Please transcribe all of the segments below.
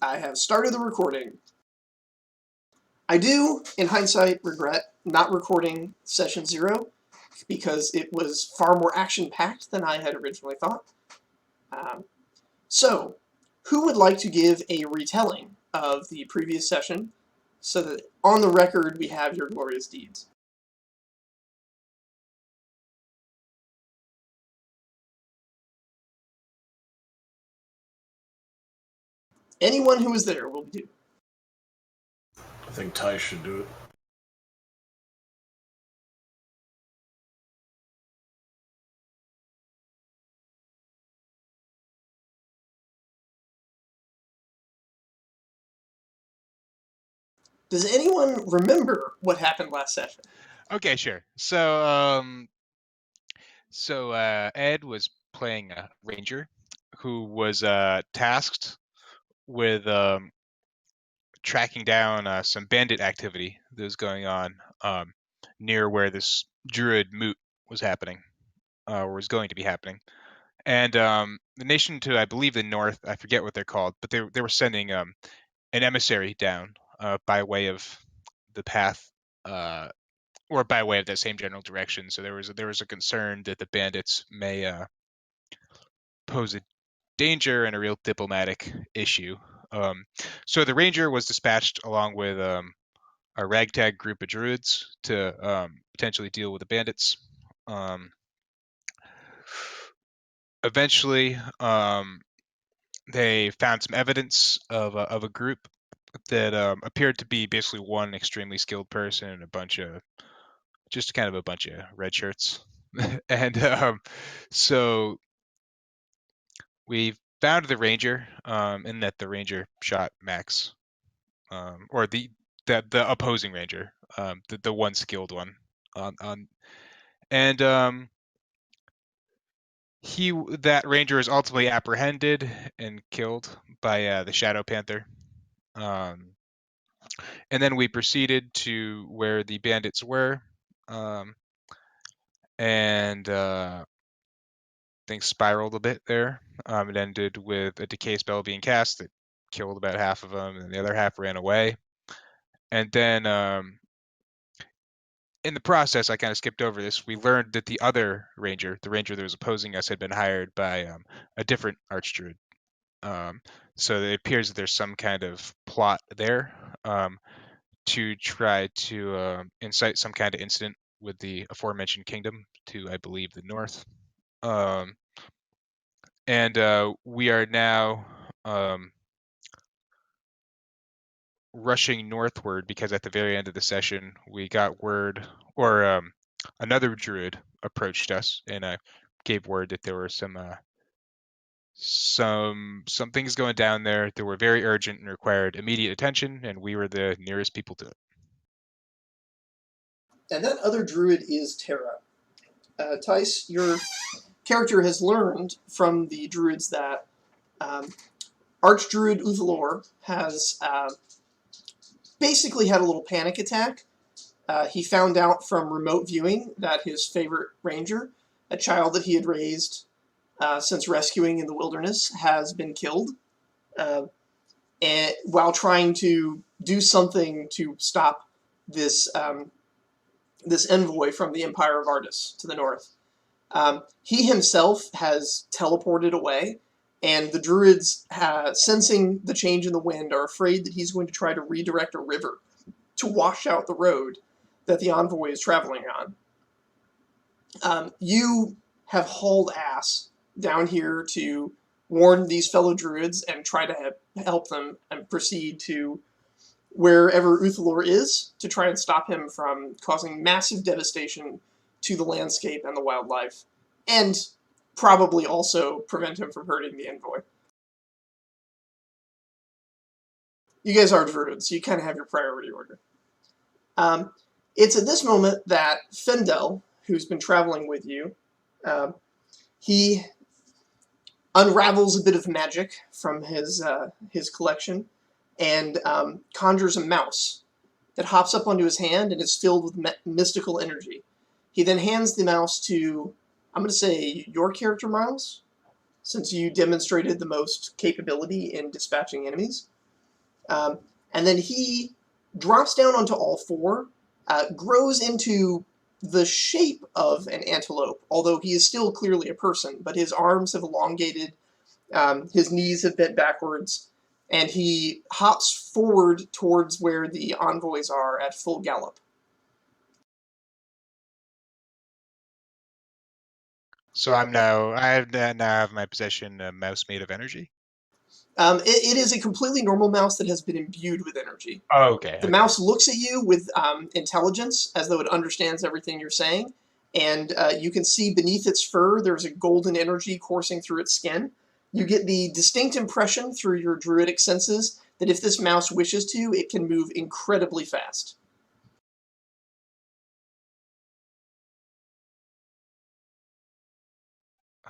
I have started the recording. I do, in hindsight, regret not recording session 0 because it was far more action-packed than I had originally thought. So, who would like to give a retelling of the previous session so that on the record we have your glorious deeds? Anyone who was there will do. I think Ty should do it. Does anyone remember what happened last session? Okay, sure. So Ed was playing a ranger who was tasked with tracking down some bandit activity that was going on near where this druid moot was happening, or was going to be happening. And the nation to, I believe, the north, I forget what they're called, but they were sending an emissary down by way of the path, or by way of that same general direction. So there was a concern that the bandits may pose a danger and a real diplomatic issue. So the ranger was dispatched along with a ragtag group of druids to potentially deal with the bandits. Eventually, they found some evidence of a group that appeared to be basically one extremely skilled person and a bunch of red shirts. And so we found the ranger, in that the ranger shot Max, or the opposing ranger, the one skilled one, and that ranger is ultimately apprehended and killed by the Shadow Panther. And then we proceeded to where the bandits were, and things spiraled a bit there. It ended with a decay spell being cast that killed about half of them, and the other half ran away. And then in the process, I kind of skipped over this. We learned that the other ranger, the ranger that was opposing us, had been hired by a different archdruid. So it appears that there's some kind of plot there to try to incite some kind of incident with the aforementioned kingdom to, I believe, the north. And we are now rushing northward because at the very end of the session we got word, or another druid approached us and gave word that there were some things going down there that were very urgent and required immediate attention, and we were the nearest people to it. And that other druid is Terra. Tice, your character has learned from the druids that Archdruid Uthalor has basically had a little panic attack. He found out from remote viewing that his favorite ranger, a child that he had raised since rescuing in the wilderness, has been killed, and while trying to do something to stop this this envoy from the Empire of Artus to the north. He himself has teleported away, and the druids, sensing the change in the wind, are afraid that he's going to try to redirect a river to wash out the road that the envoy is traveling on. You have hauled ass down here to warn these fellow druids and try to help them and proceed to wherever Uthalor is to try and stop him from causing massive devastation to the landscape and the wildlife, and probably also prevent him from hurting the envoy. You guys are druids, so you kind of have your priority order. It's at this moment that Fendel, who's been traveling with you, he unravels a bit of magic from his collection and conjures a mouse that hops up onto his hand and is filled with mystical energy. He then hands the mouse to, I'm going to say, your character, Miles, since you demonstrated the most capability in dispatching enemies. And then he drops down onto all four, grows into the shape of an antelope, although he is still clearly a person, but his arms have elongated, his knees have bent backwards, and he hops forward towards where the envoys are at full gallop. So Yeah. I now have in my possession a mouse made of energy. It is a completely normal mouse that has been imbued with energy. Oh, okay. The mouse looks at you with intelligence, as though it understands everything you're saying, and you can see beneath its fur there's a golden energy coursing through its skin. You get the distinct impression through your druidic senses that if this mouse wishes to, it can move incredibly fast.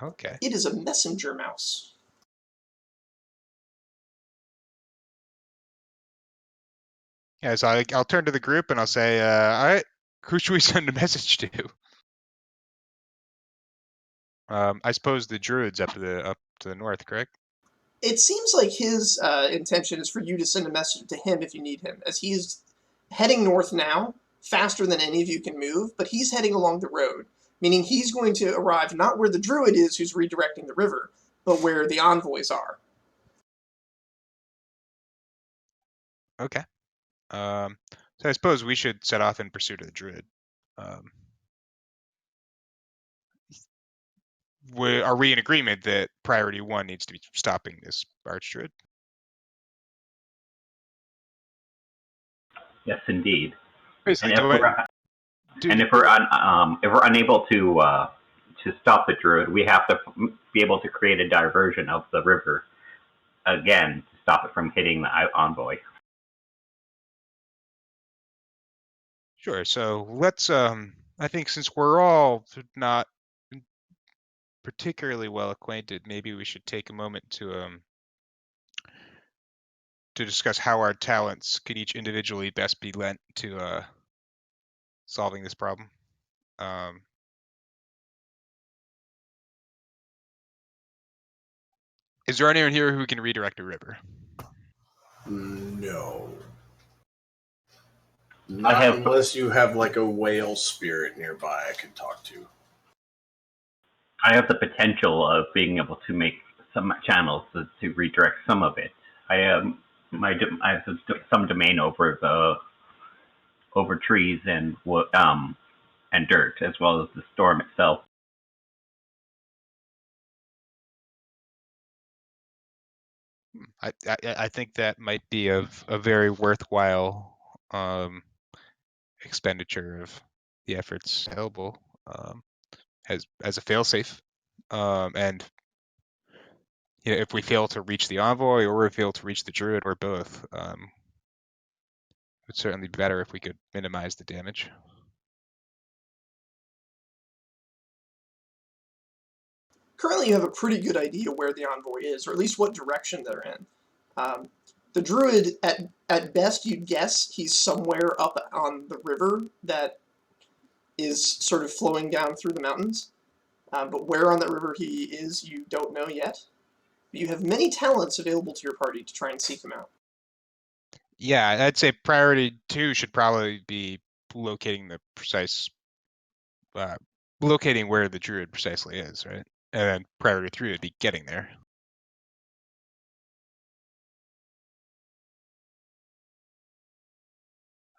Okay. It is a messenger mouse. Yeah, so I'll turn to the group and I'll say, all right, who should we send a message to? I suppose the druids up to the north, correct? It seems like his intention is for you to send a message to him if you need him, as he's heading north now, faster than any of you can move, but he's heading along the road, meaning he's going to arrive not where the druid is who's redirecting the river, but where the envoys are. Okay. So I suppose we should set off in pursuit of the druid. Are we in agreement that priority one needs to be stopping this archdruid? Yes, indeed. Basically, If we're unable to stop the druid, we have to be able to create a diversion of the river again to stop it from hitting the envoy. Sure. So let's. I think since we're all not particularly well acquainted, maybe we should take a moment to discuss how our talents could each individually best be lent to solving this problem. Is there anyone here who can redirect a river? No. Not unless you have like a whale spirit nearby I can talk to. I have the potential of being able to make some channels to redirect some of it. I have some domain over trees and dirt, as well as the storm itself. I think that might be a very worthwhile expenditure of the efforts available as a failsafe. And if we fail to reach the envoy or we fail to reach the druid or both, it would certainly be better if we could minimize the damage. Currently, you have a pretty good idea where the envoy is, or at least what direction they're in. The druid, at best, you'd guess he's somewhere up on the river that is sort of flowing down through the mountains. But where on that river he is, you don't know yet. But you have many talents available to your party to try and seek him out. Yeah, I'd say priority 2 should probably be locating the precise, locating where the druid precisely is, right? And then priority 3 would be getting there.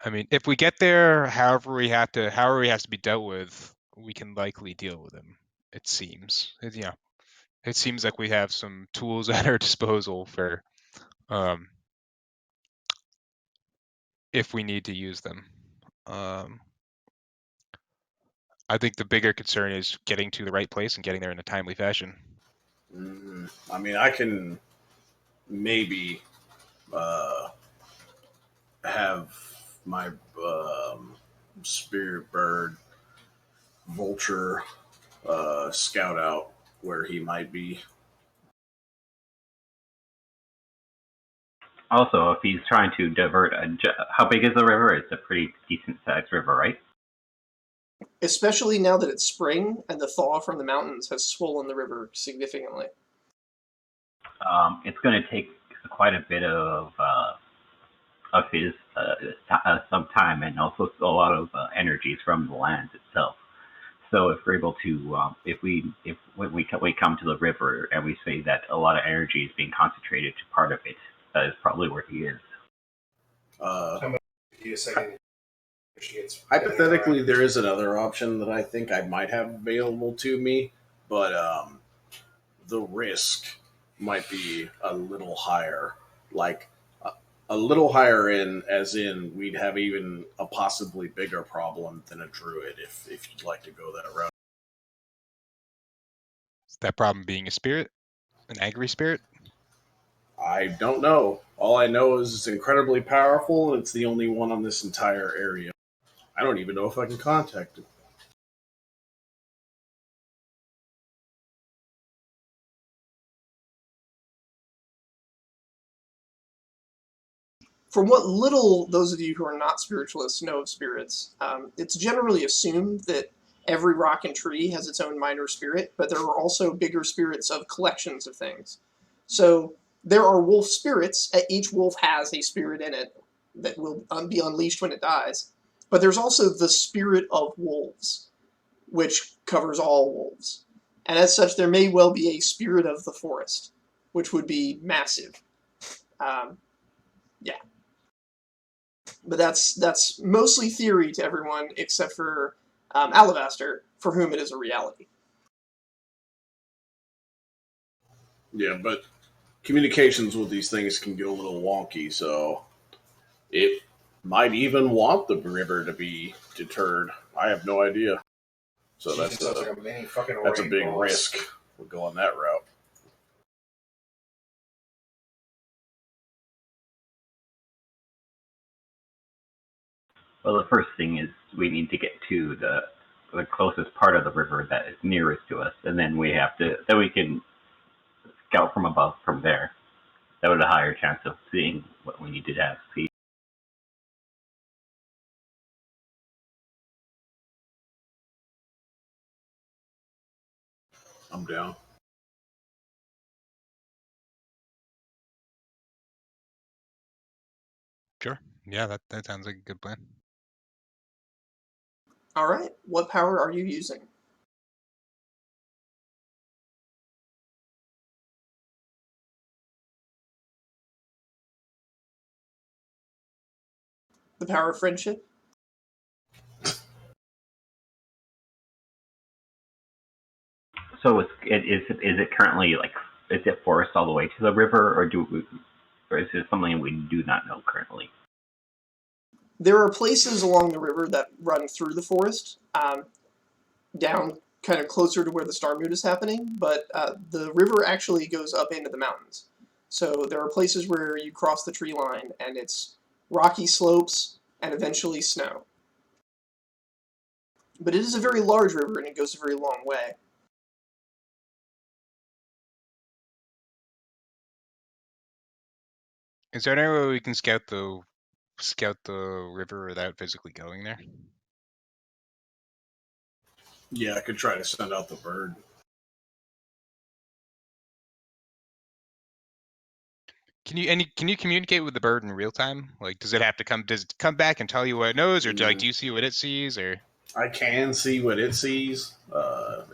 I mean, if we get there, however he has to be dealt with, we can likely deal with him. It seems, it seems like we have some tools at our disposal for, if we need to use them. I think the bigger concern is getting to the right place and getting there in a timely fashion. I mean, I can maybe have my spirit bird vulture scout out where he might be. Also, if he's trying to divert, how big is the river? It's a pretty decent-sized river, right? Especially now that it's spring and the thaw from the mountains has swollen the river significantly. It's going to take quite a bit of of his some time and also a lot of energies from the lands itself. So if we're able to, if when we come to the river and we say that a lot of energy is being concentrated to part of it, that is probably where he is. Hypothetically, there is another option that I think I might have available to me, but the risk might be a little higher. Like a little higher as in we'd have even a possibly bigger problem than a druid if you'd like to go that route. Is that problem being a spirit? An angry spirit? I don't know. All I know is it's incredibly powerful and it's the only one on this entire area. I don't even know if I can contact it. From what little those of you who are not spiritualists know of spirits, it's generally assumed that every rock and tree has its own minor spirit, but there are also bigger spirits of collections of things. So there are wolf spirits. Each wolf has a spirit in it that will be unleashed when it dies. But there's also the spirit of wolves, which covers all wolves. And as such, there may well be a spirit of the forest, which would be massive. Yeah. But that's mostly theory to everyone except for Alabaster, for whom it is a reality. Yeah, but communications with these things can get a little wonky, so it might even want the river to be deterred. I have no idea. So that's a big risk. We're going that route. Well, the first thing is we need to get to the closest part of the river that is nearest to us, and then we can scout from above from there. That would have a higher chance of seeing what we need to see. I'm down. Sure. Yeah, that sounds like a good plan. All right, what power are you using? The power of friendship? So is it currently is it forest all the way to the river, or is it something we do not know currently? There are places along the river that run through the forest, down kind of closer to where the star moon is happening, but the river actually goes up into the mountains. So there are places where you cross the tree line and it's rocky slopes and eventually snow. But it is a very large river and it goes a very long way. Is there any way we can scout the river without physically going there? Yeah, I could try to send out the bird. Can you communicate with the bird in real time? Like, does it come back and tell you what it knows, or do you see what it sees, or? I can see what it sees.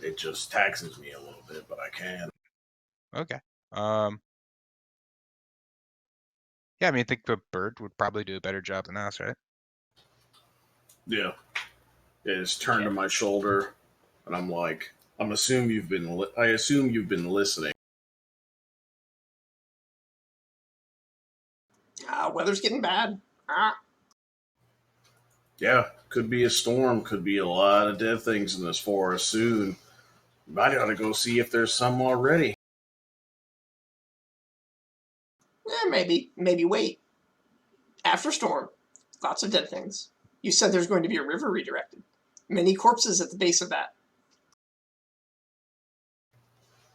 It just taxes me a little bit, but I can. Okay. Yeah, I mean, I think the bird would probably do a better job than us, right? Yeah. It's turned to my shoulder, and I'm like, I assume you've been listening. Weather's getting bad. Yeah, could be a storm, could be a lot of dead things in this forest soon. Might ought to go see if there's some already. Maybe wait. After storm, lots of dead things. You said there's going to be a river redirected. Many corpses at the base of that.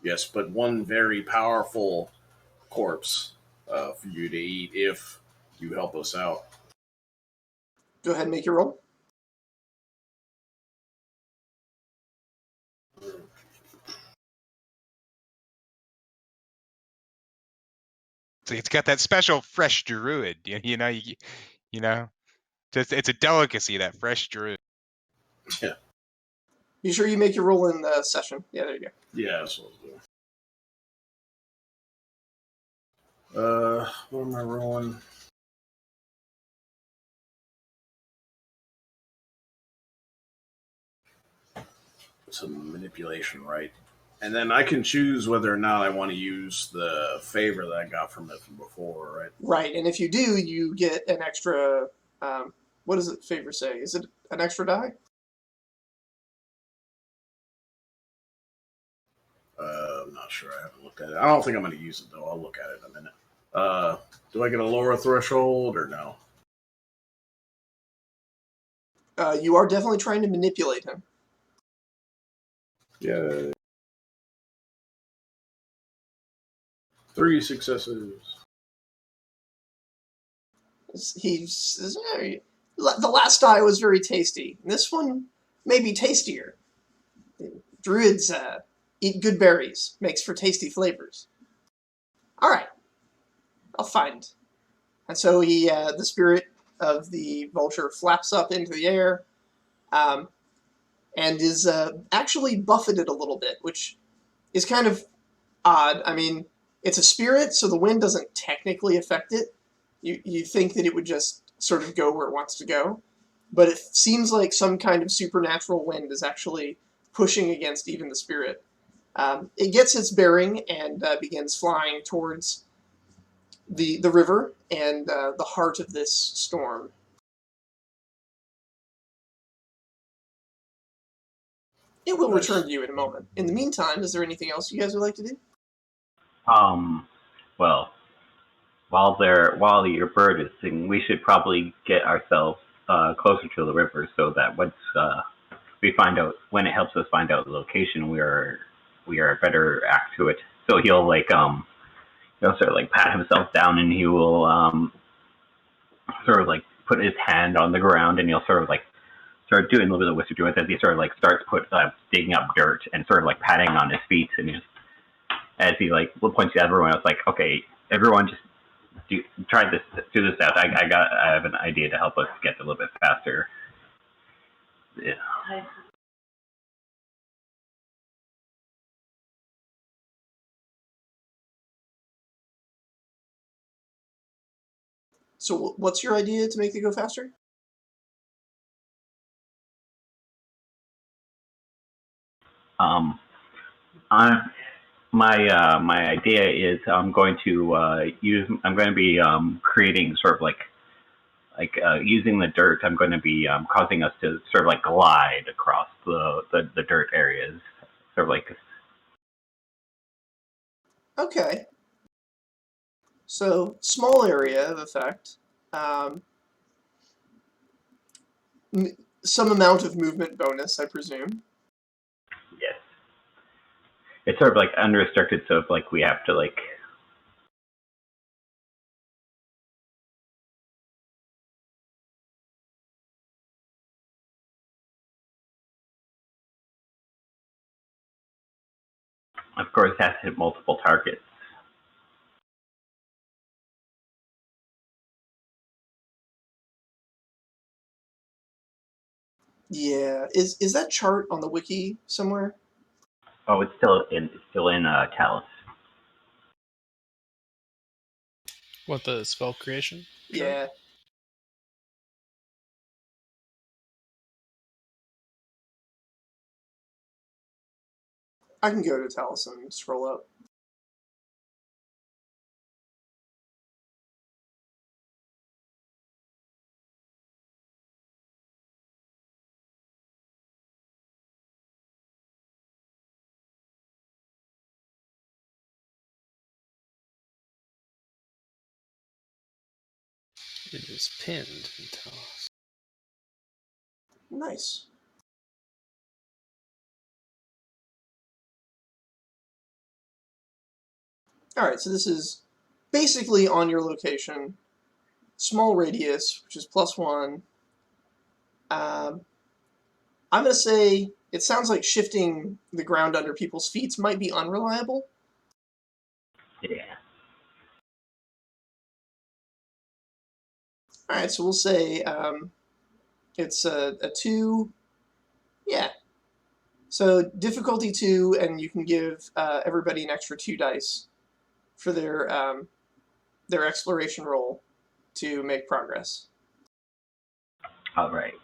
Yes, but one very powerful corpse for you to eat if you help us out. Go ahead and make your roll. It's got that special fresh druid. You know, just it's a delicacy, that fresh druid. Yeah. Be sure you make your roll in the session. Yeah, there you go. Yeah, that's what I'll do. What am I rolling? It's a manipulation, right? And then I can choose whether or not I want to use the favor that I got from it from before, right? Right, and if you do, you get an extra. What does it favor say? Is it an extra die? I'm not sure. I haven't looked at it. I don't think I'm going to use it though. I'll look at it in a minute. Do I get a lower threshold or no? You are definitely trying to manipulate him. Yeah. 3 successes. The last die was very tasty. This one may be tastier. Druids eat good berries. Makes for tasty flavors. All right, I'll find. And so the spirit of the vulture flaps up into the air, and is actually buffeted a little bit, which is kind of odd. I mean, it's a spirit, so the wind doesn't technically affect it. You think that it would just sort of go where it wants to go, but it seems like some kind of supernatural wind is actually pushing against even the spirit. It gets its bearing and begins flying towards the river and the heart of this storm. It will Nice. return to you in a moment. In the meantime, is there anything else you guys would like to do? Well, while your bird is singing, we should probably get ourselves closer to the river so that once we find out, when it helps us find out the location, we are better act to it. So he'll sort of like pat himself down, and he will sort of like put his hand on the ground, and he'll sort of like start doing a little bit of wizardry with it. He sort of like starts digging up dirt and sort of like patting on his feet, and just as he like points to everyone, it's like, okay, everyone just do this out. I have an idea to help us get a little bit faster. Yeah. So what's your idea to make it go faster? My idea is I'm going to be creating sort of like using the dirt. I'm going to be causing us to sort of like glide across the dirt areas, sort of like. Okay. So, small area of effect. Um, some amount of movement bonus, I presume. Yes. It's sort of like unrestricted, so if like we have to like. Of course, it has to hit multiple targets. Yeah. Is that chart on the wiki somewhere? Oh, it's still in Talus. What, the spell creation? Yeah. I can go to Taliesin and scroll up. It is pinned in Talos. Nice. Alright, so this is basically on your location. Small radius, which is +1. I'm going to say it sounds like shifting the ground under people's feet might be unreliable. Yeah. All right, so we'll say it's a 2. Yeah. So difficulty 2, and you can give everybody an extra 2 dice for their exploration roll to make progress. All right.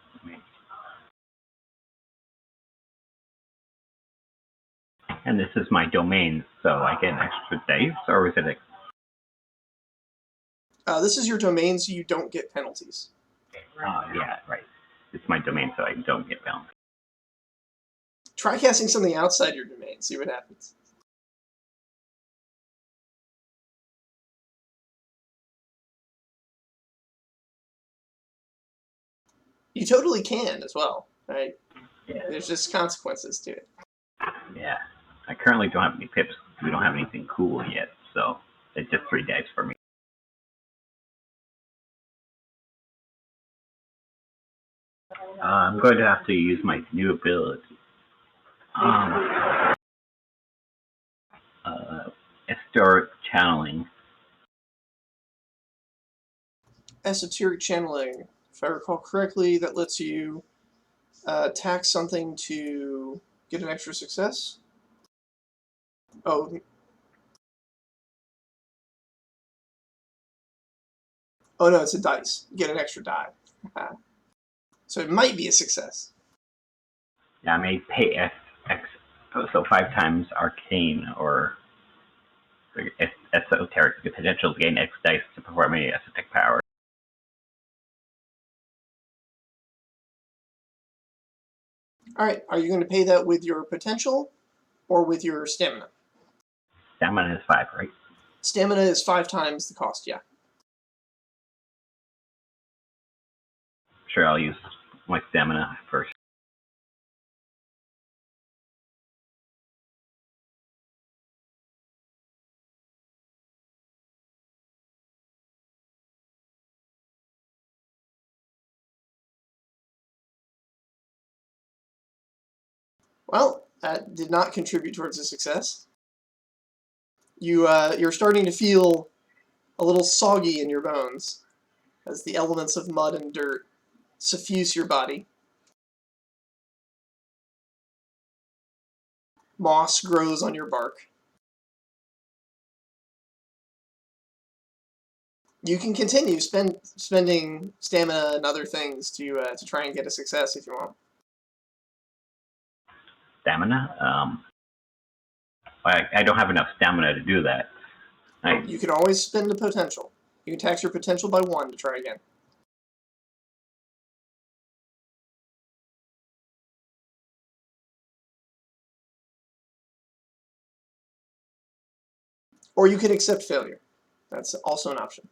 And this is my domain, so I get an extra dice, or is it This is your domain, so you don't get penalties. yeah, right. It's my domain, so I don't get bound. Try casting something outside your domain, see what happens. You totally can as well, right? Yeah. There's just consequences to it. Yeah. I currently don't have any pips. We don't have anything cool yet, so it's just 3 dice for me. I'm going to have to use my new ability. Historic channeling. Esoteric channeling, if I recall correctly, that lets you tax something to get an extra success. Oh no, it's a dice. You get an extra die. So it might be a success. Yeah, I may pay X, so 5 times arcane or esoteric, the potential to gain X dice to perform a esoteric power. All right, are you going to pay that with your potential or with your stamina? Stamina is 5, right? Stamina is 5 times the cost, yeah. Sure, I'll use my stamina first. Well, that did not contribute towards a success. You're starting to feel a little soggy in your bones as the elements of mud and dirt suffuse your body. Moss grows on your bark. You can continue spending stamina and other things to try and get a success if you want. Stamina? I don't have enough stamina to do that. You can always spend a potential. You can tax your potential by 1 to try again. Or you can accept failure. That's also an option.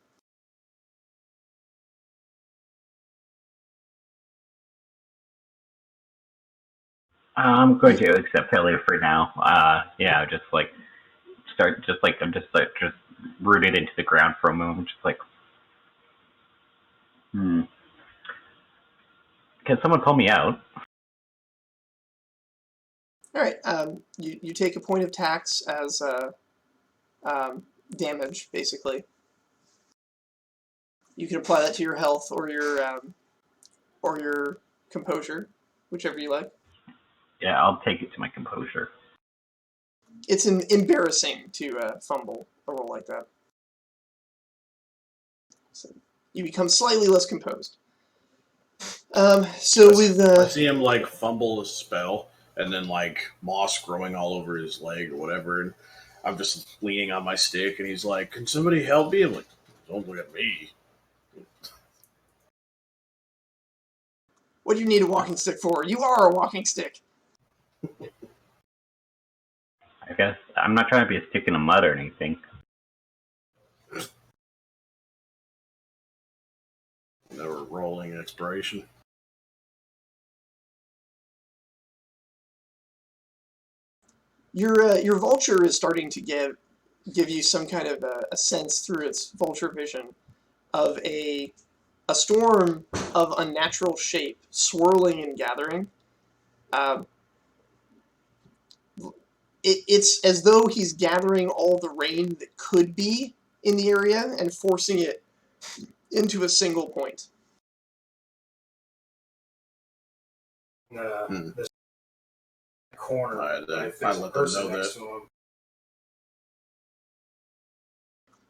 I'm going to accept failure for now. Yeah, just like I'm just rooted into the ground for a moment, just like, Can someone pull me out? All right. You take a point of tax as damage, basically. You can apply that to your health or your composure, whichever you like. Yeah, I'll take it to my composure. It's embarrassing to fumble a roll like that. So you become slightly less composed. I see him like fumble a spell, and then like moss growing all over his leg or whatever. And I'm just leaning on my stick, and he's like, "Can somebody help me?" I'm like, "Don't look at me." What do you need a walking stick for? You are a walking stick. I guess I'm not trying to be a stick in the mud or anything. Never rolling exploration. Your vulture is starting to give you some kind of a sense through its vulture vision of a storm of unnatural shape swirling and gathering. It's as though he's gathering all the rain that could be in the area and forcing it into a single point. Hmm. Corner. I let them know that.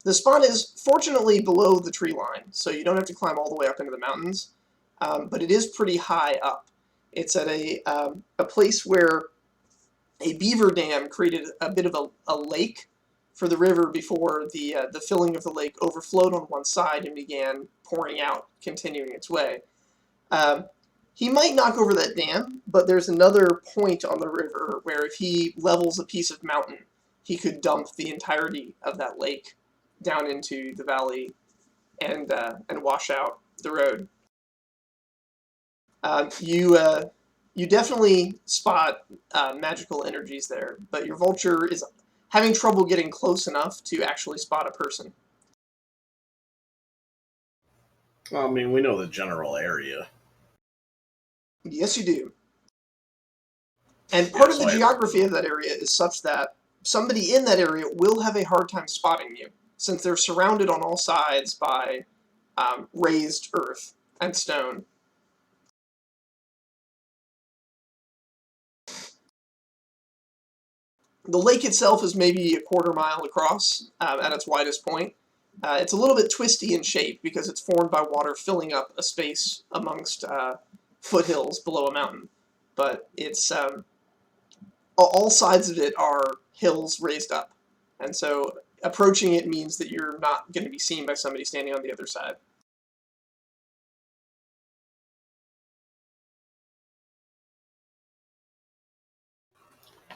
The spawn is fortunately below the tree line, so you don't have to climb all the way up into the mountains, but it is pretty high up. It's at a place where a beaver dam created a bit of a lake for the river before the filling of the lake overflowed on one side and began pouring out, continuing its way. He might knock over that dam, but there's another point on the river where if he levels a piece of mountain, he could dump the entirety of that lake down into the valley and wash out the road. You definitely spot magical energies there, but your vulture is having trouble getting close enough to actually spot a person. Well, I mean, we know the general area. Yes, you do. And part of the I- geography of that area is such that somebody in that area will have a hard time spotting you, since they're surrounded on all sides by raised earth and stone. The lake itself is maybe a quarter mile across at its widest point. It's a little bit twisty in shape because it's formed by water filling up a space amongst foothills below a mountain. But it's all sides of it are hills raised up, and so approaching it means that you're not going to be seen by somebody standing on the other side.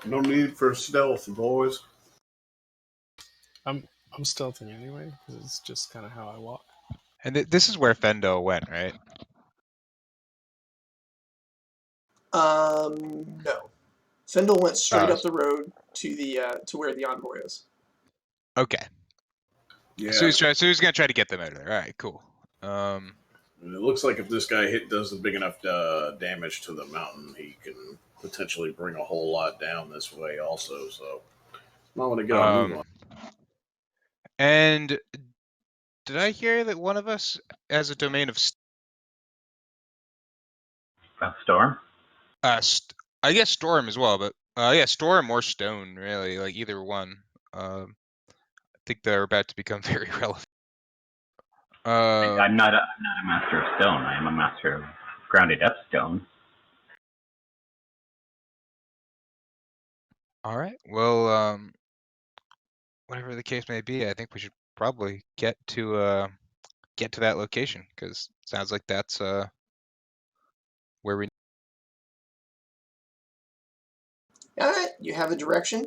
No need for stealth, boys. I'm stealthing anyway, because it's just kind of how I walk. And this is where Fendo went, right? No. Findle went straight Oh. up the road to where the envoy is. Okay. Yeah. So he's going to try to get them out of there. All right, cool. It looks like if this guy does the big enough damage to the mountain, he can potentially bring a whole lot down this way also. So I'm going to get on move on. And did I hear that one of us has a domain of Storm? I guess storm as well, but yeah, storm or stone, really, like either one. I think they're about to become very relevant. I'm not a master of stone. I am a master of grounded up stone. All right. Well, whatever the case may be, I think we should probably get to that location because it sounds like that's where we. All right, you have a direction.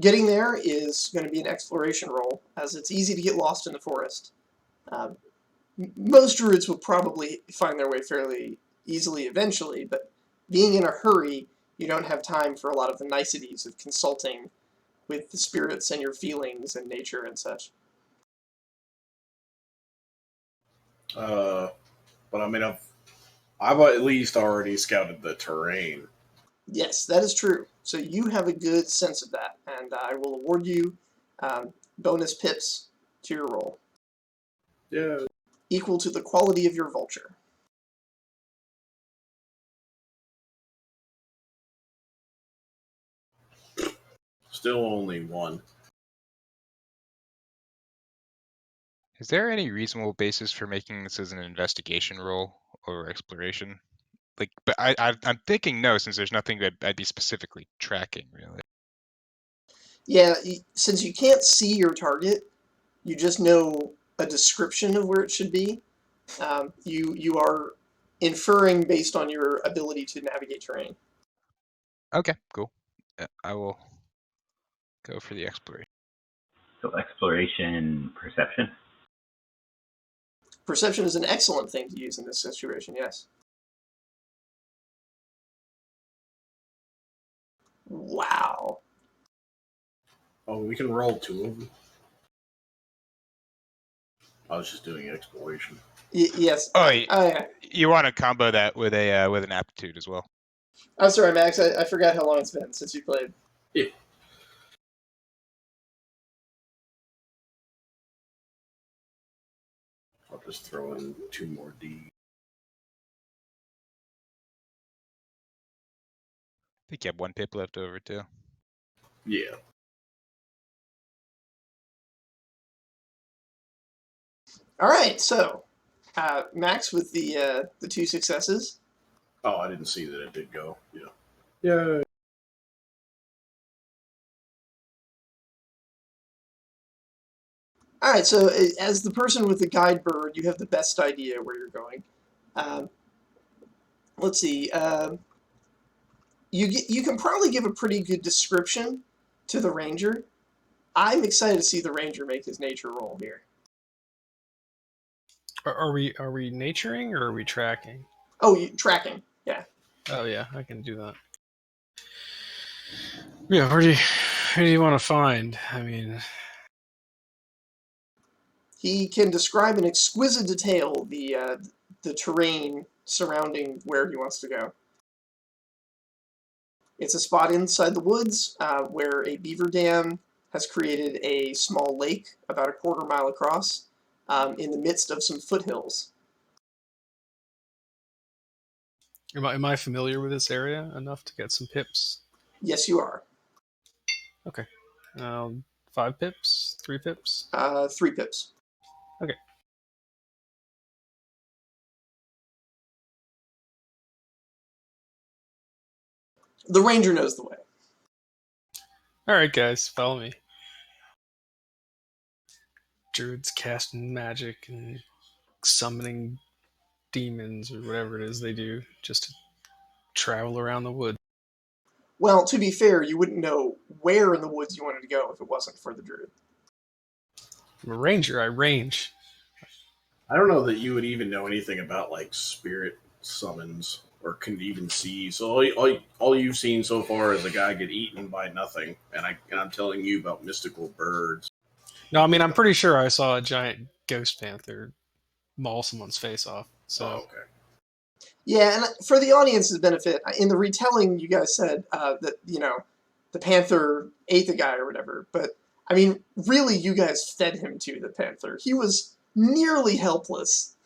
Getting there is going to be an exploration roll, as it's easy to get lost in the forest. Most druids will probably find their way fairly easily eventually, but being in a hurry, you don't have time for a lot of the niceties of consulting with the spirits and your feelings and nature and such. But I mean, I've at least already scouted the terrain. Yes, that is true. So you have a good sense of that, and I will award you bonus pips to your roll. Yeah. Equal to the quality of your vulture. Still only one. Is there any reasonable basis for making this as an investigation roll or exploration? Like, but I'm thinking no, since there's nothing that I'd be specifically tracking, really. Yeah, since you can't see your target, you just know a description of where it should be. You are inferring based on your ability to navigate terrain. Okay, cool. I will go for the exploration. So exploration, perception. Perception is an excellent thing to use in this situation, yes. Wow. Oh, we can roll two of them. I was just doing exploration. Yes. Oh, yeah. You want to combo that with an aptitude as well. I'm sorry, Max. I forgot how long it's been since you played. Yeah. I'll just throw in 2 more D. I think you have 1 pip left over too. Yeah. All right, so Max with the 2 successes. Oh, I didn't see that it did go. Yeah. Yeah. All right, so as the person with the guide bird, you have the best idea where you're going. Let's see. You can probably give a pretty good description to the ranger. I'm excited to see the ranger make his nature roll here. Are we naturing or are we tracking? Oh, tracking. Yeah. Oh yeah, I can do that. Yeah, who do you want to find? I mean, He can describe in exquisite detail the terrain surrounding where he wants to go. It's a spot inside the woods where a beaver dam has created a small lake about a quarter-mile across in the midst of some foothills. am I familiar with this area enough to get some pips? Yes, you are. Okay. 5 pips? 3 pips? 3 pips. Okay. The ranger knows the way. Alright, guys, follow me. Druids casting magic and summoning demons or whatever it is they do just to travel around the woods. Well, to be fair, you wouldn't know where in the woods you wanted to go if it wasn't for the druid. I'm a ranger, I range. I don't know that you would even know anything about like spirit summons or can even see. So all you've seen so far is a guy get eaten by nothing, and I'm telling you about mystical birds. No, I mean, I'm pretty sure I saw a giant ghost panther maul someone's face off. So, Oh, okay. Yeah, and for the audience's benefit, in the retelling, you guys said that, the panther ate the guy or whatever. But, I mean, really, you guys fed him to the panther. He was nearly helpless.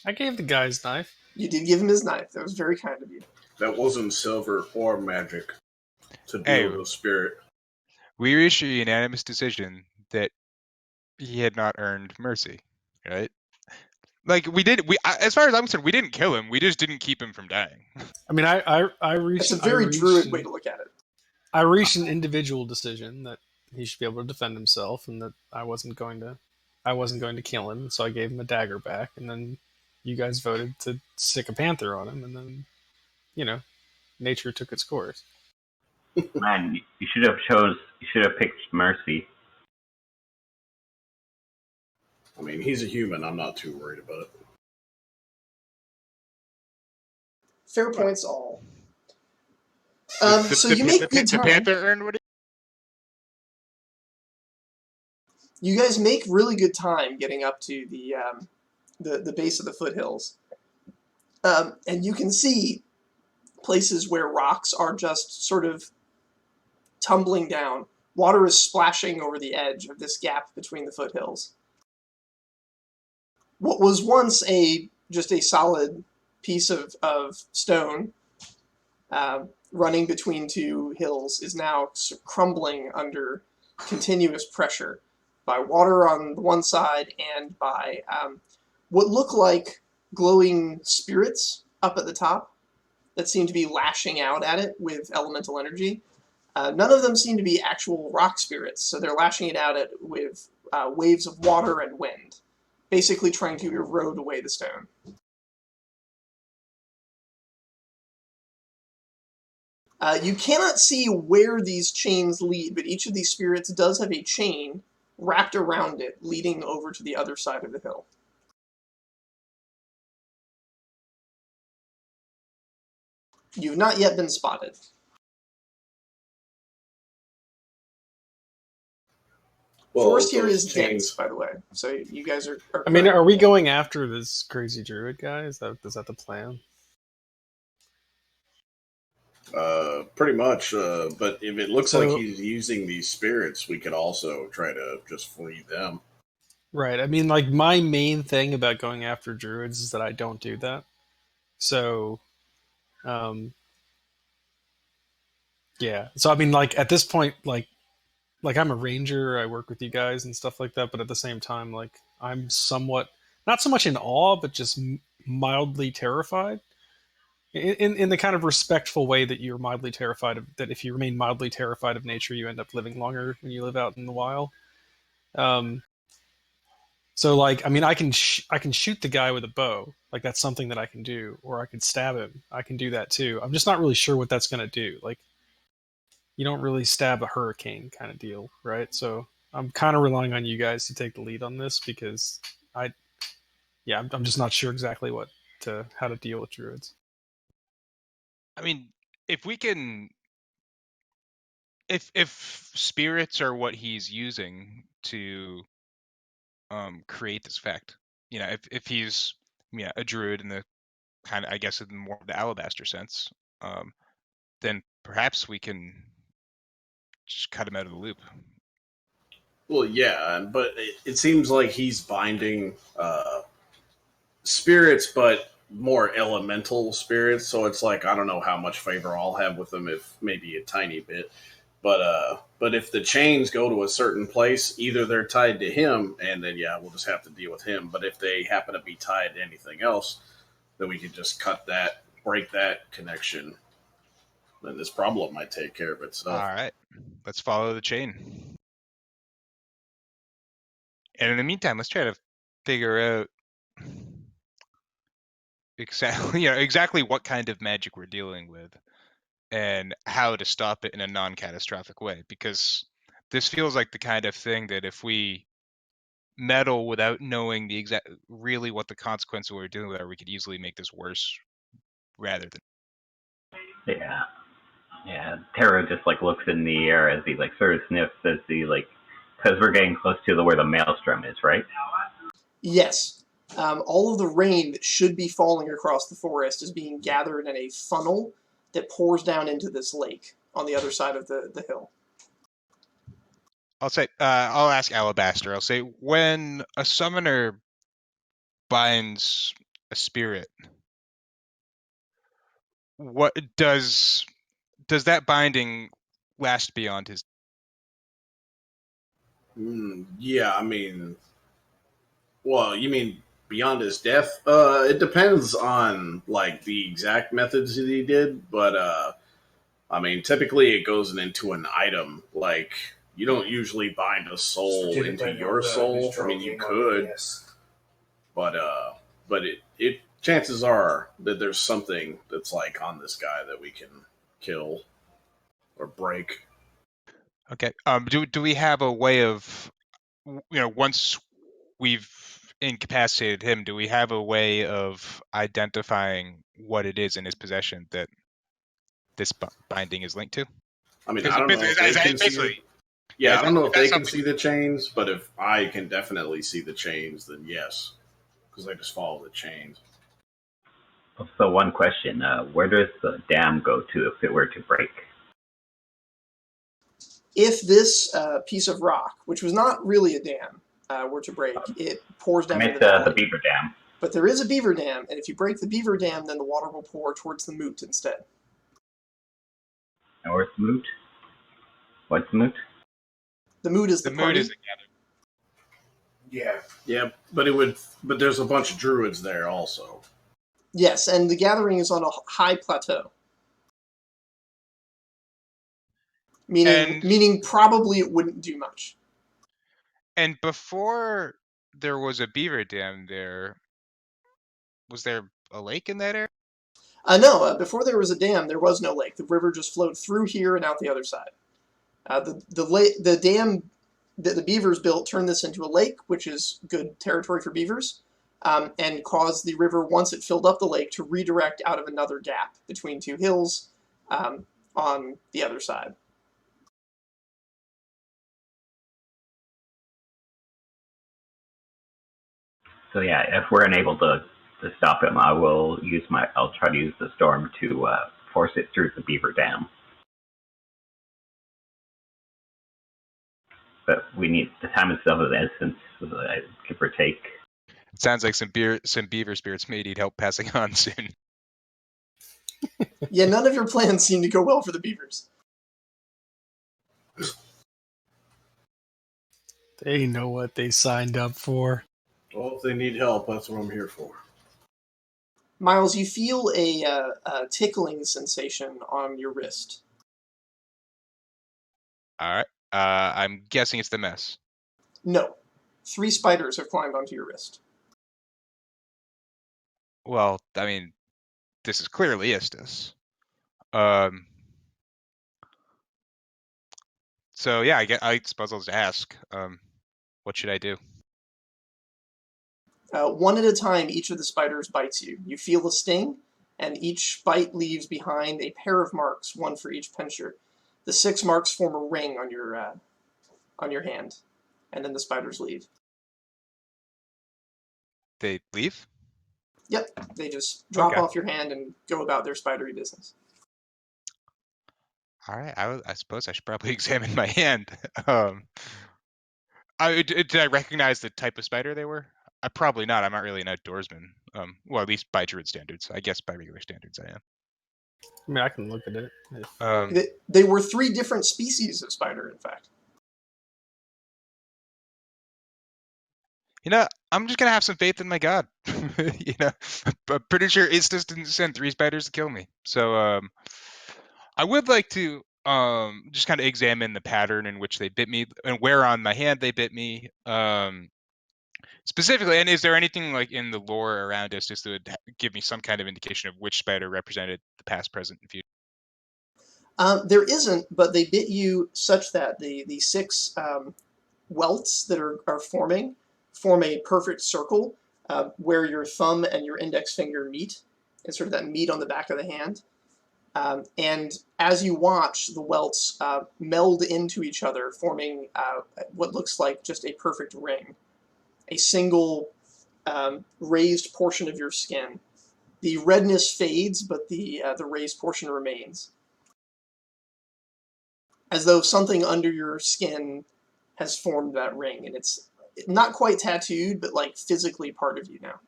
I gave the guy his knife. You did give him his knife. That was very kind of you. That wasn't silver or magic to deal with spirit. We reached a unanimous decision that he had not earned mercy, right? Like as far as I'm concerned, we didn't kill him. We just didn't keep him from dying. I mean, I reached. It's a very druid way to look at it. I reached an individual decision that he should be able to defend himself, and that I wasn't going to kill him. So I gave him a dagger back, and then you guys voted to stick a panther on him, and then, nature took its course. Man, you should have picked mercy. I mean, he's a human. I'm not too worried about it. Fair points all. So you make good time. The panther earned what? You guys make really good time getting up to the base of the foothills, and you can see places where rocks are just sort of tumbling down. Water is splashing over the edge of this gap between the foothills. What was once just a solid piece of stone running between 2 hills is now crumbling under continuous pressure by water on the one side and by what look like glowing spirits up at the top that seem to be lashing out at it with elemental energy. None of them seem to be actual rock spirits, so they're lashing it out with waves of water and wind, basically trying to erode away the stone. You cannot see where these chains lead, but each of these spirits does have a chain wrapped around it, leading over to the other side of the hill. You've not yet been spotted. Well, Forest here those is chains- dense, by the way, so you guys are I mean, are we going after this crazy druid guy? Is that the plan? Pretty much. But if it looks like he's using these spirits, we could also try to just free them. Right. I mean, like, my main thing about going after druids is that I don't do that. So, um, yeah. So I mean, like, at this point, like I'm a ranger. I work with you guys and stuff like that. But at the same time, like, I'm somewhat not so much in awe, but just mildly terrified. In the kind of respectful way that you're mildly terrified of that if you remain mildly terrified of nature, you end up living longer when you live out in the wild. Um, So like, I mean, I can shoot the guy with a bow. Like that's something that I can do, or I can stab him. I can do that too. I'm just not really sure what that's gonna do. Like, you don't really stab a hurricane kind of deal, right? So I'm kind of relying on you guys to take the lead on this because I, yeah, I'm just not sure exactly how to deal with druids. I mean, if we can, if spirits are what he's using to create this effect, if he's a druid in the kind of, I guess, in more of the alabaster sense, then perhaps we can just cut him out of the loop. Well, yeah, but it seems like he's binding spirits, but more elemental spirits. So it's like I don't know how much favor I'll have with them, if maybe a tiny bit. But if the chains go to a certain place, either they're tied to him, and then yeah, we'll just have to deal with him. But if they happen to be tied to anything else, then we can just cut that, break that connection, then this problem might take care of itself. All right, let's follow the chain. And in the meantime, let's try to figure out exactly what kind of magic we're dealing with and how to stop it in a non-catastrophic way. Because this feels like the kind of thing that if we meddle without knowing really what the consequences we're dealing with are, we could easily make this worse rather than. Yeah. Yeah. Tara just like looks in the air as he like sort of sniffs as he like, because we're getting close to where the maelstrom is, right? Yes. All of the rain that should be falling across the forest is being gathered in a funnel that pours down into this lake on the other side of the hill. I'll ask Alabaster. I'll say, when a summoner binds a spirit, what does that binding last beyond his? Yeah, I mean, well, you mean beyond his death? It depends on like the exact methods that he did, but I mean, typically it goes into an item. Like you don't usually bind a soul into your soul. I mean, you could, but it chances are that there's something that's like on this guy that we can kill or break. Okay. Do we have a way of, once we've incapacitated him, do we have a way of identifying what it is in his possession that this binding is linked to? I mean, I don't know if they can see it. Yeah, I don't know if they can see the chains, but if I can definitely see the chains, then yes, because I just follow the chains. So one question: where does the dam go to if it were to break? If this piece of rock, which was not really a dam, were to break, it pours down into the valley. The beaver dam. But there is a beaver dam, and if you break the beaver dam, then the water will pour towards the moot instead. And where's the moot? What's the moot? The moot is the party. Moot is the gathering. Yeah, but there's a bunch of druids there also. Yes, and the gathering is on a high plateau. Meaning probably it wouldn't do much. And before there was a beaver dam there, was there a lake in that area? No, before there was a dam, there was no lake. The river just flowed through here and out the other side. The dam that the beavers built turned this into a lake, which is good territory for beavers, and caused the river, once it filled up the lake, to redirect out of another gap between two hills on the other side. So yeah, if we're unable to stop him, I'll try to use the storm to force it through the beaver dam. but we need the time is of the essence, give or take. It sounds like some beaver spirits may need help passing on soon. Yeah, none of your plans seem to go well for the beavers. They know what they signed up for. Well, if they need help, that's what I'm here for. Miles, you feel a tickling sensation on your wrist. All right. I'm guessing it's the mess. No. 3 spiders have climbed onto your wrist. Well, I mean, this is clearly Istis. So yeah, I suppose I'll just ask. What should I do? One at a time, each of the spiders bites you. You feel a sting, and each bite leaves behind a pair of marks, one for each pincher. The 6 marks form a ring on your hand, and then the spiders leave. They leave? Yep, they just drop Okay. off your hand and go about their spidery business. All right. I suppose I should probably examine my hand. Did I recognize the type of spider they were? Probably not. I'm not really an outdoorsman. Well, at least by Druid standards. I guess by regular standards, I am. I mean, I can look at it. They were 3 different species of spider, in fact. You know, I'm just gonna have some faith in my god. You know, I'm pretty sure Istis didn't send 3 spiders to kill me. So, I would like to just kind of examine the pattern in which they bit me and where on my hand they bit me. Specifically, and is there anything like in the lore around Istis that would give me some kind of indication of which spider represented the past, present, and future? There isn't, but they bit you such that the 6 welts that are forming form a perfect circle where your thumb and your index finger meet. It's sort of that meat on the back of the hand. And as you watch, the welts meld into each other, forming what looks like just a perfect ring. A single raised portion of your skin. The redness fades, but the raised portion remains. As though something under your skin has formed that ring, and it's not quite tattooed, but like physically part of you now.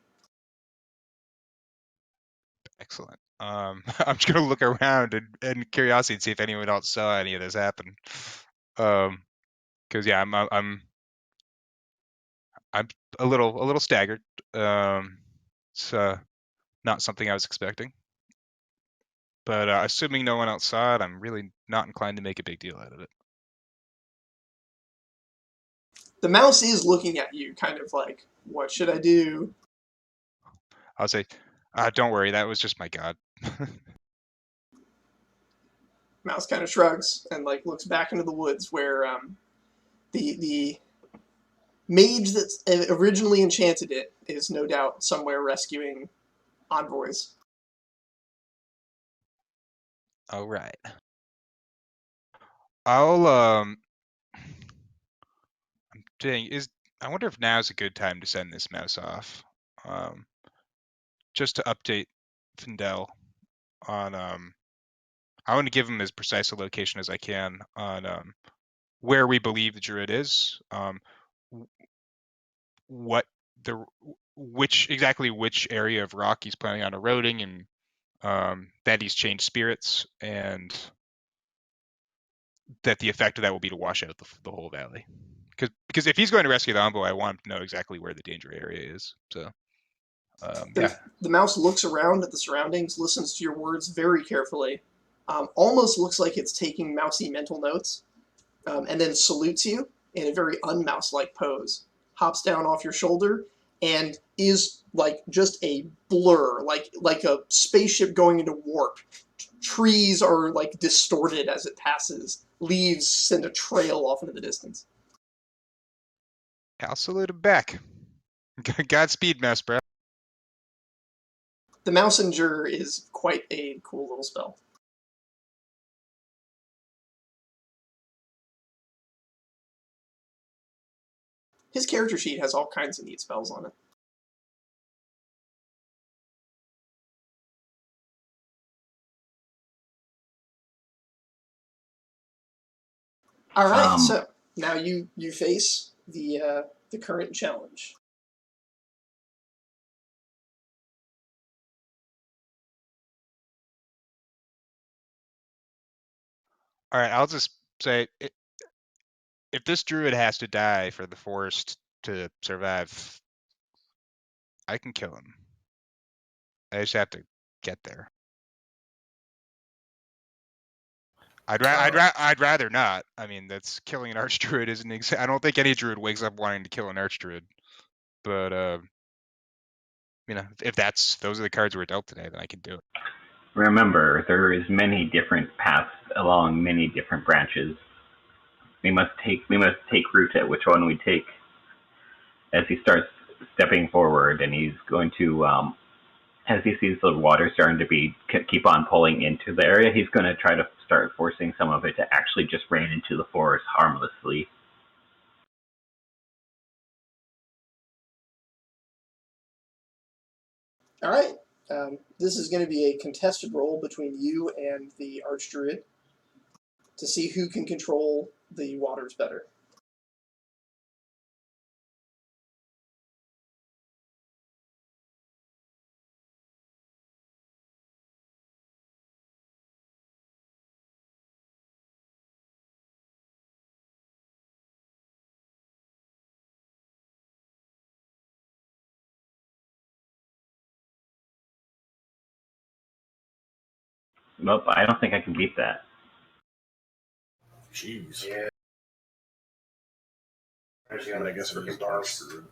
Excellent. I'm just gonna look around and curiosity and see if anyone else saw any of this happen. Because yeah, I'm a little staggered. It's not something I was expecting. But assuming no one else saw it, I'm really not inclined to make a big deal out of it. The mouse is looking at you, kind of like, what should I do? I'll say, don't worry, that was just my god. Mouse kind of shrugs and like looks back into the woods where the mage that originally enchanted it is no doubt somewhere rescuing envoys. All right. I'll I'm saying I wonder if now's a good time to send this mouse off. Just to update Findel on I want to give him as precise a location as I can on where we believe the druid is, what the which area of rock he's planning on eroding, and that he's changed spirits, and that the effect of that will be to wash out the whole valley. Because if he's going to rescue the envoy, I want him to know exactly where the danger area is. So yeah. The mouse looks around at the surroundings, listens to your words very carefully, almost looks like it's taking mousy mental notes, and then salutes you in a very unmouse-like pose, hops down off your shoulder, and is like just a blur, like a spaceship going into warp. Trees are like distorted as it passes. Leaves send a trail off into the distance. I'll salute him back. Godspeed, mouse bro. The Mousinger is quite a cool little spell. His character sheet has all kinds of neat spells on it. All right, so Now you face the current challenge. All right, I'll just say, if this druid has to die for the forest to survive, I can kill him. I just have to get there. I'd rather not. I mean, that's killing an archdruid isn't. I don't think any druid wakes up wanting to kill an archdruid. But if those are the cards we're dealt today, then I can do it. Remember, there is many different paths along many different branches. We must take root at which one we take. As he starts stepping forward, and he's going to, as he sees the water starting to keep on pulling into the area, he's going to try to start forcing some of it to actually just rain into the forest harmlessly. All right. This is going to be a contested roll between you and the Archdruid to see who can control the waters better. Nope, I don't think I can beat that. Jeez. Yeah. I guess for his dark druid.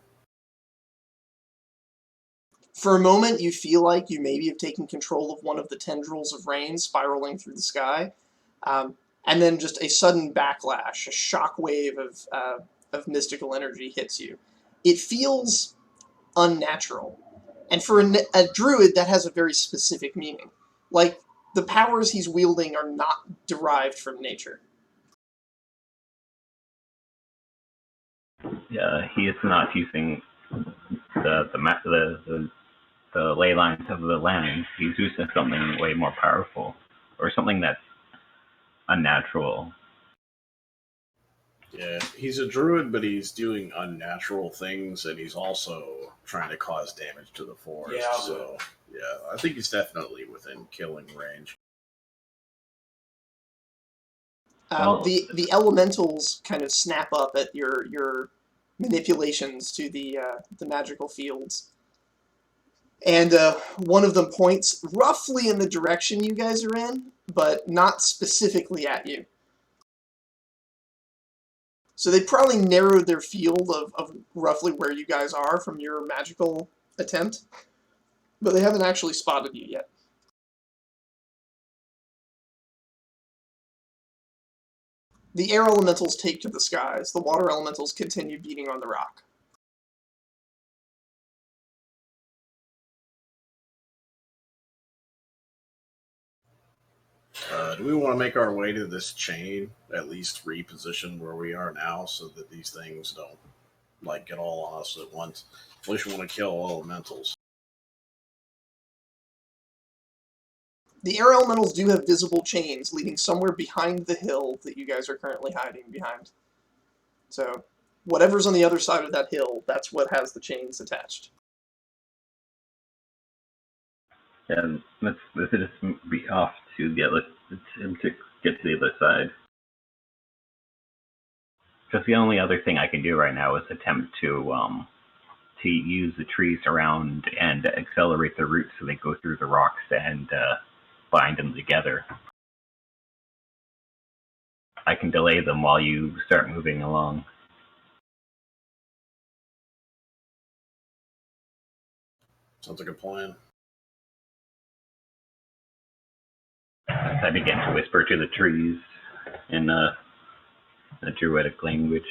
For a moment, you feel like you maybe have taken control of one of the tendrils of rain spiraling through the sky, and then just a sudden backlash, a shock wave of mystical energy hits you. It feels unnatural, and for a druid, that has a very specific meaning. Like, the powers he's wielding are not derived from nature. Yeah, he is not using the ley lines of the land. He's using something way more powerful, or something that's unnatural. Yeah, he's a druid, but he's doing unnatural things, and he's also trying to cause damage to the forest. Yeah, so, yeah, I think he's definitely within killing range. The elementals kind of snap up at your manipulations to the magical fields, and one of them points roughly in the direction you guys are in, but not specifically at you. So they probably narrowed their field of roughly where you guys are from your magical attempt, but they haven't actually spotted you yet. The air elementals take to the skies. The water elementals continue beating on the rock. Do we want to make our way to this chain, at least reposition where we are now, so that these things don't get all on us at once? At least we want to kill all elementals. The air elementals do have visible chains leading somewhere behind the hill that you guys are currently hiding behind. So, whatever's on the other side of that hill, that's what has the chains attached. And let's just be off to the other, to get to the other side. Because the only other thing I can do right now is attempt to use the trees around and accelerate the roots so they go through the rocks and bind them together. I can delay them while you start moving along. Sounds like a plan. As I begin to whisper to the trees in a druidic language.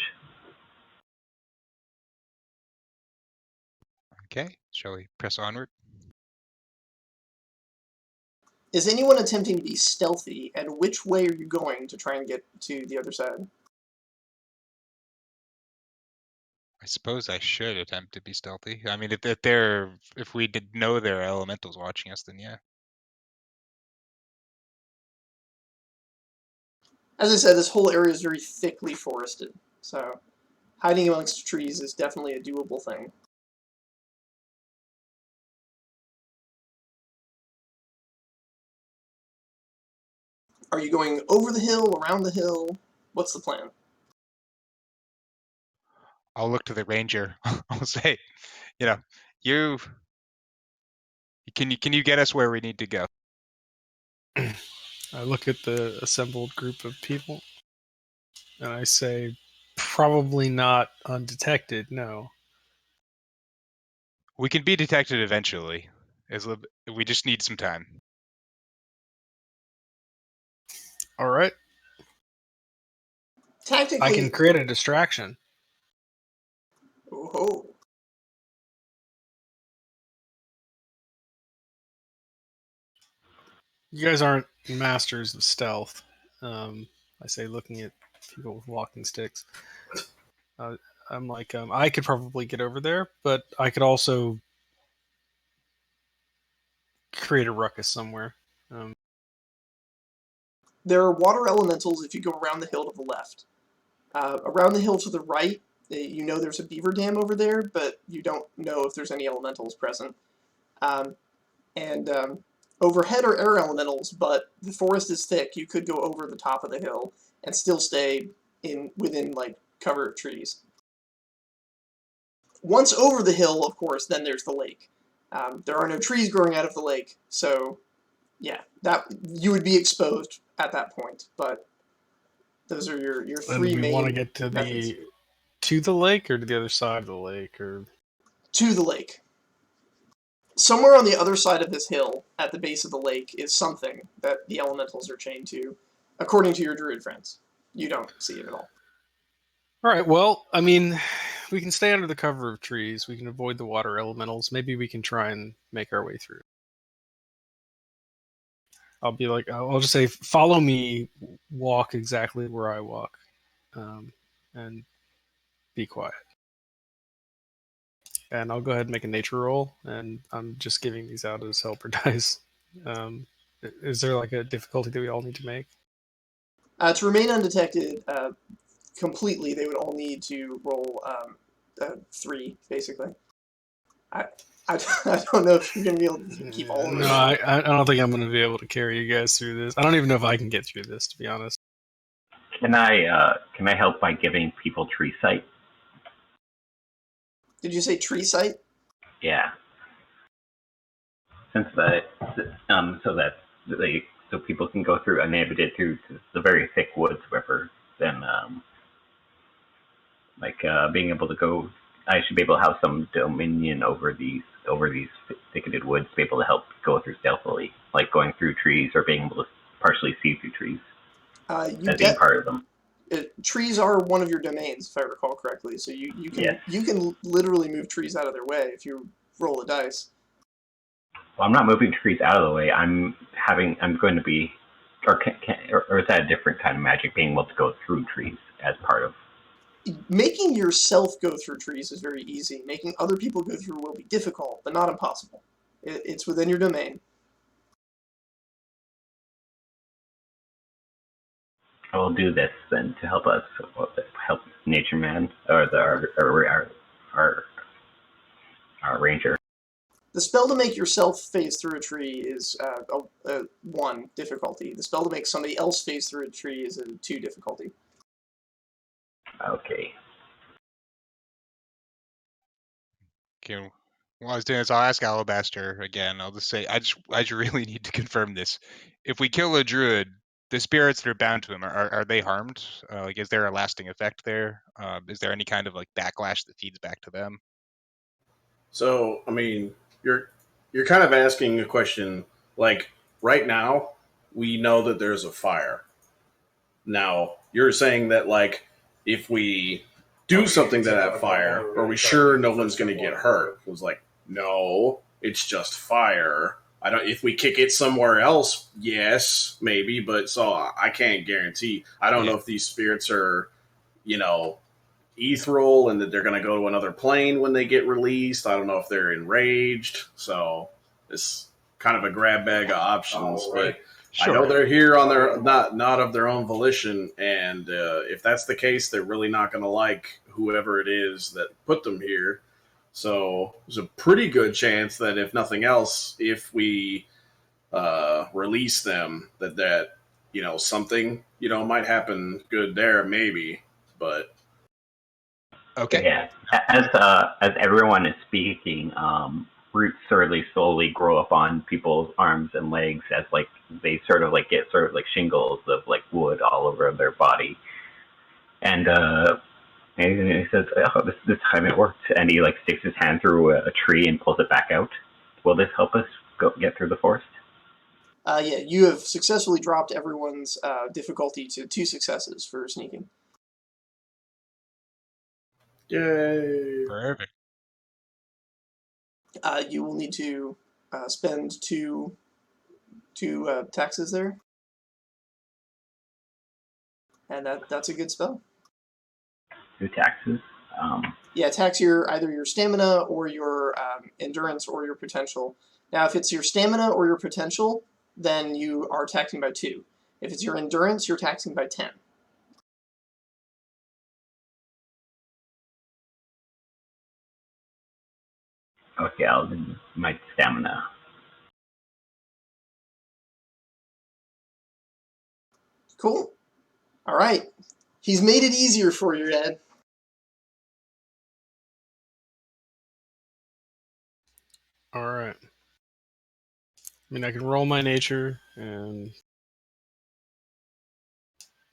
Okay, shall we press onward? Is anyone attempting to be stealthy, and which way are you going to try and get to the other side? I suppose I should attempt to be stealthy. I mean, if we did know there are elementals watching us, then yeah. As I said, this whole area is very thickly forested, So hiding amongst trees is definitely a doable thing. Are you going over the hill, around the hill? What's the plan? I'll look to the ranger. I'll say, you know, you can you get us where we need to go? I look at the assembled group of people and I say, probably not undetected, no. We can be detected eventually. We just need some time. All right. Tactically, I can create a distraction. oh, You guys aren't masters of stealth. I say, looking at people with walking sticks. I'm like, I could probably get over there, but I could also create a ruckus somewhere. there are water elementals if you go around the hill to the left. Around the hill to the right, you know there's a beaver dam over there, but you don't know if there's any elementals present. And overhead are air elementals, but the forest is thick. You could go over the top of the hill and still stay within like cover of trees. Once over the hill, of course, then there's the lake. There are no trees growing out of the lake, so yeah, that you would be exposed at that point. But those are your And three we main want to get to methods. the lake or to the other side of the lake, or To the lake. Somewhere on the other side of this hill, at the base of the lake, is something that the elementals are chained to, according to your druid friends. You don't see it at all. all right. Well, I mean, we can stay under the cover of trees. We can avoid the water elementals. Maybe we can try and make our way through. I'll be like, I'll just say, follow me, walk exactly where I walk, and be quiet. And I'll go ahead and make a nature roll, and I'm just giving these out as helper dice. Is there like a difficulty that we all need to make? To remain undetected completely, they would all need to roll 3, basically. I, I don't know if you're going to be able to keep all of them. No, I don't think I'm going to be able to carry you guys through this. I don't even know if I can get through this, to be honest. Can I help by giving people tree sight? Did you say tree sight? Yeah. Since so people can go through uninhibited through the very thick woods, wherever, then being able to go, I should be able to have some dominion over these thicketed woods, to be able to help go through stealthily, like going through trees or being able to partially see through trees as being part of them. Trees are one of your domains, if I recall correctly. So you can Yes. you can literally move trees out of their way if you roll the dice. Well, I'm not moving trees out of the way. I'm going to be, or is that a different kind of magic? Being able to go through trees as part of. Making yourself go through trees is very easy. Making other people go through will be difficult, but not impossible. It's within your domain. I will do this then to help us, help Nature Man, or our ranger. The spell to make yourself phase through a tree is a 1 difficulty. The spell to make somebody else phase through a tree is a 2 difficulty. Okay. Okay. While I was doing this, I'll ask Alabaster again. I'll just say, I just really need to confirm this. If we kill a druid, the spirits that are bound to him, are they harmed? Like, is there a lasting effect there? Is there any kind of like backlash that feeds back to them? So, I mean, you're kind of asking a question like right now we know that there's a fire. Now, you're saying that like if we do something to that fire, are we sure no one's going to get hurt? It was like, no, it's just fire. I don't. If we kick it somewhere else, yes, maybe, but so I can't guarantee. I don't know if these spirits are, you know, ethereal and that they're going to go to another plane when they get released. I don't know if they're enraged. So it's kind of a grab bag of options. But Sure. I know they're here on their not of their own volition, and if that's the case, they're really not going to like whoever it is that put them here. So there's a pretty good chance that, if nothing else, if we release them, that something might happen good there, maybe. But Okay. Yeah, as everyone is speaking, roots slowly grow up on people's arms and legs as like they get shingles of like wood all over their body, and he says, "Oh, this time it worked," and he like sticks his hand through a tree and pulls it back out. Will this help us get through the forest? Yeah, you have successfully dropped everyone's difficulty to 2 successes for sneaking. yay! Perfect. You will need to spend two taxes there, and that's a good spell. 2 taxes. Yeah, tax either your stamina or your endurance or your potential. Now, if it's your stamina or your potential, then you are taxing by 2. If it's your endurance, you're taxing by 10. Okay, I'll do my stamina. Cool. All right. He's made it easier for you, Ed. All right. I mean, I can roll my nature, and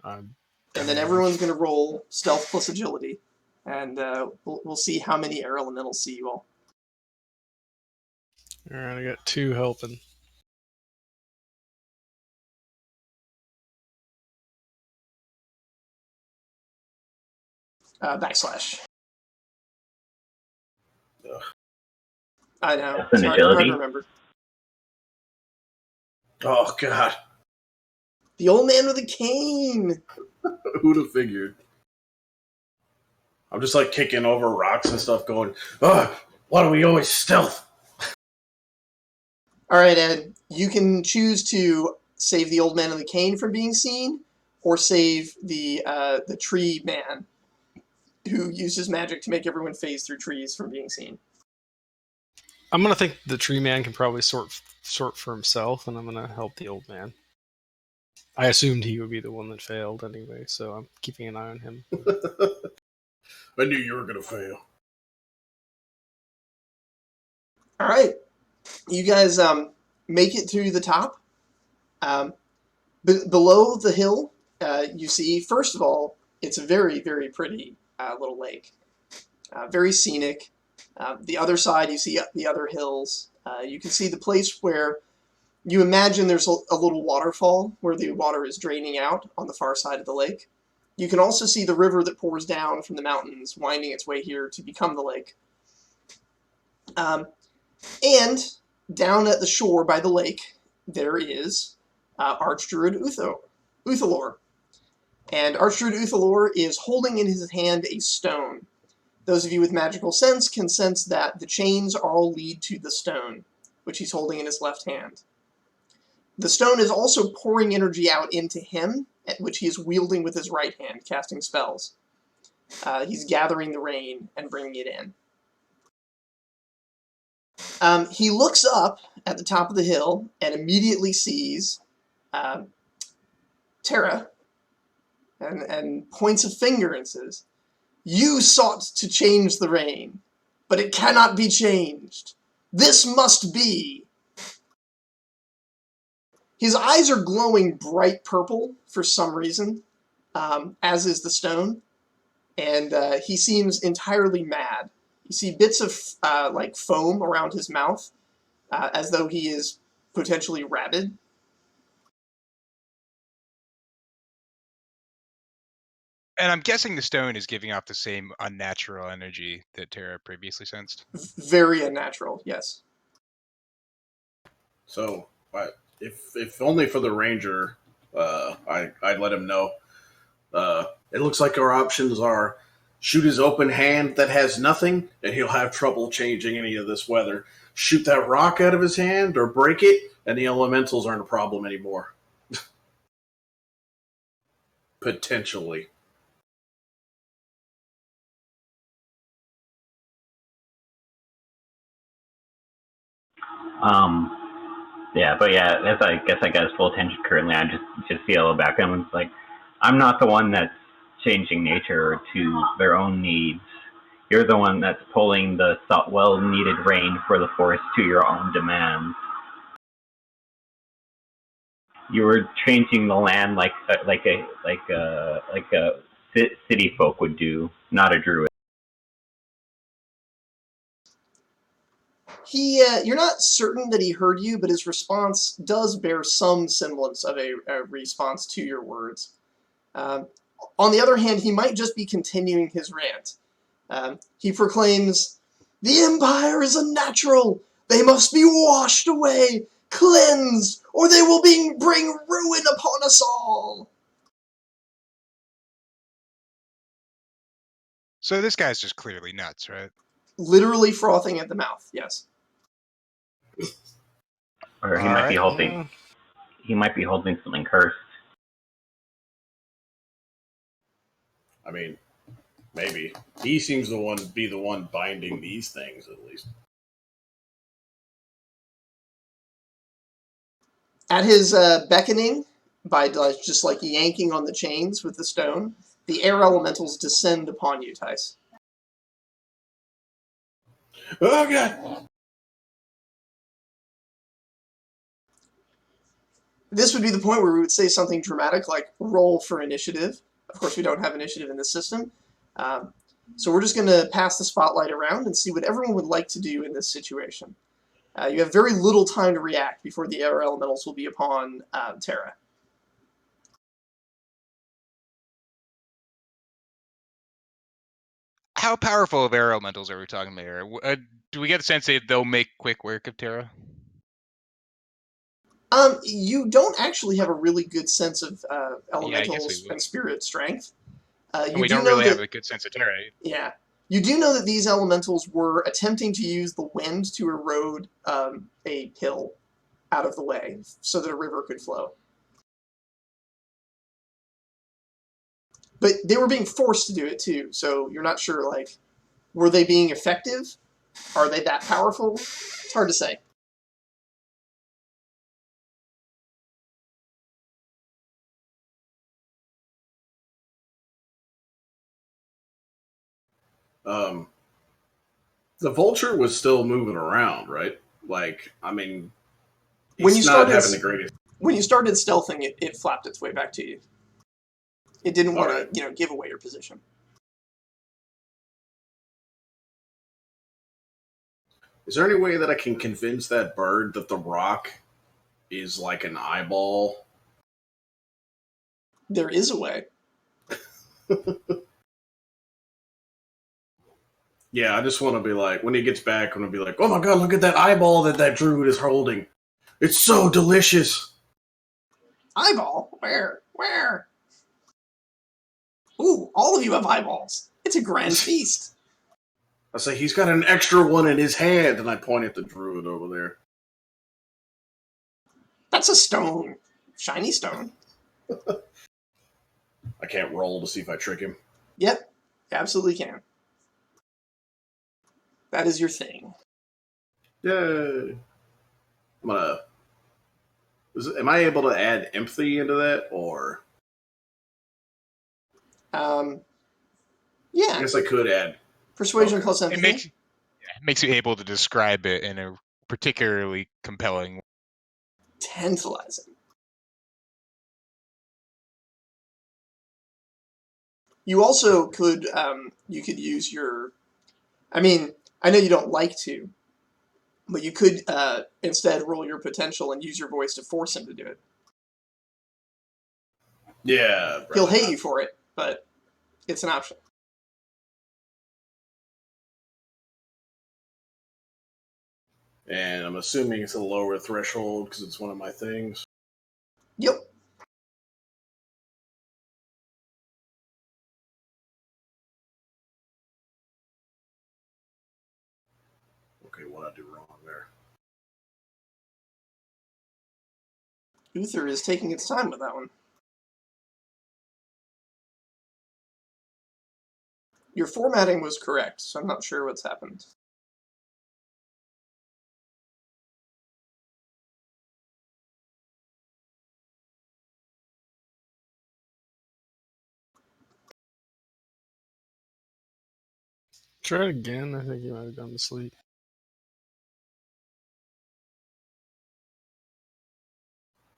And then everyone's going to roll stealth plus agility, and we'll see how many air elementals see you all. all right, I got 2 helping. Backslash. Ugh. I know. That's an Hard agility? to remember. Oh God, The old man with a cane. who'd have figured? I'm just like kicking over rocks and stuff, going, "Ugh, why do we always stealth?" All right, Ed. You can choose to save the old man with the cane from being seen, or save the tree man, who uses magic to make everyone phase through trees from being seen. I'm gonna think the tree man can probably sort for himself, and I'm gonna help the old man. I assumed he would be the one that failed anyway, so I'm keeping an eye on him. I knew you were gonna fail. All right, you guys make it through the top. Below the hill, you see, first of all, it's a very, very pretty little lake. Very scenic. The other side, you see the other hills. You can see the place where you imagine there's a little waterfall where the water is draining out on the far side of the lake. You can also see the river that pours down from the mountains, winding its way here to become the lake. And down at the shore by the lake, there is Archdruid Uthalor. And Archdruid Uthalor is holding in his hand a stone. Those of you with magical sense can sense that the chains all lead to the stone, which he's holding in his left hand. The stone is also pouring energy out into him, which he is wielding with his right hand, casting spells. He's gathering the rain and bringing it in. He looks up at the top of the hill and immediately sees Terra and points a finger and says, "You sought to change the rain, but it cannot be changed. This must be." His eyes are glowing bright purple for some reason, as is the stone, and he seems entirely mad. You see bits of like foam around his mouth, as though he is potentially rabid. And I'm guessing the stone is giving off the same unnatural energy that Terra previously sensed. Very unnatural, yes. So, if only for the ranger, I'd let him know. It looks like our options are shoot his open hand that has nothing, and he'll have trouble changing any of this weather. Shoot that rock out of his hand or break it, and the elementals aren't a problem anymore. Potentially. Um, yeah, but yeah, as I guess I got his full attention currently, I just yell back at him. It's like, I'm not the one that's changing nature to their own needs. You're the one that's pulling the well-needed rain for the forest to your own demands. You were changing the land like a city folk would do, not a druid. You're not certain that he heard you, but his response does bear some semblance of a response to your words. On the other hand, he might just be continuing his rant. He proclaims, "The Empire is unnatural. They must be washed away, cleansed, or they will bring ruin upon us all." So this guy's just clearly nuts, right? Literally frothing at the mouth, yes. Or he All might be right, holding. yeah. He might be holding something cursed. I mean, maybe. He seems to be the one binding these things, at least. At his beckoning, by just like yanking on the chains with the stone, the air elementals descend upon you, Tice. Oh, God! This would be the point where we would say something dramatic like roll for initiative. Of course, we don't have initiative in this system. So we're just going to pass the spotlight around and see what everyone would like to do in this situation. You have very little time to react before the air elementals will be upon Terra. How powerful of air elementals are we talking about here? Do we get a sense that they'll make quick work of Terra? You don't actually have a really good sense of Yeah, I guess we elementals and wouldn't. spirit strength. And You we do don't know really have that, a good sense of Terra. yeah, you do know that these elementals were attempting to use the wind to erode a hill out of the way so that a river could flow. But they were being forced to do it too, so you're not sure, like, were they being effective? Are they that powerful? It's hard to say. Um, the vulture was still moving around, right? Like, I mean, When you he's not started having the greatest. when you started stealthing, it flapped its way back to you. It didn't All want right. to, give away your position. Is there any way that I can convince that bird that the rock is like an eyeball? There is a way. Yeah, I just want to be like, when he gets back, I'm going to be like, oh my god, look at that eyeball that druid is holding. It's so delicious. Eyeball? Where? Where? Ooh, all of you have eyeballs. It's a grand feast. I say, he's got an extra one in his hand, and I point at the druid over there. That's a stone. Shiny stone. I can't roll to see if I trick him. Yep, absolutely can. That is your thing. Yay. Am I able to add empathy into that, or? I Yeah. guess I could add. Persuasion Okay. plus empathy. It makes you able to describe it in a particularly compelling way. Tantalizing. You also could you could use your. I mean, I know you don't like to, but you could instead roll your potential and use your voice to force him to do it. Yeah. He'll hate you for it, but it's an option. And I'm assuming it's a lower threshold because it's one of my things. Yep. Okay, what I do wrong there? Uther is taking its time with that one. Your formatting was correct, so I'm not sure what's happened. Try it again. I think you might have gone to sleep.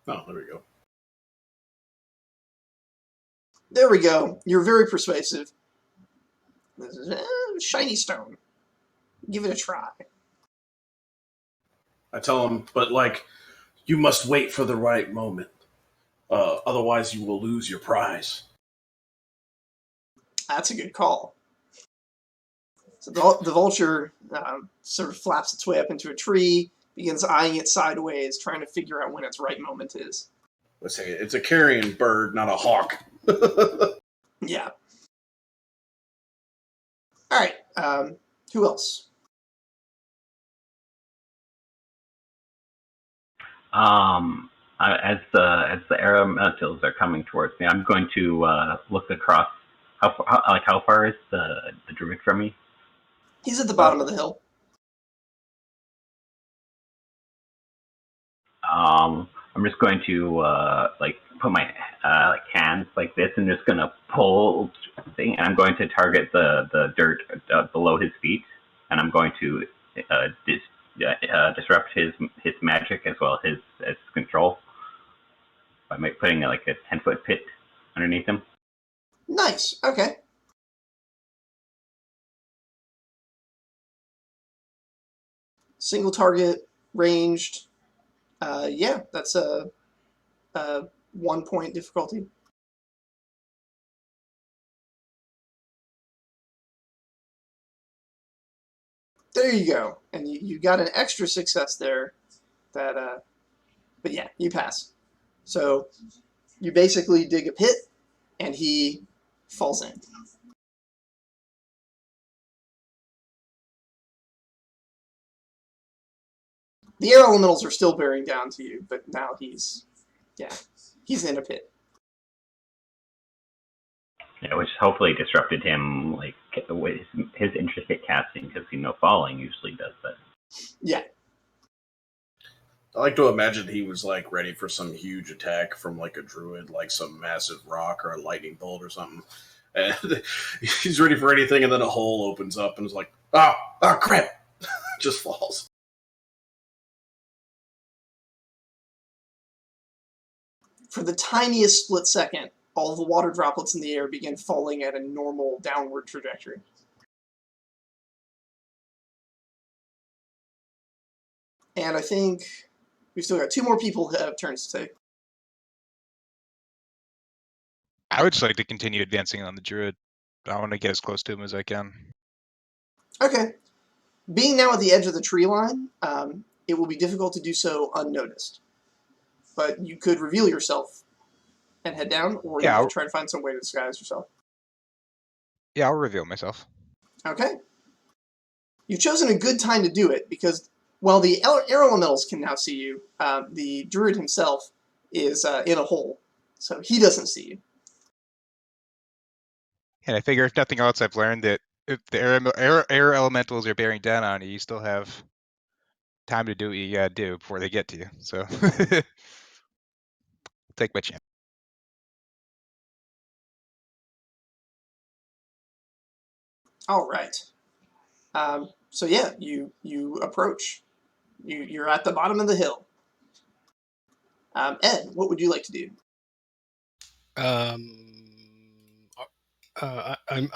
Oh, there we go. There we go. You're very persuasive. This is shiny stone. Give it a try. I tell him, but like, you must wait for the right moment. Otherwise, you will lose your prize. That's a good call. So the vulture sort of flaps its way up into a tree, begins eyeing it sideways, trying to figure out when its right moment is. Let's say it's a carrion bird, not a hawk. Yeah. All right. Who else? As the elementals are coming towards me, I'm going to look across. How far is the druid from me? He's at the bottom of the hill. I'm just going to put my hands like this and just gonna pull thing, and I'm going to target the dirt below his feet, and I'm going to disrupt his magic as well as his control by putting like a 10-foot pit underneath him. Nice. Okay. Single target, ranged. Yeah, that's a 1 point difficulty. There you go. And you got an extra success there. But yeah, you pass. So you basically dig a pit, and he falls in. The air elementals are still bearing down to you, but now he's in a pit. Yeah, which hopefully disrupted him, like with his interest at casting, because falling usually does that. Yeah. I like to imagine he was like ready for some huge attack from like a druid, like some massive rock or a lightning bolt or something. And he's ready for anything, and then a hole opens up and is like, oh crap, just falls. For the tiniest split second, all the water droplets in the air begin falling at a normal downward trajectory. And I think we've still got 2 more people who have turns to take. I would just like to continue advancing on the druid. I want to get as close to him as I can. Okay. Being now at the edge of the tree line, it will be difficult to do so unnoticed. But you could reveal yourself and head down, or you could try and find some way to disguise yourself. Yeah, I'll reveal myself. Okay. You've chosen a good time to do it, because while the air elementals can now see you, the druid himself is in a hole, so he doesn't see you. And I figure, if nothing else, I've learned that if the air elementals are bearing down on you, you still have time to do what you gotta do before they get to you. So take my chance. All right. So yeah, you approach. You're at the bottom of the hill. Ed, what would you like to do? I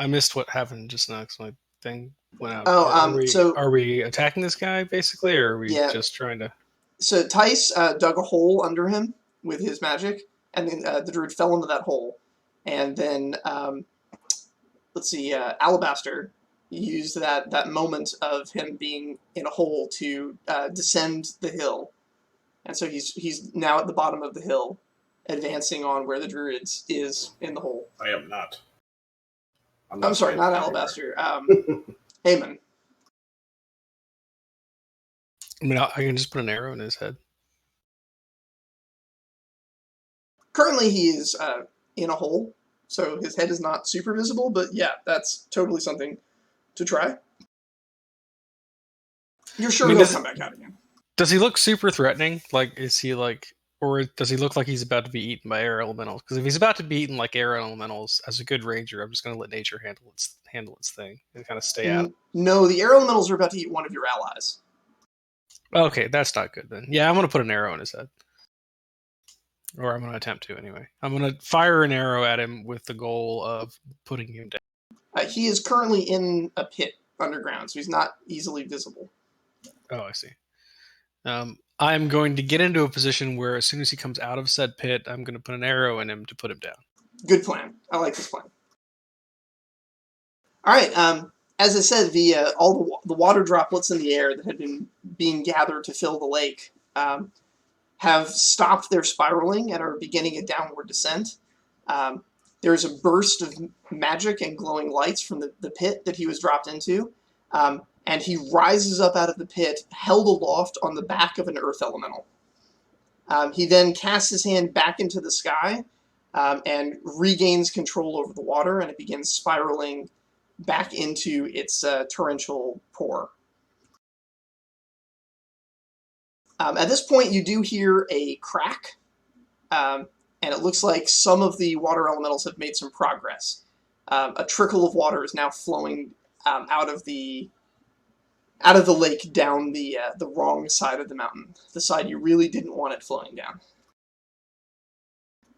missed what happened just now because my thing went out. Oh, are we attacking this guy basically, or are we just trying to? So Tice dug a hole under him with his magic, and then the druid fell into that hole, and then let's see, Alabaster used that moment of him being in a hole to descend the hill, and so he's now at the bottom of the hill, advancing on where the druid is in the hole. I am not. I'm sorry, not Alabaster. Eamon. I mean, I can just put an arrow in his head. Currently, he is in a hole, so his head is not super visible, but yeah, that's totally something to try. You're sure he'll come back out again. Does he look super threatening? Like, is he like, or does he look like he's about to be eaten by air elementals? Because if he's about to be eaten like air elementals, as a good ranger, I'm just going to let nature handle its thing and kind of stay out. No, the air elementals are about to eat one of your allies. Okay, that's not good then. Yeah, I'm going to put an arrow in his head. Or I'm going to attempt to anyway. I'm going to fire an arrow at him with the goal of putting him down. He is currently in a pit underground, so he's not easily visible. Oh, I see. I'm going to get into a position where as soon as he comes out of said pit, I'm going to put an arrow in him to put him down. Good plan. I like this plan. All right. As I said, all the water droplets in the air that had been being gathered to fill the lake have stopped their spiraling and are beginning a downward descent. There's a burst of magic and glowing lights from the pit that he was dropped into, and he rises up out of the pit, held aloft on the back of an earth elemental. He then casts his hand back into the sky and regains control over the water, and it begins spiraling back into its torrential pour. At this point, you do hear a crack, and it looks like some of the water elementals have made some progress. A trickle of water is now flowing out of the lake down the wrong side of the mountain, the side you really didn't want it flowing down.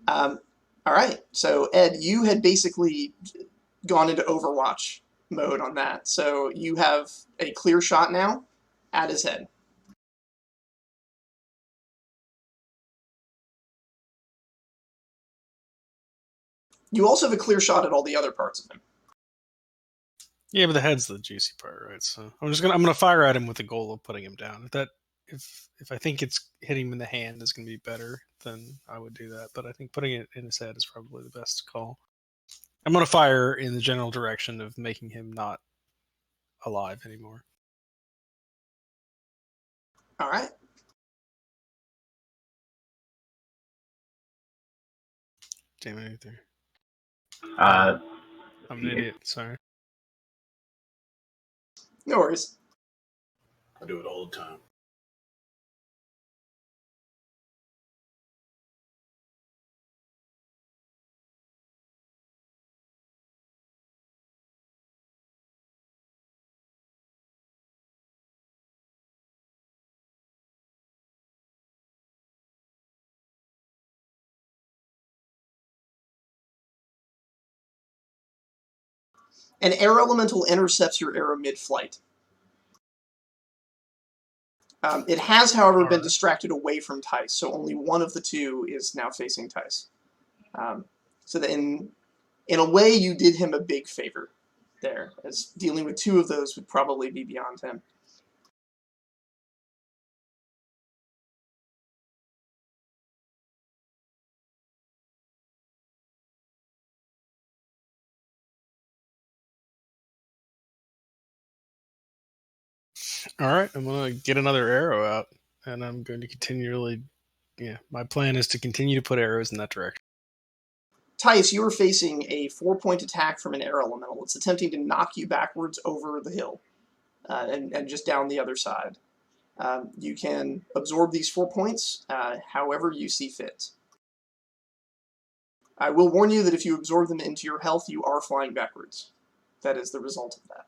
All right, so Ed, you had basically gone into Overwatch mode on that, so you have a clear shot now at his head. You also have a clear shot at all the other parts of him. Yeah, but the head's the juicy part, right? So I'm gonna fire at him with the goal of putting him down. If I think it's hitting him in the hand is gonna be better, then I would do that. But I think putting it in his head is probably the best call. I'm gonna fire in the general direction of making him not alive anymore. All right. Damn it, either. Uh, I'm an idiot. Sorry. No worries. I do it all the time. An air elemental intercepts your arrow mid-flight. It has, however, been distracted away from Tice, so only one of the two is now facing Tice. So that in a way, you did him a big favor there, as dealing with two of those would probably be beyond him. All right, I'm gonna get another arrow out, and I'm going to continually. Yeah, my plan is to continue to put arrows in that direction. Tice, you are facing a 4-point attack from an air elemental. It's attempting to knock you backwards over the hill and just down the other side. You can absorb these 4 points however you see fit. I will warn you that if you absorb them into your health, you are flying backwards. That is the result of that.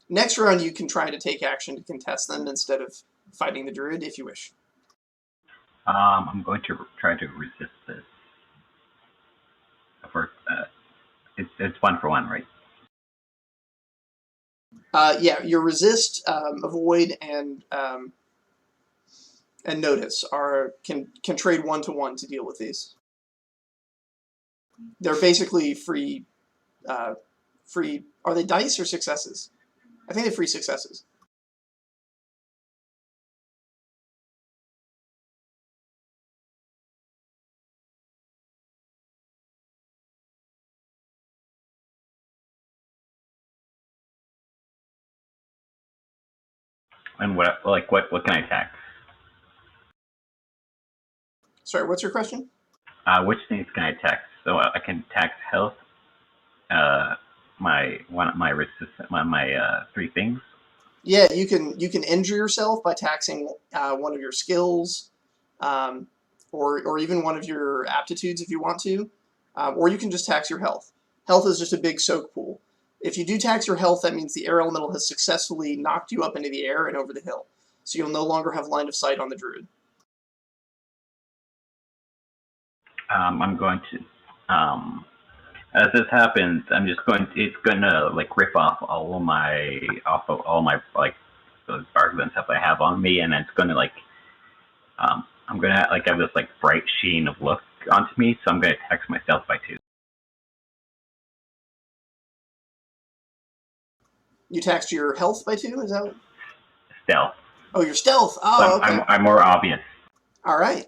Next round, you can try to take action to contest them instead of fighting the druid if you wish. I'm going to try to resist this. It's 1-for-1, right? Yeah, your resist, avoid, and notice can trade 1-to-1 to deal with these. They're basically free. Are they dice or successes? I think they're free successes. And what can I attack? Sorry, what's your question? Which things can I tax? So I can tax health, my resistance, my 3 things. Yeah, you can injure yourself by taxing one of your skills, or even one of your aptitudes if you want to, or you can just tax your health. Health is just a big soak pool. If you do tax your health, that means the air elemental has successfully knocked you up into the air and over the hill, so you'll no longer have line of sight on the druid. I'm going to, as this happens, I'm just going. It's gonna like rip off all of my like those bars and stuff I have on me, and it's gonna like I'm gonna like have this like bright sheen of look onto me, so I'm gonna tax myself by 2. You taxed your health by 2, is that what? Stealth. Oh, your stealth. So Oh, okay. I'm more obvious. All right.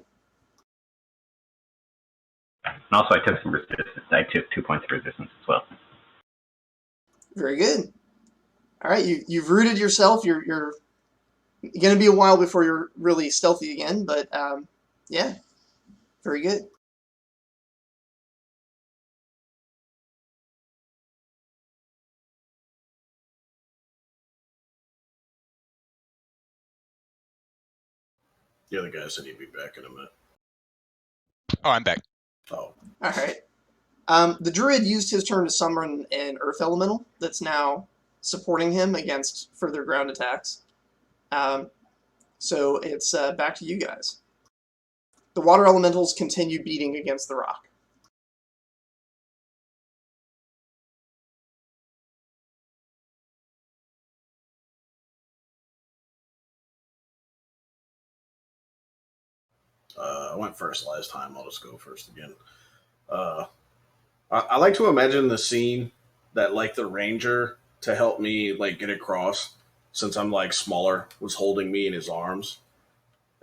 And also, I took some resistance. I took 2 points of resistance as well. Very good. All right, you've rooted yourself. You're going to be a while before you're really stealthy again, but yeah, very good. The other guy said he'd be back in a minute. Oh, I'm back. Oh. All right. The druid used his turn to summon an earth elemental that's now supporting him against further ground attacks. So it's back to you guys. The water elementals continue beating against the rock. I went first last time. I'll just go first again. I like to imagine the scene that like the ranger to help me like get across, since I'm like smaller, was holding me in his arms,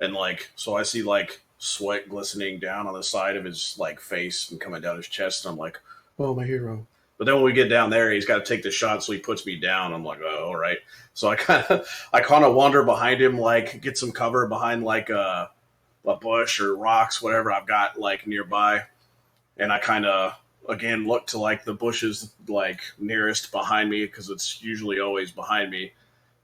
and like so I see like sweat glistening down on the side of his like face and coming down his chest, and I'm like, oh, my hero. But then when we get down there, he's got to take the shot, so he puts me down. I'm like, oh, all right. So I kind of wander behind him, like get some cover behind like a bush or rocks, whatever I've got like nearby, and I kind of again look to like the bushes like nearest behind me because it's usually always behind me,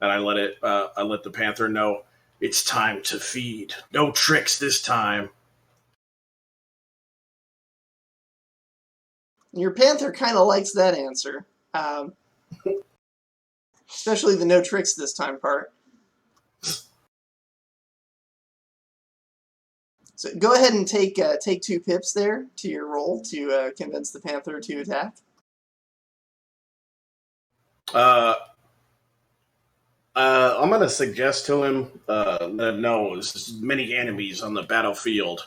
and I let the panther know it's time to feed. No tricks this time. Your panther kind of likes that answer, especially the no tricks this time part. So go ahead and take 2 pips there to your roll to convince the panther to attack. I'm gonna suggest to him that no, there's many enemies on the battlefield.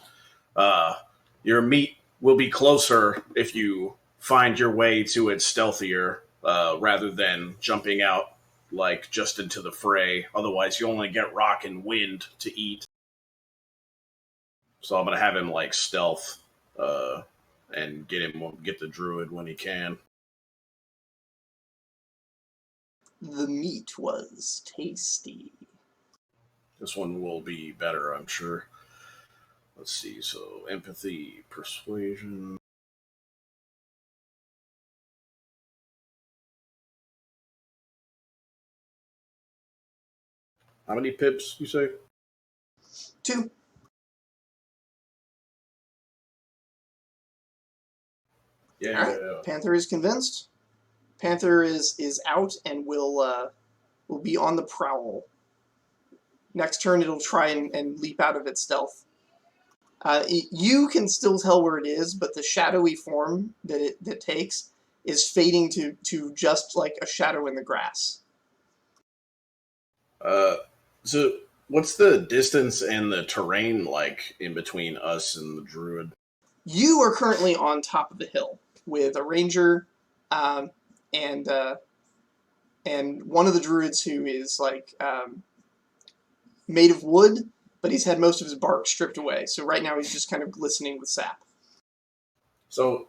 Your meat will be closer if you find your way to it stealthier, rather than jumping out like just into the fray. Otherwise, you only get rock and wind to eat. So I'm gonna have him like stealth, and get the druid when he can. The meat was tasty. This one will be better, I'm sure. Let's see. So empathy, persuasion. How many pips you say? 2. Yeah. All right. Panther is convinced. Panther is out and will be on the prowl. Next turn, it'll try and leap out of its stealth. You can still tell where it is, but the shadowy form that it takes is fading to just like a shadow in the grass. So what's the distance and the terrain like in between us and the druid? You are currently on top of the hill with a ranger, and one of the druids who is like made of wood, but he's had most of his bark stripped away. So right now he's just kind of glistening with sap. So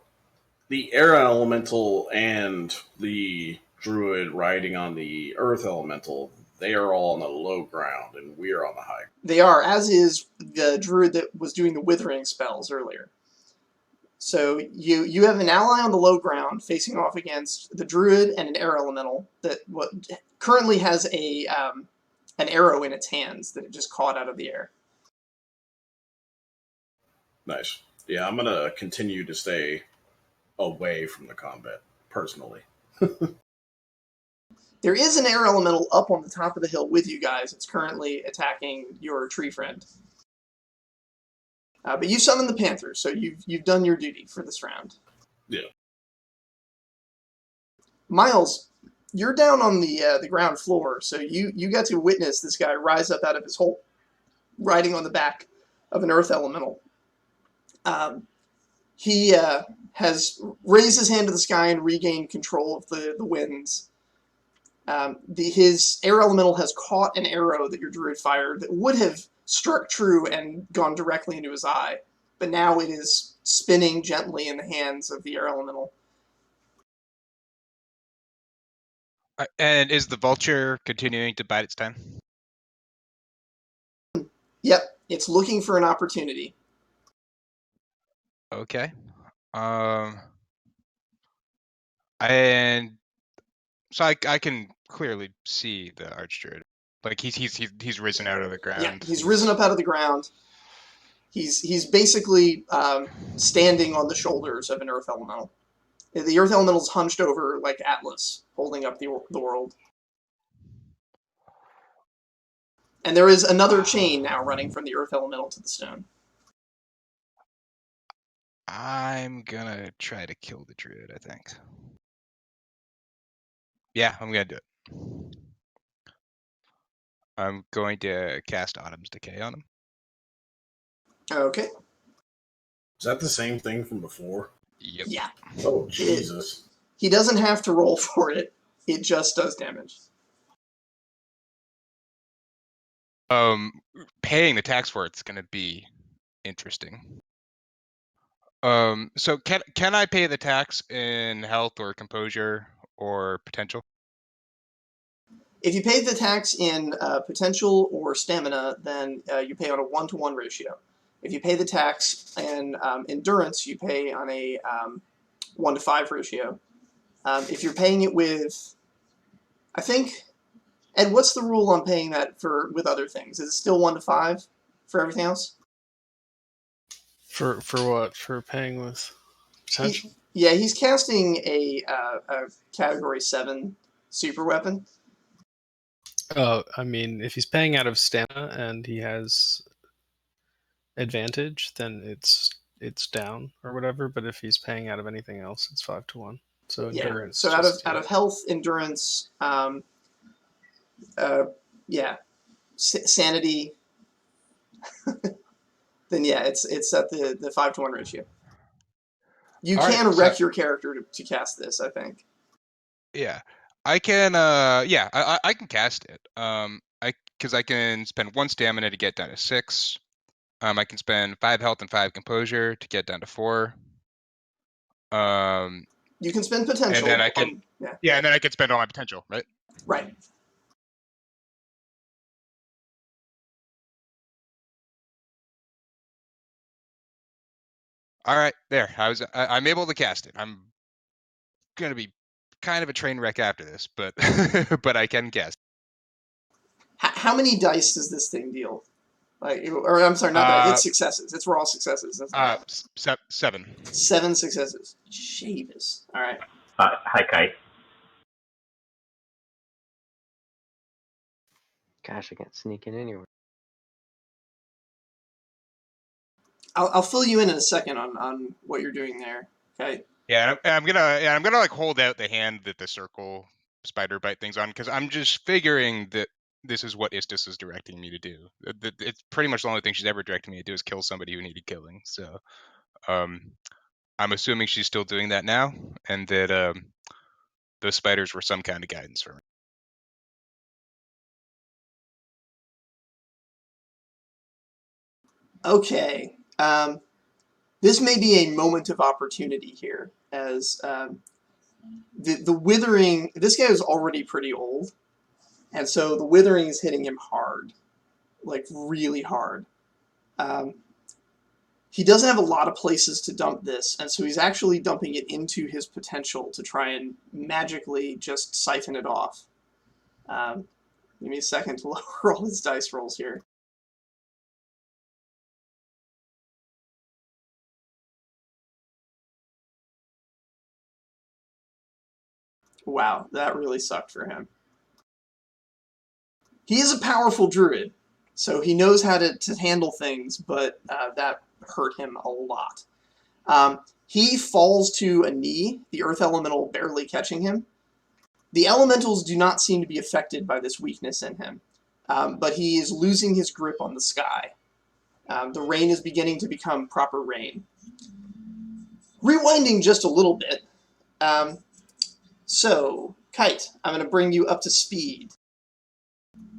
the air elemental and the druid riding on the earth elemental, they are all on the low ground, and we are on the high. They are, as is the druid that was doing the withering spells earlier. So you have an ally on the low ground facing off against the druid and an air elemental that currently has an arrow in its hands that it just caught out of the air. Nice. Yeah, I'm gonna continue to stay away from the combat personally. There is an air elemental up on the top of the hill with you guys. It's currently attacking your tree friend. But you summoned the Panthers, so you've done your duty for this round. Yeah. Miles, you're down on the ground floor, so you got to witness this guy rise up out of his hole, riding on the back of an earth elemental. He has raised his hand to the sky and regained control of the winds. His air elemental has caught an arrow that your druid fired that would have struck true and gone directly into his eye, but now it is spinning gently in the hands of the air elemental. And is the vulture continuing to bide its time? Yep, it's looking for an opportunity. Okay. And so I can clearly see the archdruid. Like he's risen out of the ground. Yeah, he's risen up out of the ground. He's basically standing on the shoulders of an earth elemental. The earth elemental's hunched over like Atlas, holding up the world. And there is another chain now running from the earth elemental to the stone. I'm gonna try to kill the druid, I think. Yeah, I'm gonna do it. I'm going to cast Autumn's Decay on him. Okay. Is that the same thing from before? Yep. Yeah. Oh, Jesus. He doesn't have to roll for it. It just does damage. Paying the tax for it's gonna be interesting. So can I pay the tax in health or composure or potential? If you pay the tax in potential or stamina, then you pay on a 1-to-1 ratio. If you pay the tax in endurance, you pay on a 1-to-5 ratio. If you're paying it with, I think, Ed, what's the rule on paying that with other things? Is it still 1-to-5 for everything else? For what? For paying with potential? He's casting a category 7 super weapon. I mean, if he's paying out of stamina and he has advantage, then it's down or whatever. But if he's paying out of anything else, it's 5-to-1. So endurance. So out of health, endurance, sanity, then it's at the 5-to-1 ratio. You can wreck your character to cast this, I think. Yeah, I can. I can cast it. Because I can spend 1 stamina to get down to 6. I can spend 5 health and 5 composure to get down to 4. You can spend potential, and then I can. And then I can spend all my potential, right? Right. All right, there. I'm able to cast it. I'm gonna be kind of a train wreck after this, but but I can cast. How many dice does this thing deal? I'm sorry, not that. It's successes. It's raw successes. 7. 7 successes. Shavis. All right. Hi, Kai. Gosh, I can't sneak in anywhere. I'll fill you in a second on what you're doing there. Okay. Yeah, I'm gonna like hold out the hand that the circle spider bite thing's on, because I'm just figuring that this is what Istis is directing me to do. It's pretty much the only thing she's ever directed me to do is kill somebody who needed killing. So, I'm assuming she's still doing that now, and that those spiders were some kind of guidance for me. Okay. This may be a moment of opportunity here, as the withering. This guy is already pretty old, And so the withering is hitting him hard, like really hard. He doesn't have a lot of places to dump this, and so he's actually dumping it into his potential to try and magically just siphon it off. Give me a second to lower all his dice rolls here. Wow, that really sucked for him. He is a powerful druid, so he knows how to handle things, but that hurt him a lot. He falls to a knee, the earth elemental barely catching him. The elementals do not seem to be affected by this weakness in him, but he is losing his grip on the sky. The rain is beginning to become proper rain. Rewinding just a little bit, so, Kite, I'm going to bring you up to speed.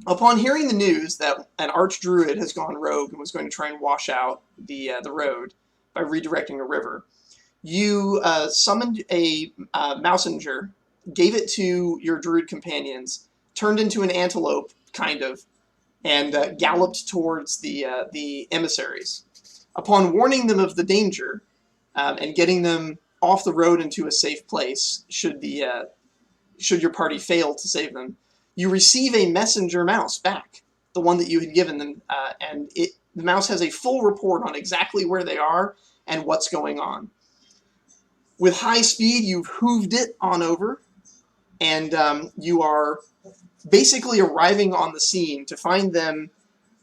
Upon hearing the news that an archdruid has gone rogue and was going to try and wash out the road by redirecting a river, you summoned a mousenger, gave it to your druid companions, turned into an antelope, kind of, and galloped towards the emissaries. Upon warning them of the danger and getting them off the road into a safe place, should your party fail to save them, you receive a messenger mouse back, the one that you had given them, and the mouse has a full report on exactly where they are and what's going on. With high speed, you've hooved it on over, and you are basically arriving on the scene to find them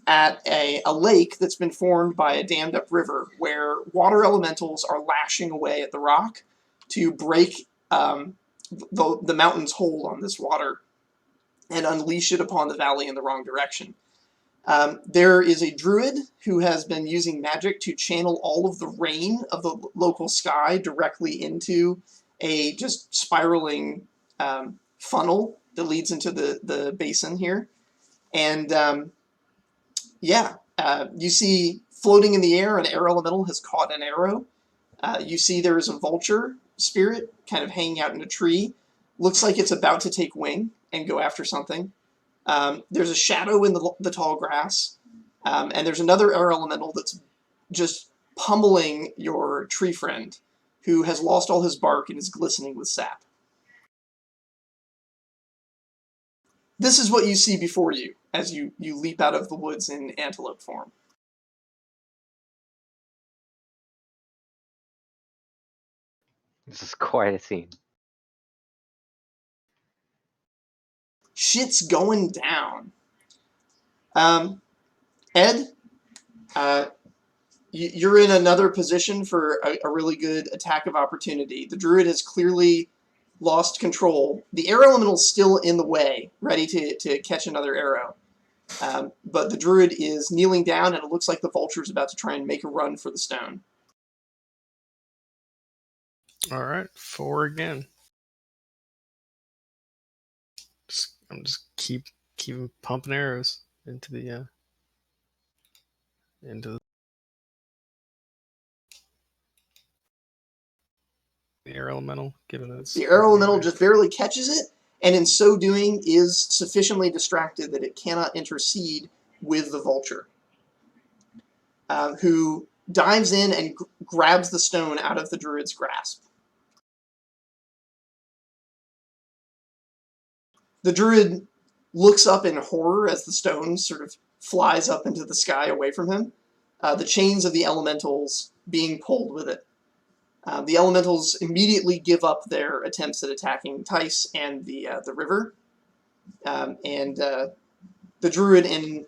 at a lake that's been formed by a dammed up river where water elementals are lashing away at the rock to break the mountain's hold on this water and unleash it upon the valley in the wrong direction. There is a druid who has been using magic to channel all of the rain of the local sky directly into a just spiraling funnel that leads into the basin here. And you see floating in the air, an air elemental has caught an arrow. You see there is a vulture spirit kind of hanging out in a tree. Looks like it's about to take wing and go after something. There's a shadow in the tall grass, and there's another air elemental that's just pummeling your tree friend, who has lost all his bark and is glistening with sap. This is what you see before you as you leap out of the woods in antelope form. This is quite a scene. Shit's going down. Ed, you're in another position for a really good attack of opportunity. The druid has clearly lost control. The air elemental's still in the way, ready to catch another arrow. But the druid is kneeling down, and it looks like the vulture's about to try and make a run for the stone. All right, 4 again. I'm just keep pumping arrows into the air elemental. Given it's the air elemental just barely catches it, and in so doing is sufficiently distracted that it cannot intercede with the vulture, who dives in and grabs the stone out of the druid's grasp. The druid looks up in horror as the stone sort of flies up into the sky away from him, the chains of the elementals being pulled with it. The elementals immediately give up their attempts at attacking Tice and the river, and the druid, in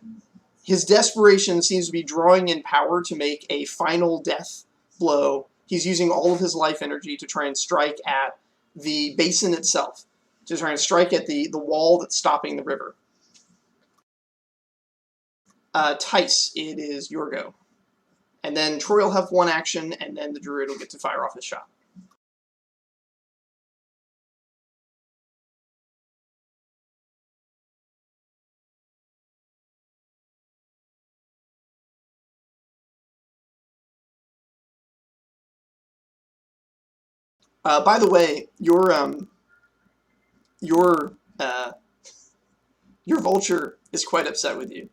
his desperation, seems to be drawing in power to make a final death blow. He's using all of his life energy to try and strike at the basin itself, to try and strike at the wall that's stopping the river. Tice, it is your go. And then Troy will have one action, and then the druid will get to fire off his shot. By the way, your Your vulture is quite upset with you.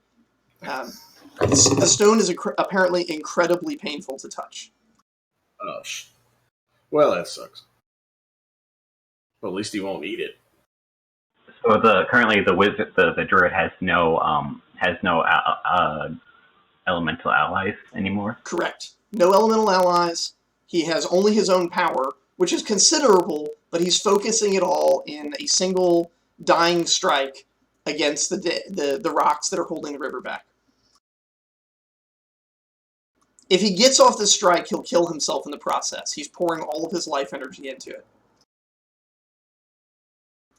The stone is apparently incredibly painful to touch. Oh, well, that sucks. But at least he won't eat it. So currently the wizard, the druid has no elemental allies anymore. Correct. No elemental allies. He has only his own power, which is considerable, but he's focusing it all in a single dying strike against the rocks that are holding the river back. If he gets off this strike, he'll kill himself in the process. He's pouring all of his life energy into it.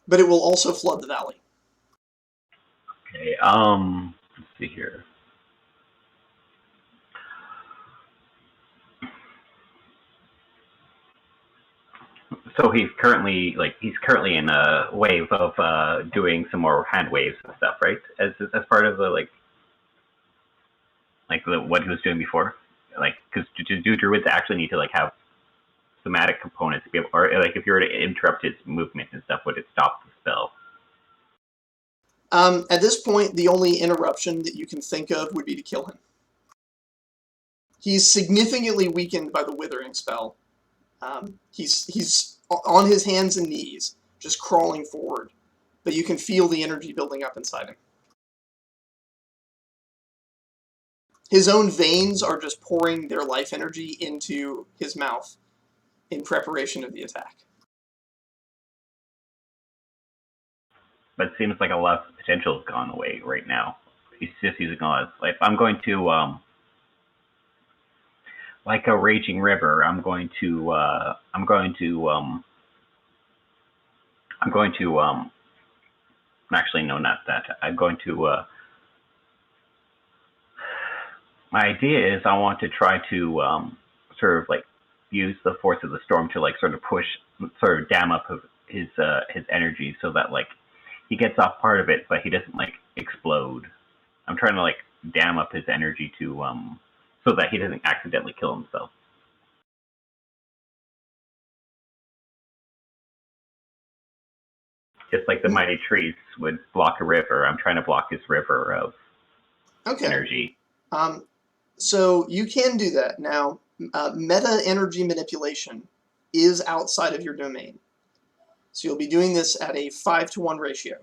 But it will also flood the valley. Okay, let's see here. So he's currently in a wave of doing some more hand waves and stuff, right? As part of the what he was doing before, because do druids actually need to have somatic components to be able, or if you were to interrupt his movement and stuff, would it stop the spell? At this point, the only interruption that you can think of would be to kill him. He's significantly weakened by the withering spell. He's on his hands and knees, just crawling forward, but you can feel the energy building up inside him. His own veins are just pouring their life energy into his mouth in preparation of the attack. But it seems like a lot of potential has gone away right now. He's just using all his life. I'm going to like a raging river. Actually, no, not that. I'm going to. My idea is I want to try to sort of use the force of the storm to sort of push, sort of dam up his energy so that he gets off part of it, but he doesn't explode. I'm trying to dam up his energy to so that he doesn't accidentally kill himself. Just like the mighty trees would block a river, I'm trying to block his river of energy. So you can do that. Now, meta energy manipulation is outside of your domain. So you'll be doing this at a 5-to-1 ratio.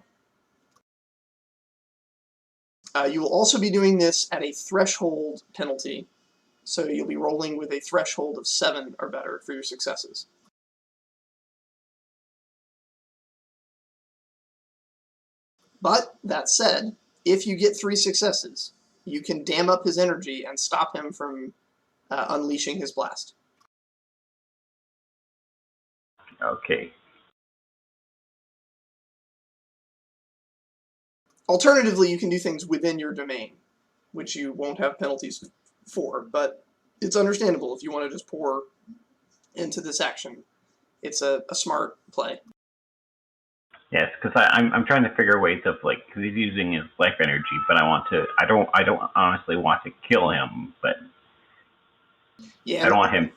You will also be doing this at a threshold penalty. So you'll be rolling with a threshold of 7 or better for your successes. But, that said, if you get 3 successes, you can dam up his energy and stop him from unleashing his blast. Okay. Alternatively, you can do things within your domain, which you won't have penalties for, but it's understandable if you want to just pour into this action. It's a smart play. Yes, because I'm trying to figure ways of because he's using his life energy, but I don't honestly want to kill him, but yeah, I don't want him.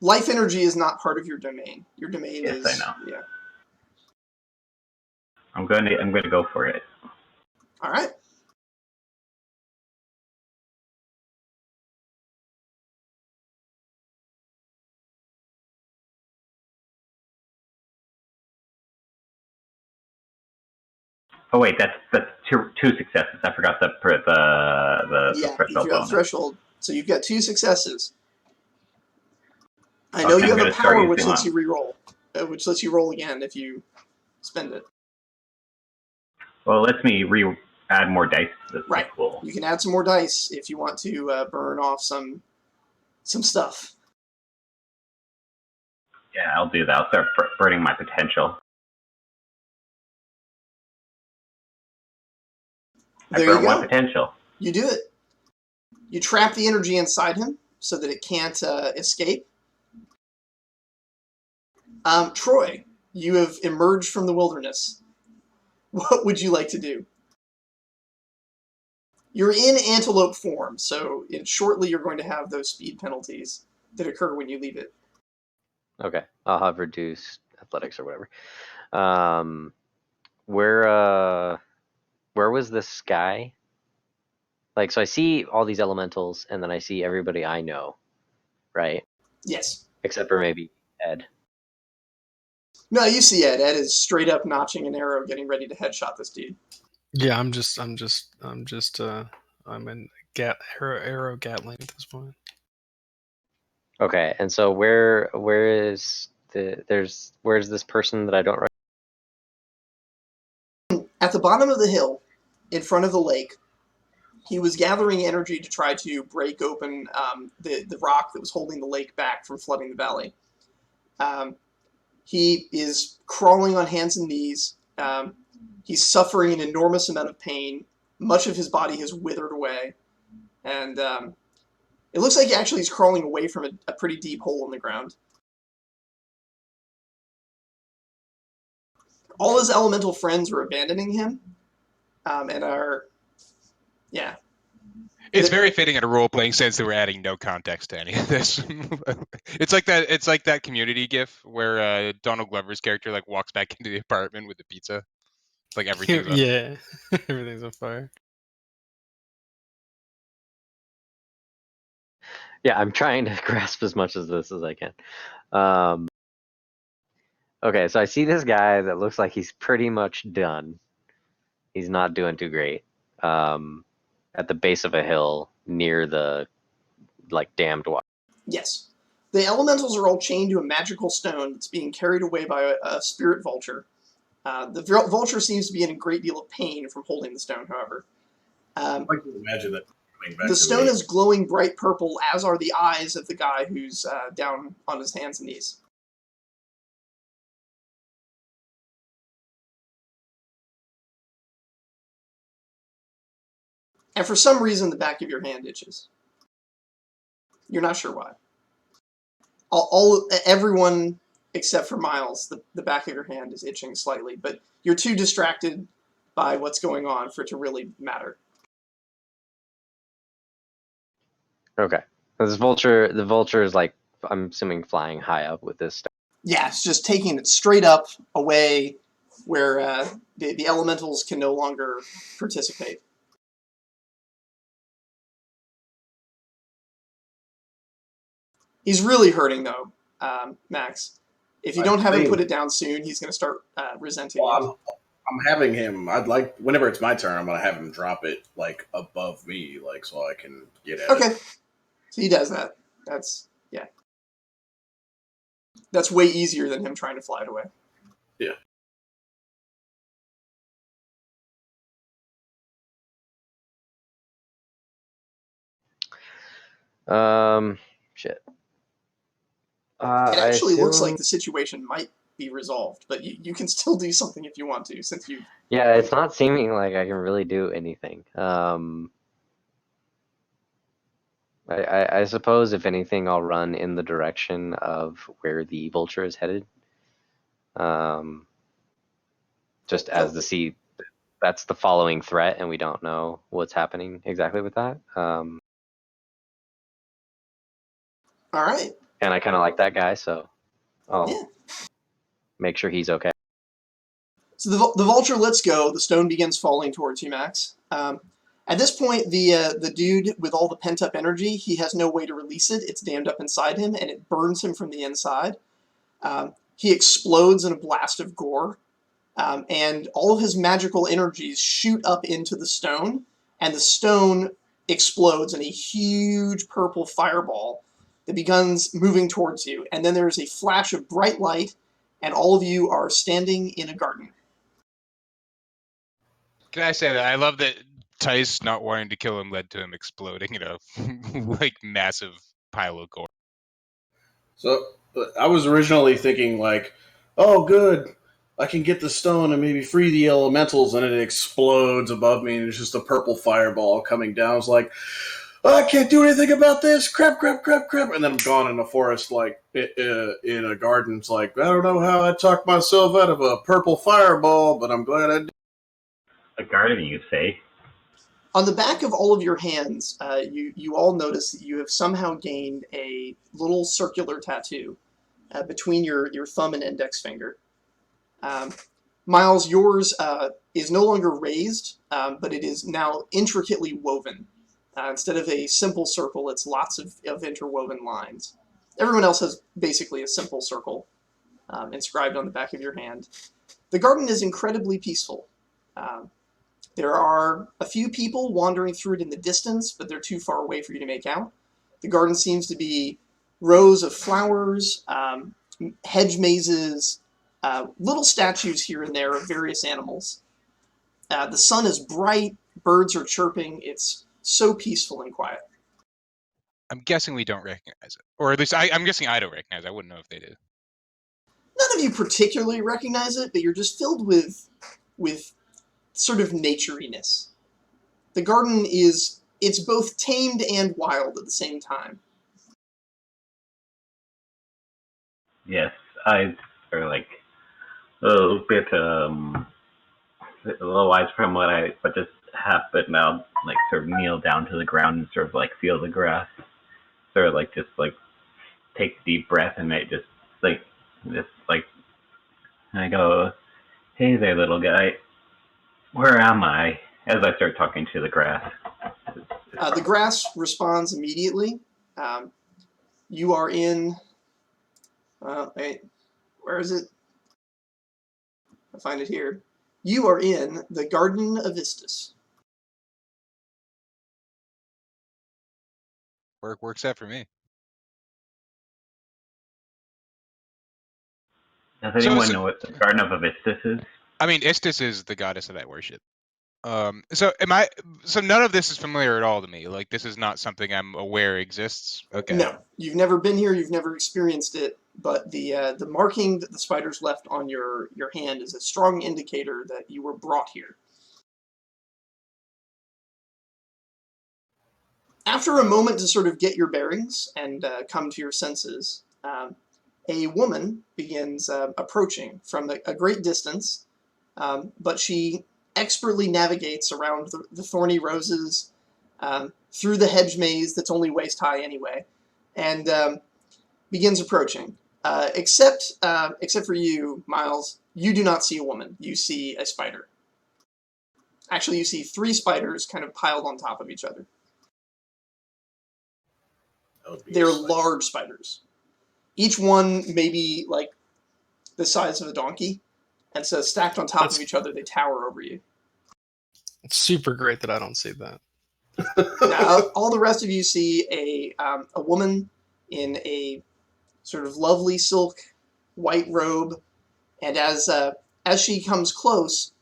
Life energy is not part of your domain. Your domain is. Yes, I know. Yeah. I'm going to go for it. All right. Oh wait, that's two successes. I forgot the you got threshold. So you've got 2 successes. I know Okay, you have a power which lets you re-roll, which lets you roll again if you spend it. Well, it lets me add more dice. That's right. Cool. You can add some more dice if you want to burn off some stuff. Yeah, I'll do that. I'll start burning my potential. There you go. One potential. You do it. You trap the energy inside him so that it can't escape. Troy, you have emerged from the wilderness. What would you like to do? You're in antelope form, so shortly you're going to have those speed penalties that occur when you leave it. Okay, I'll have reduced athletics or whatever. Where are is this guy? Like, so I see all these elementals, and then I see everybody I know, right? Yes. Except for maybe Ed. No, you see Ed. Ed is straight up notching an arrow, getting ready to headshot this dude. Yeah, I'm in arrow Gatling at this point. Okay, and so where's this person that I don't At the bottom of the hill, in front of the lake, he was gathering energy to try to break open the rock that was holding the lake back from flooding the valley. He is crawling on hands and knees. He's suffering an enormous amount of pain. Much of his body has withered away. And it looks like actually he's crawling away from a pretty deep hole in the ground. All his elemental friends are abandoning him and are, yeah. It's very fitting in a role-playing sense that we're adding no context to any of this. It's like that Community gif where Donald Glover's character like walks back into the apartment with the pizza. Like everything's on. Yeah, everything's on fire. Yeah, I'm trying to grasp as much of this as I can. Okay, so I see this guy that looks like he's pretty much done. He's not doing too great. At the base of a hill near the dammed water. Yes. The elementals are all chained to a magical stone that's being carried away by a spirit vulture. The vulture seems to be in a great deal of pain from holding the stone, however. I can imagine that coming back The to stone me. is glowing bright purple, as are the eyes of the guy who's down on his hands and knees. And for some reason, the back of your hand itches. You're not sure why. Everyone except for Miles, the back of your hand is itching slightly, but you're too distracted by what's going on for it to really matter. Okay. The vulture is like, I'm assuming, flying high up with this stuff. Yeah, it's just taking it straight up away where the elementals can no longer participate. He's really hurting, though, Max. If you don't have him put it down soon, he's going to start resenting you. I'm having him. I'd like, whenever it's my turn, I'm gonna have him drop it like above me, like so I can get at it. Okay, so he does that. That's way easier than him trying to fly it away. Yeah. Shit. It actually looks like the situation might be resolved, but you can still do something if you want to, since you. Yeah, it's not seeming like I can really do anything. I suppose if anything, I'll run in the direction of where the vulture is headed. Just as to see that's the following threat, and we don't know what's happening exactly with that. All right. And I kind of like that guy, so I'll make sure he's okay. So the vulture lets go. The stone begins falling towards you, Max. At this point, the dude with all the pent-up energy, he has no way to release it. It's dammed up inside him, and it burns him from the inside. He explodes in a blast of gore, and all of his magical energies shoot up into the stone, and the stone explodes in a huge purple fireball that begins moving towards you. And then there's a flash of bright light, and all of you are standing in a garden. Can I say that I love that Tice not wanting to kill him led to him exploding in a like massive pile of gore. So I was originally thinking like, oh, good, I can get the stone and maybe free the elementals, and it explodes above me, and it's just a purple fireball coming down. I was like, oh, I can't do anything about this. Crap, crap, crap, crap. And then I'm gone in the forest, like in a garden. It's like, I don't know how I talked myself out of a purple fireball, but I'm glad I did. A garden, you say? On the back of all of your hands, you all notice that you have somehow gained a little circular tattoo between your thumb and index finger. Miles, yours is no longer raised, but it is now intricately woven. Instead of a simple circle, it's lots of interwoven lines. Everyone else has basically a simple circle inscribed on the back of your hand. The garden is incredibly peaceful. Um, there are a few people wandering through it in the distance, but they're too far away for you to make out. The garden seems to be rows of flowers, hedge mazes, little statues here and there of various animals. The sun is bright, birds are chirping. It's so peaceful and quiet. I'm guessing we don't recognize it, or at least I'm guessing I don't recognize it. I wouldn't know if they do. None of you particularly recognize it, but you're just filled with sort of natureiness. The garden it's both tamed and wild at the same time. Yes, I are like a little bit a little wise from what just happened. Now, like sort of kneel down to the ground and sort of like feel the grass. Sort of like just like take a deep breath and I just like and I go, "Hey there, little guy. Where am I?" As I start talking to the grass. The grass responds immediately. You are in. Wait, where is it? I'll find it here. You are in the Garden of Istis. Works out for me. Does anyone know what the Garden of Avistus is? I mean, Istis is the goddess that I worship. So none of this is familiar at all to me. Like, this is not something I'm aware exists. Okay. No, you've never been here. You've never experienced it. But the marking that the spiders left on your hand is a strong indicator that you were brought here. After a moment to sort of get your bearings and come to your senses, a woman begins approaching from a great distance, but she expertly navigates around the thorny roses, through the hedge maze that's only waist high anyway, and begins approaching. Except for you, Miles, you do not see a woman. You see a spider. Actually, you see 3 spiders kind of piled on top of each other. They're large spiders. Each one maybe like the size of a donkey, and so stacked on top of each other, they tower over you. It's super great that I don't see that. Now, all the rest of you see a woman in a sort of lovely silk white robe, and as she comes close,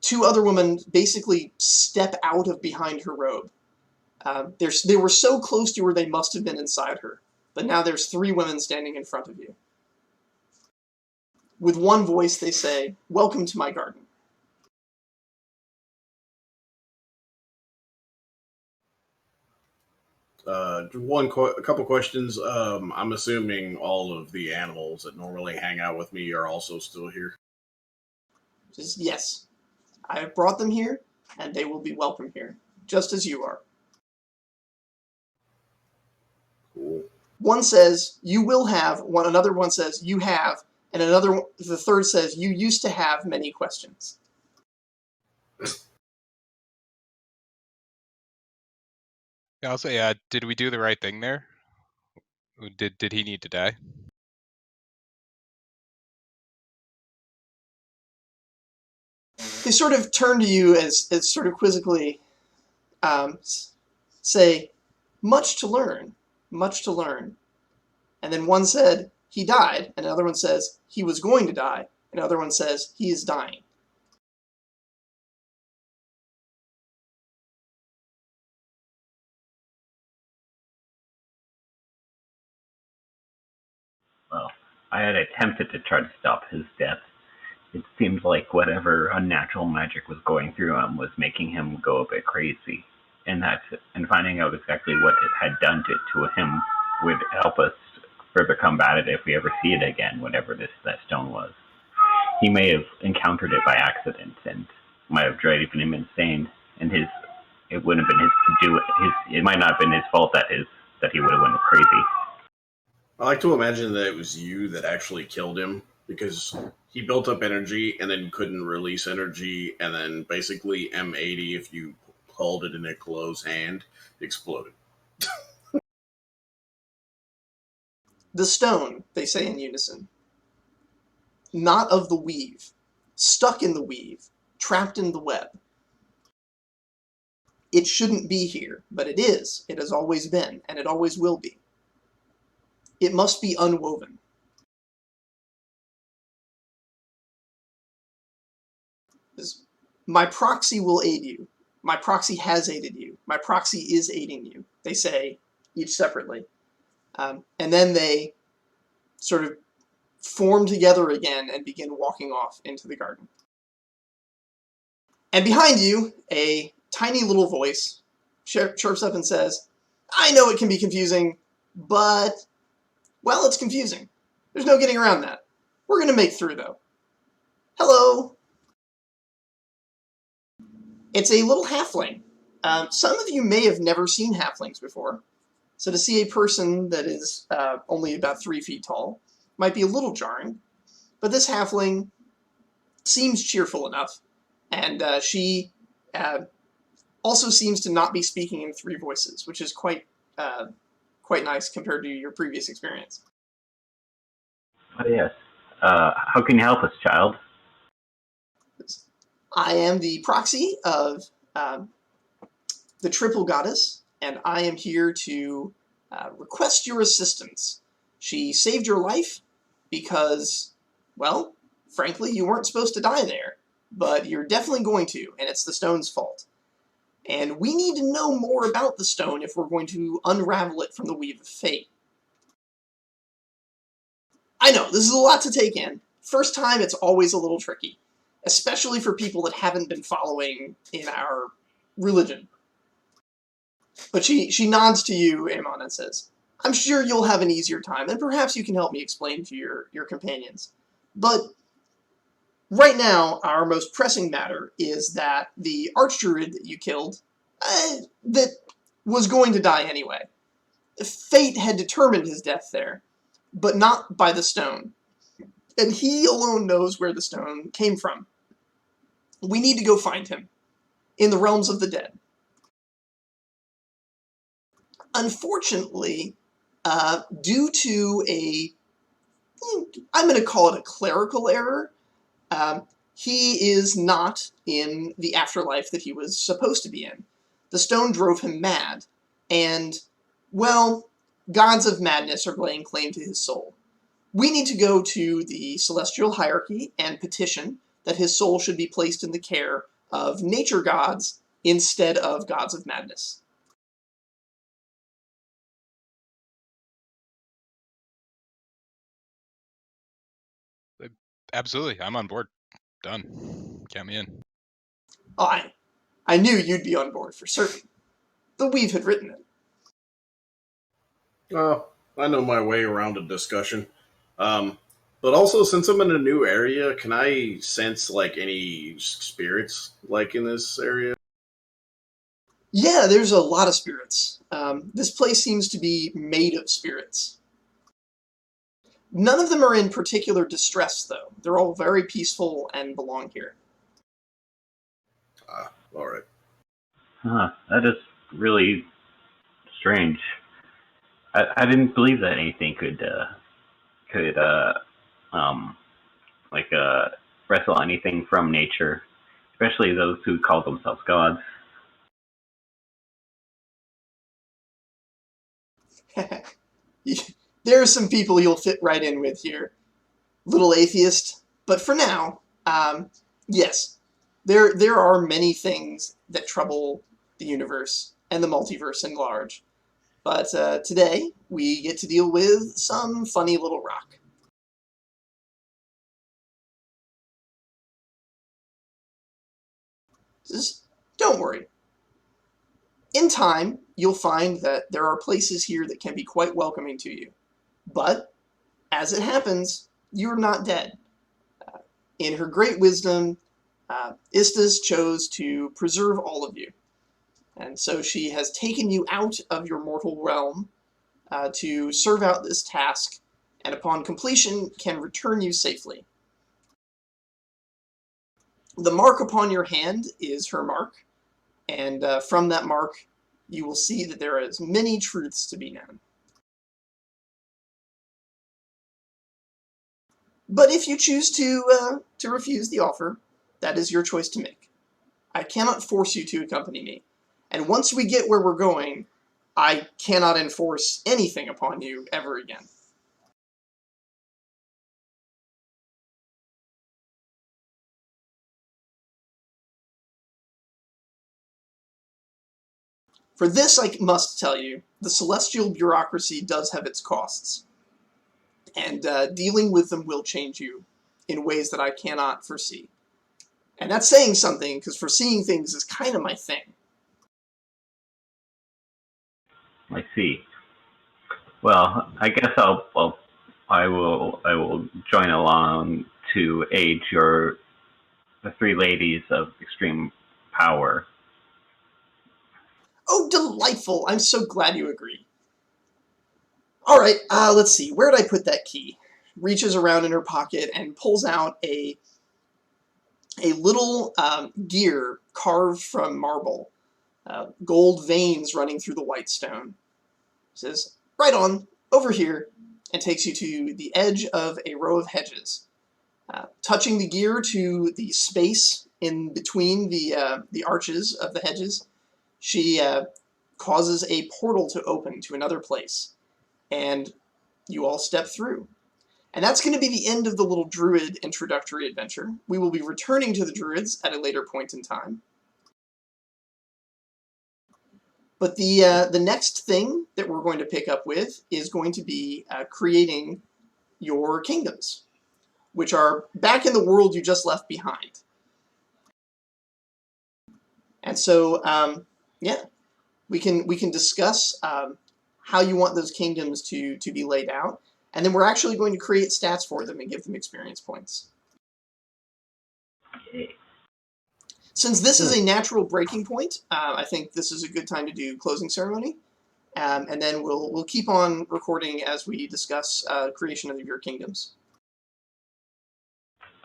2 other women basically step out of behind her robe. They were so close to her they must have been inside her, but now there's 3 women standing in front of you. With one voice, they say, "Welcome to my garden." A couple questions. I'm assuming all of the animals that normally hang out with me are also still here. Just, yes, I have brought them here, and they will be welcome here, just as you are. Cool. One says, "You will have," another one says, "You have," and the third says, "You used to have many questions." Yeah, I'll say, did we do the right thing there? Did he need to die? They sort of turn to you as sort of quizzically say, "Much to learn, much to learn." And then one said, "He died," and another one says, "He was going to die," and another one says, "He is dying." Well, I had attempted to try to stop his death. It seemed like whatever unnatural magic was going through him was making him go a bit crazy. And finding out exactly what it had done to him would help us further combat it if we ever see it again, whatever that stone was. He may have encountered it by accident and might have driven him insane, and it wouldn't have been it might not have been his fault that he would have went crazy. I like to imagine that it was you that actually killed him, because he built up energy and then couldn't release energy, and then basically M80, if you held it in a closed hand, exploded. The stone, they say in unison. Not of the weave. Stuck in the weave. Trapped in the web. It shouldn't be here, but it is. It has always been, and it always will be. It must be unwoven. My proxy will aid you. My proxy has aided you. My proxy is aiding you, they say, each separately. And then they sort of form together again and begin walking off into the garden. And behind you, a tiny little voice chirps up and says, I know it can be confusing, but, well, it's confusing. There's no getting around that. We're going to make through, though. Hello. It's a little halfling. Some of you may have never seen halflings before, so to see a person that is only about 3 feet tall might be a little jarring, but this halfling seems cheerful enough, and she also seems to not be speaking in 3 voices, which is quite nice compared to your previous experience. Oh, yes. How can you help us, child? I am the proxy of the Triple Goddess, and I am here to request your assistance. She saved your life because, well, frankly, you weren't supposed to die there, but you're definitely going to, and it's the stone's fault. And we need to know more about the stone if we're going to unravel it from the weave of fate. I know, this is a lot to take in. First time, it's always a little tricky, especially for people that haven't been following in our religion. But she nods to you, Amon, and says, I'm sure you'll have an easier time, and perhaps you can help me explain to your companions. But right now, our most pressing matter is that the archdruid that you killed, that was going to die anyway. Fate had determined his death there, but not by the stone. And he alone knows where the stone came from. We need to go find him in the realms of the dead. Unfortunately, due to I'm going to call it a clerical error, he is not in the afterlife that he was supposed to be in. The stone drove him mad, and, well, gods of madness are laying claim to his soul. We need to go to the celestial hierarchy and petition that his soul should be placed in the care of nature gods instead of gods of madness. Absolutely, I'm on board. Done. Count me in. Oh, I knew you'd be on board for certain. The Weave had written it. I know my way around a discussion. But also, since I'm in a new area, can I sense like any spirits like in this area? Yeah, there's a lot of spirits. This place seems to be made of spirits. None of them are in particular distress, though. They're all very peaceful and belong here. All right. That is really strange. I didn't believe that anything could wrestle anything from nature, especially those who call themselves gods. There are some people you'll fit right in with here. Little atheist. But for now, yes, there are many things that trouble the universe and the multiverse in large. But today, we get to deal with some funny little rock. Just don't worry. In time, you'll find that there are places here that can be quite welcoming to you. But, as it happens, you're not dead. In her great wisdom, Istis chose to preserve all of you. And so she has taken you out of your mortal realm to serve out this task and upon completion can return you safely. The mark upon your hand is her mark, and from that mark you will see that there is many truths to be known. But if you choose to refuse the offer, that is your choice to make. I cannot force you to accompany me, and once we get where we're going, I cannot enforce anything upon you ever again. For this, I must tell you, the celestial bureaucracy does have its costs, and dealing with them will change you in ways that I cannot foresee. And that's saying something, because foreseeing things is kind of my thing. I see. Well, I guess I will join along to aid the three ladies of extreme power. Oh, delightful! I'm so glad you agree. All right, let's see. Where did I put that key? Reaches around in her pocket and pulls out a little gear carved from marble, gold veins running through the white stone. Says, right on, over here, and takes you to the edge of a row of hedges. Touching the gear to the space in between the arches of the hedges, she causes a portal to open to another place, and you all step through. And that's going to be the end of the little druid introductory adventure. We will be returning to the druids at a later point in time. But the next thing that we're going to pick up with is going to be creating your kingdoms, which are back in the world you just left behind. And so, yeah, we can discuss how you want those kingdoms to be laid out, and then we're actually going to create stats for them and give them experience points. Okay. Since this is a natural breaking point, I think this is a good time to do closing ceremony, and then we'll keep on recording as we discuss creation of your kingdoms.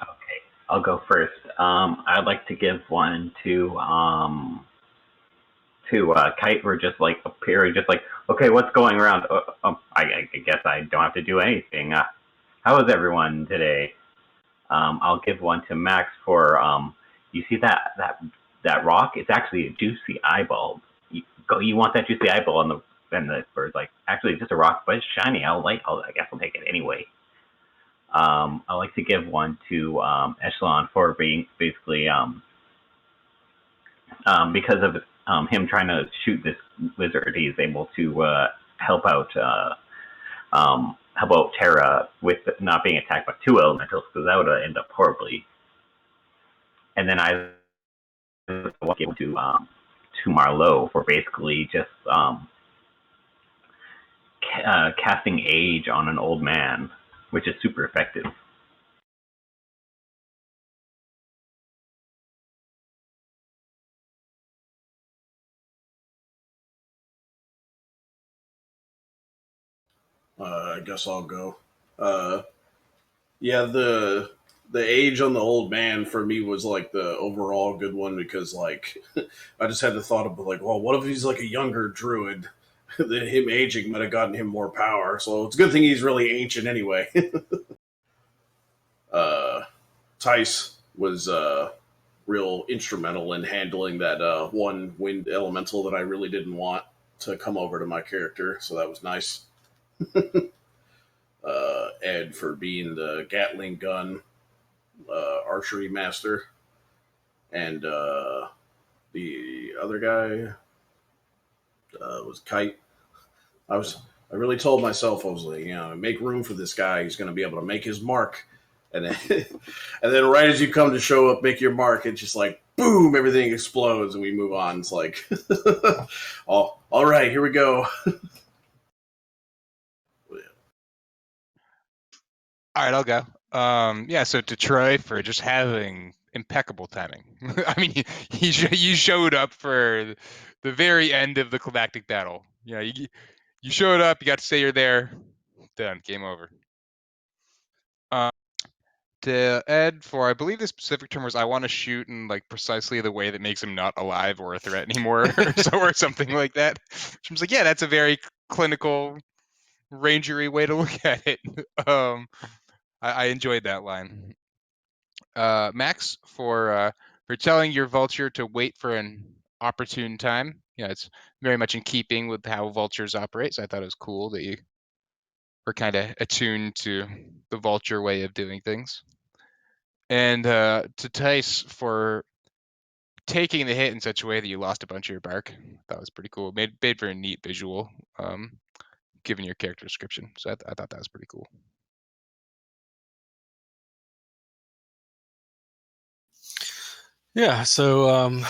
Okay, I'll go first. I'd like to give one to Kite. We're just like appearing, just like, okay, what's going around? I guess I don't have to do anything. How is everyone today? I'll give one to Max for you see that rock? It's actually a juicy eyeball. You want that juicy eyeball, and the bird's like, actually, it's just a rock, but it's shiny. I guess I'll take it anyway. I like to give one to Echelon for being basically because of him trying to shoot this wizard, he's able to help out Terra with not being attacked by two elementals, because that would end up horribly. And then I will give to Marlowe for basically just casting age on an old man, which is super effective. I guess I'll go. Yeah, the age on the old man for me was like the overall good one, because like I just had the thought of like, well, what if he's like a younger druid? That him aging might have gotten him more power. So it's a good thing he's really ancient anyway. Tice was real instrumental in handling that one wind elemental that I really didn't want to come over to my character, so that was nice. Ed for being the Gatling gun archery master, and the other guy was Kite. I really told myself, I was like, make room for this guy. He's going to be able to make his mark, and then and then right as you come to show up, make your mark, it's just like boom, everything explodes, and we move on. It's like, oh, all right, here we go. All right, I'll go. Yeah, so to Troy for just having impeccable timing. I mean, you showed up for the very end of the climactic battle. You showed up. You got to say you're there. Done. Game over. To Ed, for I believe the specific term was I want to shoot in like precisely the way that makes him not alive or a threat anymore, or something like that. Which was like, yeah, that's a very clinical, rangery way to look at it. I enjoyed that line. Max, for telling your vulture to wait for an opportune time. Yeah, it's very much in keeping with how vultures operate. So I thought it was cool that you were kind of attuned to the vulture way of doing things. And to Tice, for taking the hit in such a way that you lost a bunch of your bark. That was pretty cool. Made for a neat visual, given your character description. So I thought that was pretty cool. Yeah, so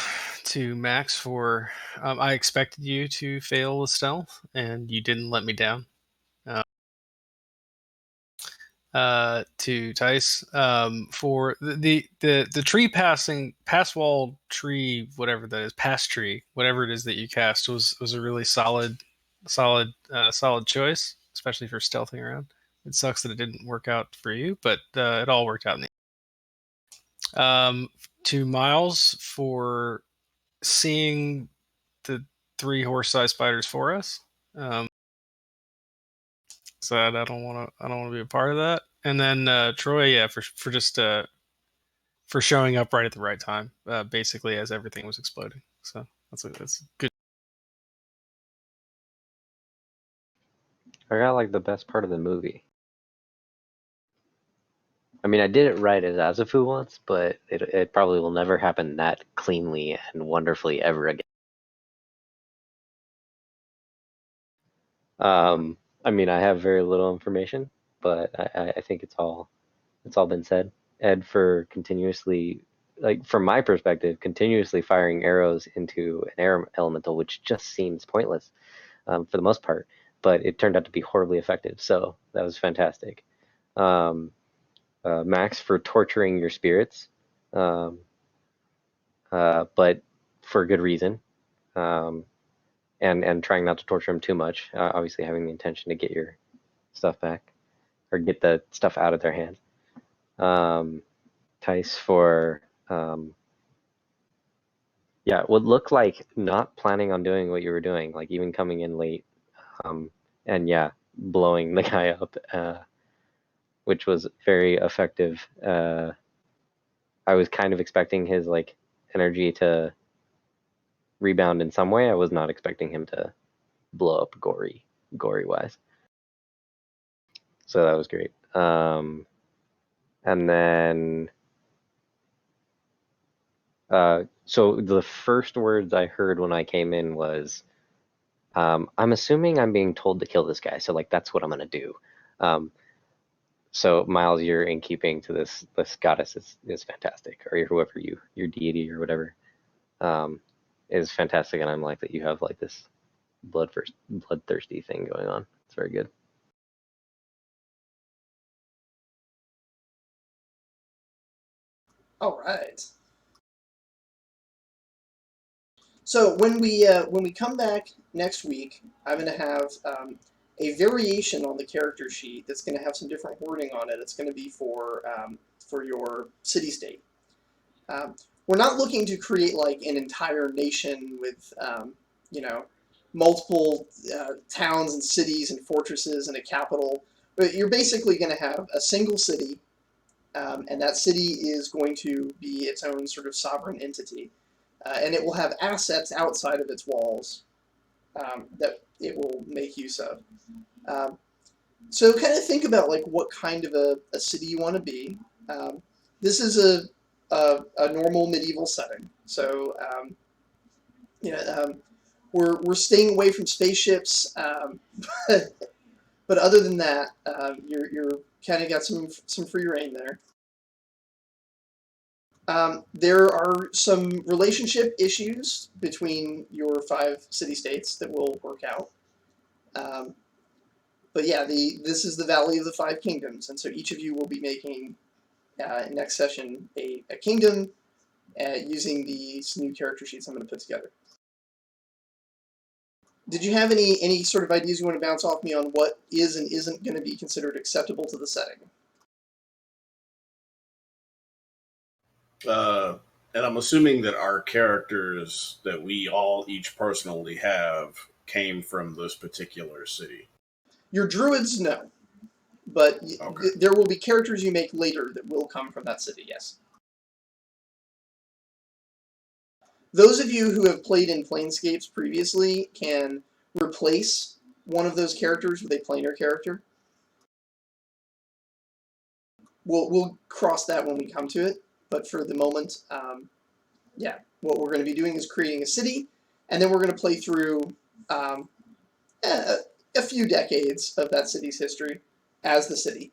to Max, for I expected you to fail the stealth, and you didn't let me down. To Tice, for the tree pass wall tree, whatever that is, pass tree, whatever it is that you cast was a really solid choice, especially for stealthing around. It sucks that it didn't work out for you, but it all worked out in the to Miles, for seeing the 3 horse-sized spiders for us. So I don't want to be a part of that. And then Troy, yeah, for just for showing up right at the right time, basically as everything was exploding. So that's good. I got like the best part of the movie. I mean, I did it right as Azafu once, but it probably will never happen that cleanly and wonderfully ever again. I mean, I have very little information, but I think it's all been said. Ed, for continuously, like from my perspective, continuously firing arrows into an air elemental, which just seems pointless for the most part, but it turned out to be horribly effective. So that was fantastic. Max, for torturing your spirits, but for good reason, and trying not to torture them too much. Obviously, having the intention to get your stuff back or get the stuff out of their hands. Tice, for yeah, would look like not planning on doing what you were doing, like even coming in late, and yeah, blowing the guy up, which was very effective. I was kind of expecting his like energy to rebound in some way. I was not expecting him to blow up gory wise. So that was great. And then so the first words I heard when I came in was, I'm assuming I'm being told to kill this guy, so like that's what I'm gonna do. So Miles, you're in keeping to this goddess is fantastic, or whoever your deity or whatever, is fantastic, and I'm like that you have like this bloodthirsty thing going on. It's very good. All right. So when we come back next week, I'm going to have a variation on the character sheet that's going to have some different wording on it. It's going to be for your city state. We're not looking to create like an entire nation with you know, multiple towns and cities and fortresses and a capital. But you're basically going to have a single city, and that city is going to be its own sort of sovereign entity. And it will have assets outside of its walls that it will make use of. So kind of think about like what kind of a city you want to be. This is a normal medieval setting, so you know we're staying away from spaceships, but other than that, you're kind of got some free reign there. There are some relationship issues between your 5 city-states that will work out. But yeah, this is the Valley of the 5 Kingdoms, and so each of you will be making, next session, a kingdom using these new character sheets I'm going to put together. Did you have any sort of ideas you want to bounce off me on what is and isn't going to be considered acceptable to the setting? Uh, and I'm assuming that our characters that we all each personally have came from this particular city. Your druids, no. But Okay. there will be characters you make later that will come from that city, yes. Those of you who have played in Planescapes previously can replace one of those characters with a planar character. We'll cross that when we come to it, but for the moment, yeah, what we're going to be doing is creating a city, and then we're going to play through um, a few decades of that city's history as the city.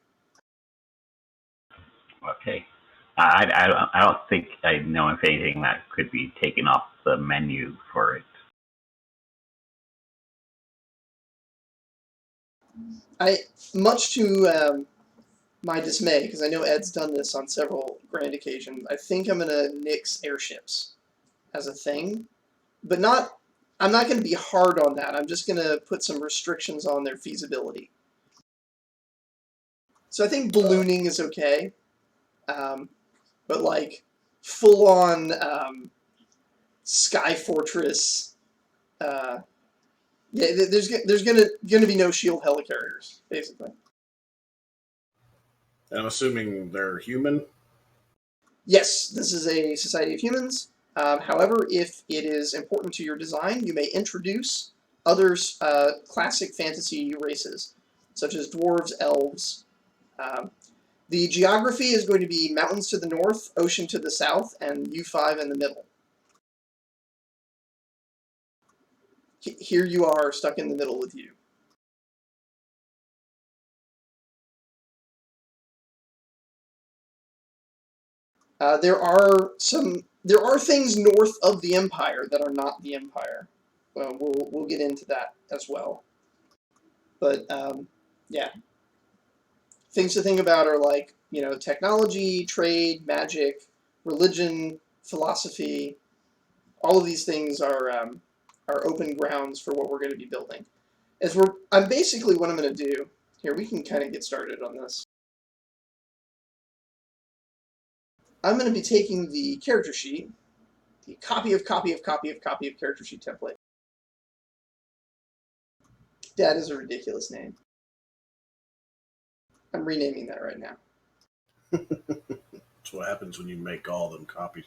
Okay. I don't think I know if anything that could be taken off the menu for it. Much to my dismay, because I know Ed's done this on several grand occasions, I think I'm going to nix airships as a thing, but not. I'm not going to be hard on that. I'm just going to put some restrictions on their feasibility. So I think ballooning is okay, but like full-on Sky Fortress, yeah, there's gonna be no shield helicarriers basically. And I'm assuming they're human. Yes, this is a society of humans. However, if it is important to your design, you may introduce other classic fantasy races, such as dwarves, elves. Um, the geography is going to be mountains to the north, ocean to the south, and U5 in the middle. Here you are, stuck in the middle with you. There are things north of the Empire that are not the Empire. Well, we'll get into that as well. But yeah, things to think about are like technology, trade, magic, religion, philosophy. All of these things are open grounds for what we're going to be building. I'm basically what I'm going to do here. We can kind of get started on this. I'm going to be taking the character sheet, the copy of character sheet template. That is a ridiculous name. I'm renaming that right now. That's what happens when you make all them copies.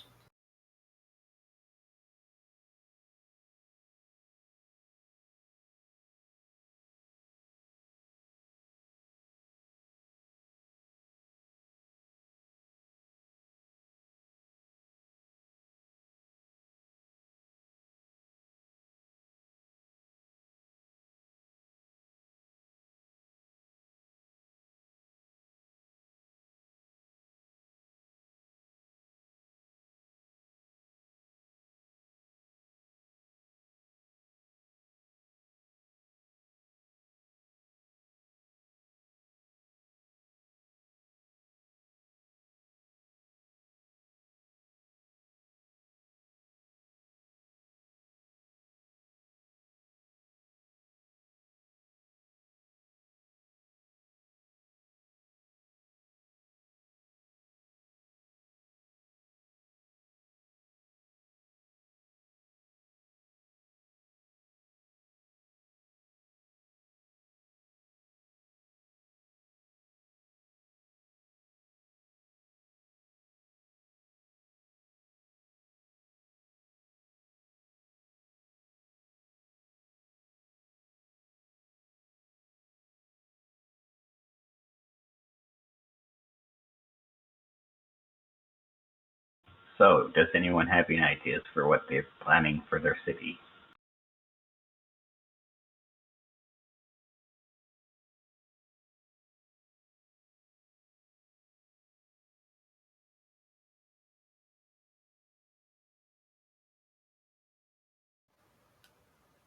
So, does anyone have any ideas for what they're planning for their city?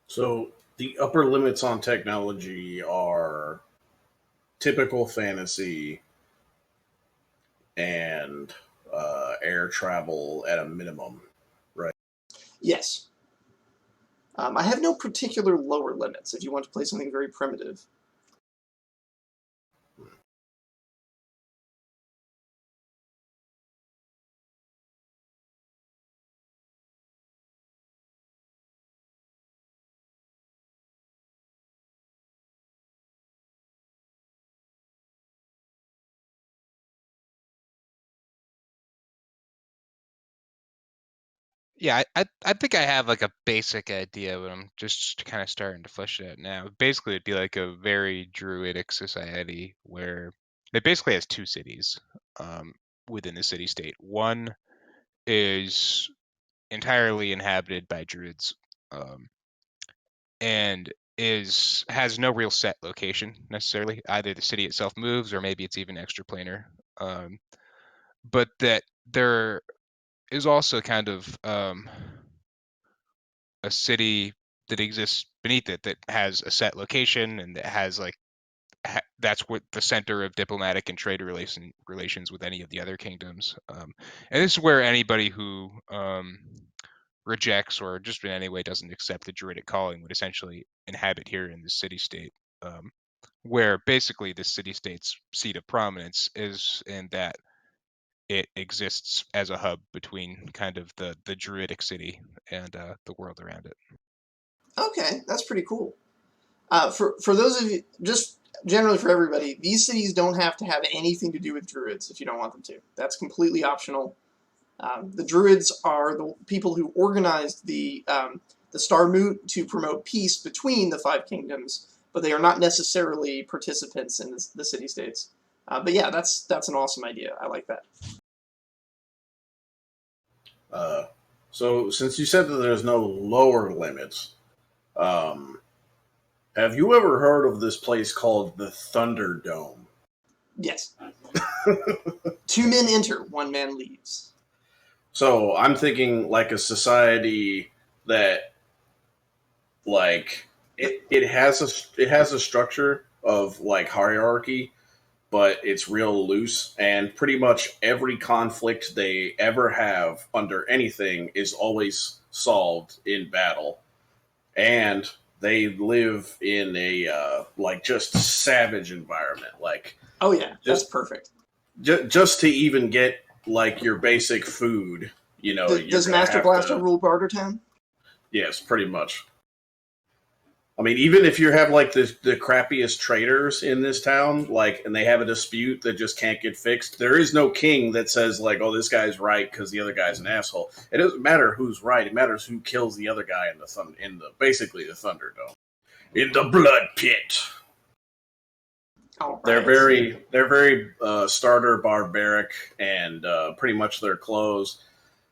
So the upper limits on technology are typical fantasy and air travel at a minimum, right? Yes. I have no particular lower limits if you want to play something very primitive. Yeah, I think I have like a basic idea, but I'm just kind of starting to flesh it out now. Basically, it'd be like a very druidic society where it basically has two cities um, within the city state. One is entirely inhabited by druids, um, and has no real set location necessarily. Either the city itself moves, or maybe it's even extraplanar. Um, but that there is also kind of a city that exists beneath it that has a set location and that has like that's what the center of diplomatic and trade relations with any of the other kingdoms. And this is where anybody who rejects or just in any way doesn't accept the druidic calling would essentially inhabit here in the city state, where basically the city state's seat of prominence is in that it exists as a hub between kind of the druidic city and the world around it. Okay, that's pretty cool. For those of you, just generally for everybody, these cities don't have to have anything to do with druids if you don't want them to. That's completely optional. The druids are the people who organized the Star Moot to promote peace between the five kingdoms, but they are not necessarily participants in the city states. But yeah, that's an awesome idea. I like that. So since you said that there's no lower limits, um, have you ever heard of this place called the Thunderdome? Yes. 2 men enter, 1 man leaves. So I'm thinking like a society that like it has a structure of like hierarchy, but it's real loose, and pretty much every conflict they ever have under anything is always solved in battle, and they live in a like just savage environment, like Oh yeah, that's just perfect. just to even get like your basic food, you're Does gonna Master have Blaster to. rule Bartertown? Yes, pretty much. I mean, even if you have like the crappiest traders in this town, like, and they have a dispute that just can't get fixed, there is no king that says like, "Oh, this guy's right because the other guy's an asshole." It doesn't matter who's right; it matters who kills the other guy in the basically the Thunderdome, in the Blood Pit. All They're right. very starter barbaric, and pretty much their clothes.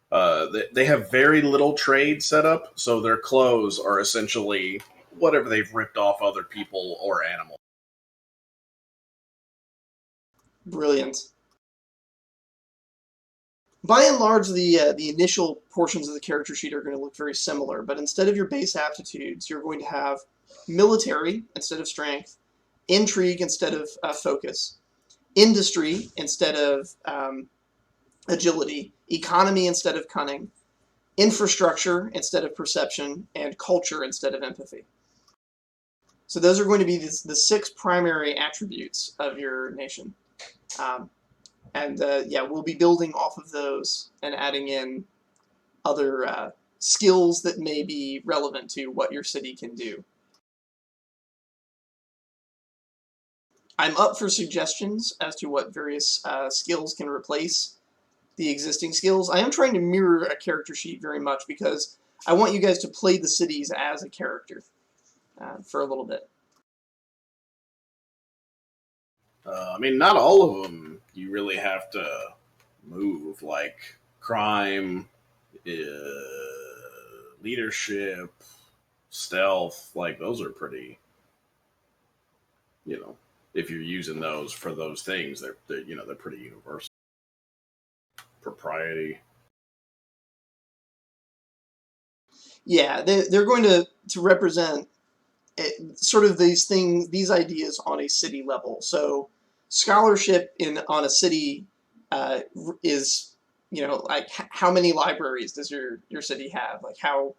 They have very little trade set up, so their clothes are essentially whatever they've ripped off other people or animals. Brilliant. By and large, the initial portions of the character sheet are going to look very similar, but instead of your base aptitudes, you're going to have military instead of strength, intrigue instead of focus, industry instead of agility, economy instead of cunning, infrastructure instead of perception, and culture instead of empathy. So those are going to be the 6 primary attributes of your nation. And yeah, we'll be building off of those and adding in other skills that may be relevant to what your city can do. I'm up for suggestions as to what various skills can replace the existing skills. I am trying to mirror a character sheet very much because I want you guys to play the cities as a character for a little bit. I mean, not all of them you really have to move, like crime, leadership, stealth. Like those are pretty, you know, if you're using those for those things, they're pretty universal. Propriety. Yeah, they're going to represent sort of these ideas on a city level. So scholarship on a city is, like how many libraries does your city have? Like how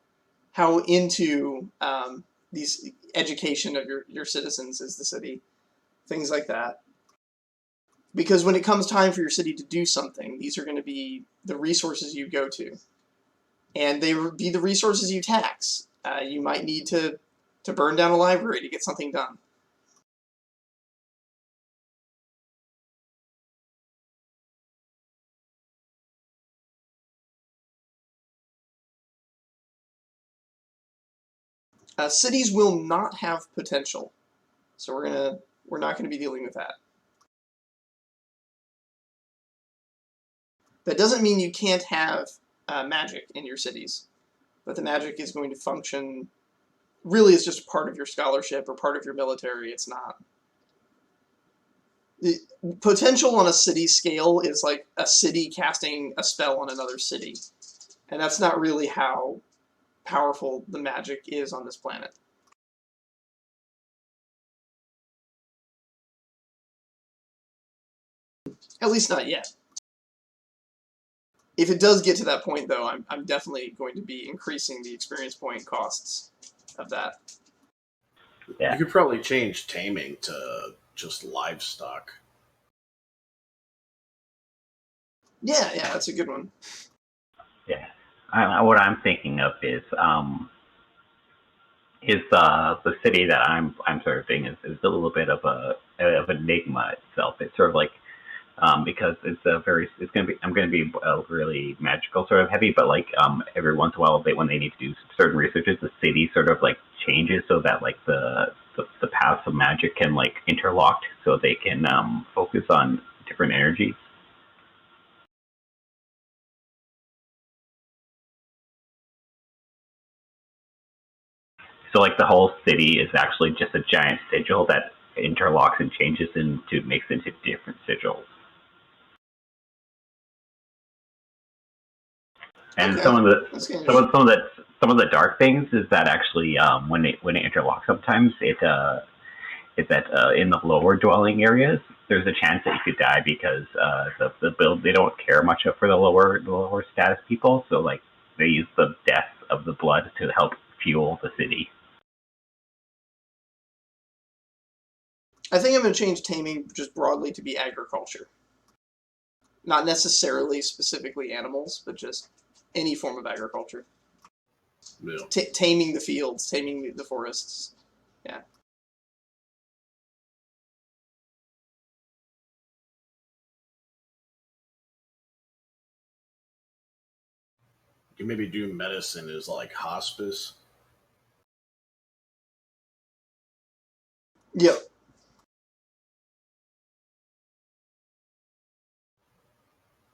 into these education of your citizens is the city? Things like that. Because when it comes time for your city to do something, these are going to be the resources you go to, and they will be the resources you tax. You might need to burn down a library to get something done. Cities will not have potential, so we're not going to be dealing with that. That doesn't mean you can't have magic in your cities, but the magic is going to function. Really, it's just part of your scholarship or part of your military. It's not. The potential on a city scale is like a city casting a spell on another city, and that's not really how powerful the magic is on this planet. At least not yet. If it does get to that point, though, I'm definitely going to be increasing the experience point costs of that. Yeah. You could probably change taming to just livestock. Yeah, that's a good one. Yeah. What I'm thinking of is the city that I'm serving is a little bit of an enigma itself. It's sort of like because I'm gonna be really magical sort of heavy, but like every once in a while when they need to do certain researches, the city sort of like changes so that like the paths of magic can like interlock so they can focus on different energies. So like the whole city is actually just a giant sigil that interlocks and changes makes into different sigils. And Okay. some of the dark things is that actually when it interlocks, sometimes is that in the lower dwelling areas there's a chance that you could die because the build they don't care much for the lower status people, so like they use the death of the blood to help fuel the city. I think I'm going to change taming just broadly to be agriculture. Not necessarily specifically animals, but just any form of agriculture. Yeah. Taming the fields, taming the forests. Yeah. You maybe do medicine as like hospice. Yep.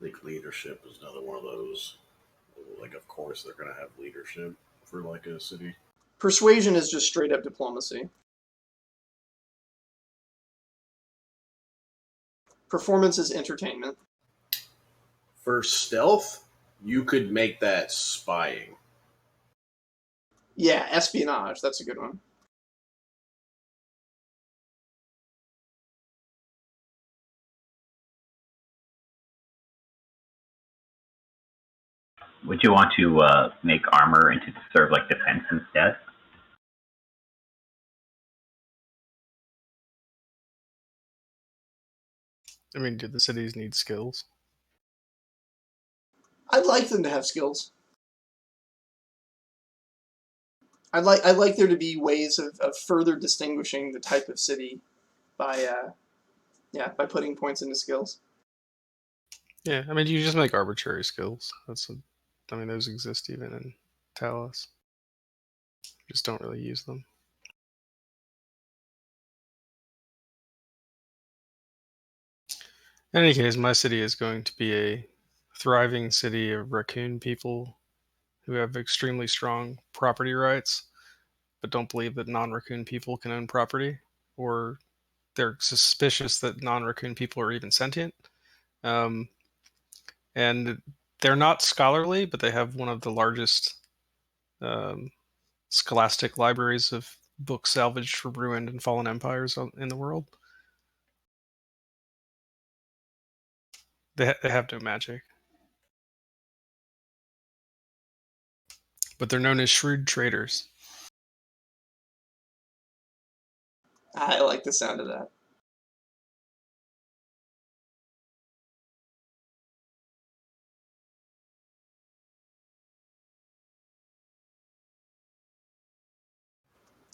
I think leadership is another one of those. Like, of course, they're going to have leadership for like a city. Persuasion is just straight up diplomacy. Performance is entertainment. For stealth, you could make that spying. Yeah, espionage. That's a good one. Would you want to make armor into sort of like defense instead? I mean, do the cities need skills? I'd like them to have skills. I'd like there to be ways of further distinguishing the type of city by by putting points into skills. Yeah, I mean, you just make arbitrary skills. I mean, those exist even in Talos. Just don't really use them. In any case, my city is going to be a thriving city of raccoon people who have extremely strong property rights, but don't believe that non-raccoon people can own property, or they're suspicious that non-raccoon people are even sentient. And they're not scholarly, but they have one of the largest scholastic libraries of books salvaged from ruined and fallen empires in the world. They have no magic, but they're known as shrewd traders. I like the sound of that.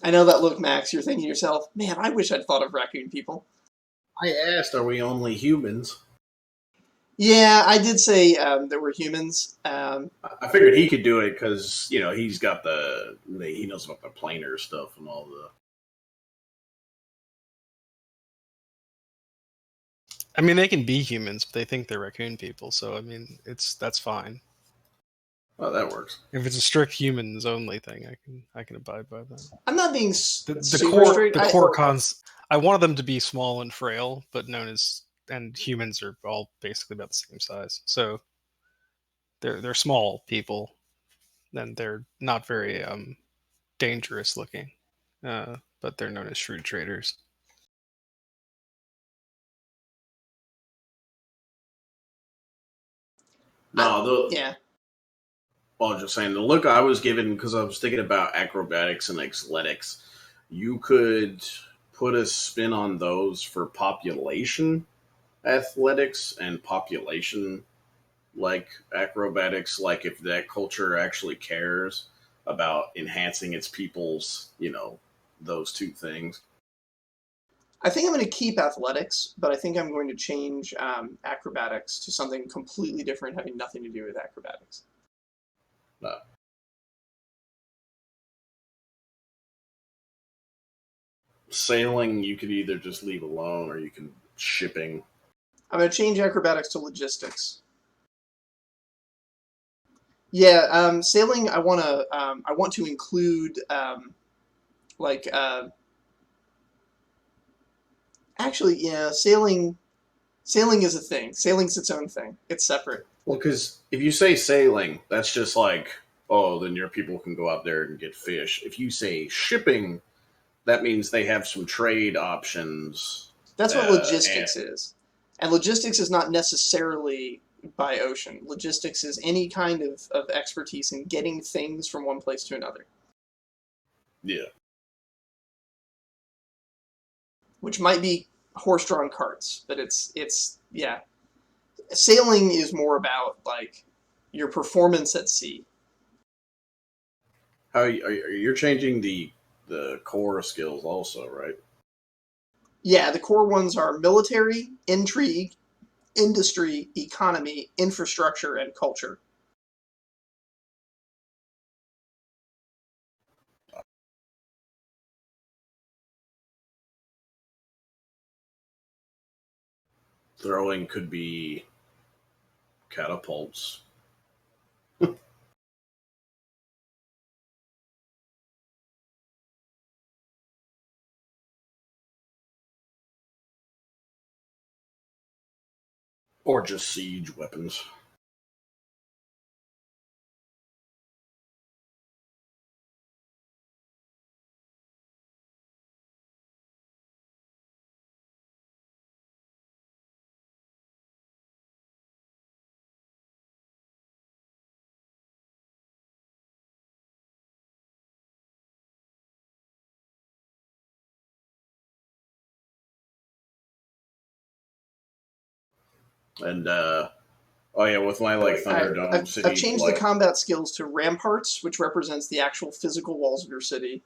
I know that look, Max. You're thinking to yourself, man, I wish I'd thought of raccoon people. I asked, are we only humans? Yeah, I did say there were humans. I figured he could do it because he's got he knows about the planar stuff and all the. I mean, they can be humans, but they think they're raccoon people. So I mean, that's fine. Oh, that works. If it's a strict humans only thing, I can abide by that. I'm not being The super core strict. the core cons. I wanted them to be small and frail, but known as and humans are all basically about the same size. So they're small people, and they're not very dangerous looking, but they're known as shrewd traders. No, yeah. Well, I was just saying the look I was given because I was thinking about acrobatics and athletics. You could put a spin on those for population athletics and population like acrobatics, like if that culture actually cares about enhancing its people's, those two things. I think I'm going to keep athletics, but I think I'm going to change acrobatics to something completely different, having nothing to do with acrobatics. Sailing, you could either just leave alone or you can shipping. I'm going to change acrobatics to logistics. Yeah, sailing. I want to include like actually, yeah, sailing. Sailing is a thing. Sailing's its own thing. It's separate. Well, because if you say sailing, that's just like, oh, then your people can go out there and get fish. If you say shipping, that means they have some trade options. That's what logistics is. And logistics is not necessarily by ocean. Logistics is any kind of expertise in getting things from one place to another. Yeah. Which might be horse-drawn carts, but it's yeah. Sailing is more about like your performance at sea. How you're changing the core skills also, right? Yeah, the core ones are military, intrigue, industry, economy, infrastructure, and culture. Throwing could be catapults. Or just siege weapons. And oh yeah, with my Thunderdome City, I've changed the combat skills to ramparts, which represents the actual physical walls of your city.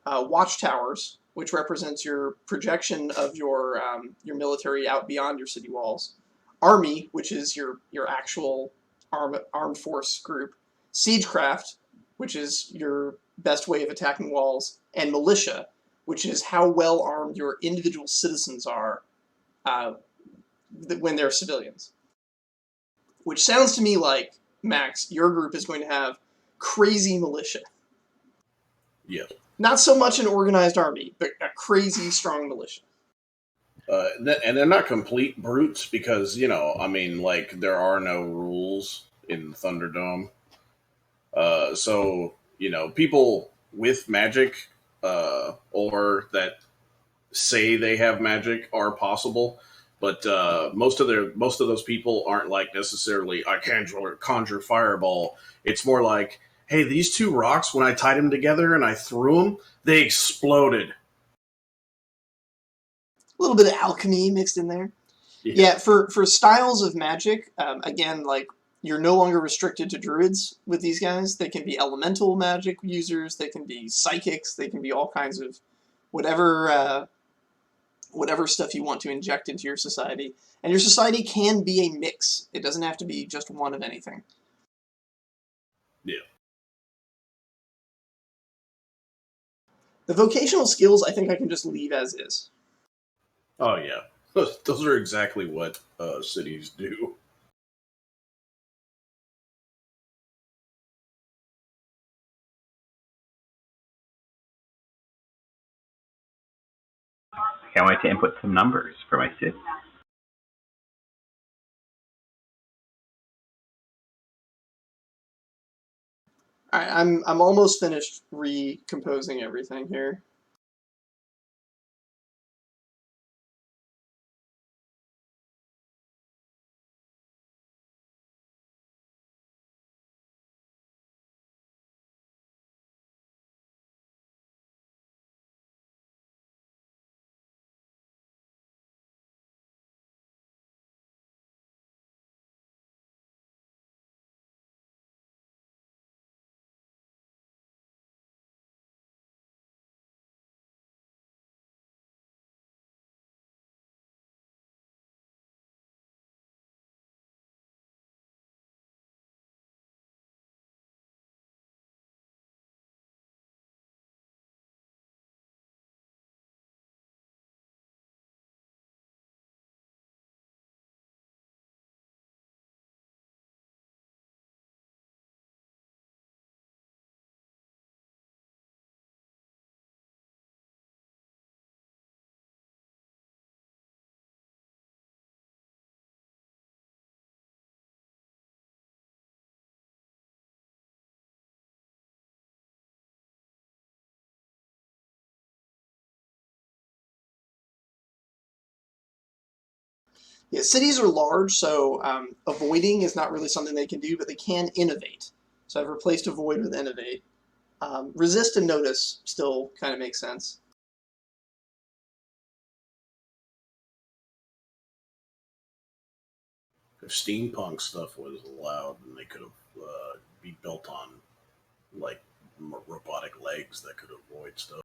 Watchtowers, which represents your projection of your military out beyond your city walls. Army, which is your actual armed force group. Siegecraft, which is your best way of attacking walls, and militia, which is how well armed your individual citizens are when they're civilians. Which sounds to me like, Max, your group is going to have crazy militia. Yes. Not so much an organized army, but a crazy strong militia. And they're not complete brutes because, there are no rules in Thunderdome. So, people with magic or that say they have magic are possible. But most of those people aren't like necessarily I conjure fireball. It's more like, hey, these two rocks, when I tied them together and I threw them, they exploded. A little bit of alchemy mixed in there. Yeah, for styles of magic, again, like you're no longer restricted to druids with these guys. They can be elemental magic users. They can be psychics. They can be all kinds of whatever whatever stuff you want to inject into your society. And your society can be a mix. It doesn't have to be just one of anything. Yeah. The vocational skills, I think I can just leave as is. Oh yeah, those are exactly what cities do. Can't wait to input some numbers for my city. All right, I'm almost finished recomposing everything here. Yeah, cities are large, so avoiding is not really something they can do, but they can innovate. So I've replaced avoid with innovate. Resist and notice still kind of makes sense. If steampunk stuff was allowed, then they could have be built on like robotic legs that could avoid stuff.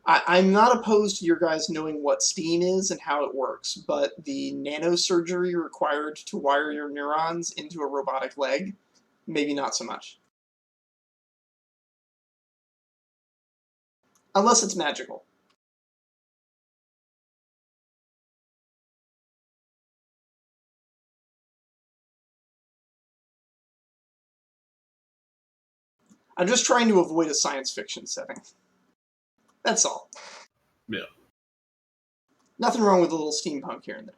I'm not opposed to your guys knowing what STEAM is and how it works, but the nanosurgery required to wire your neurons into a robotic leg, maybe not so much. Unless it's magical. I'm just trying to avoid a science fiction setting. That's all. Yeah. Nothing wrong with a little steampunk here and there.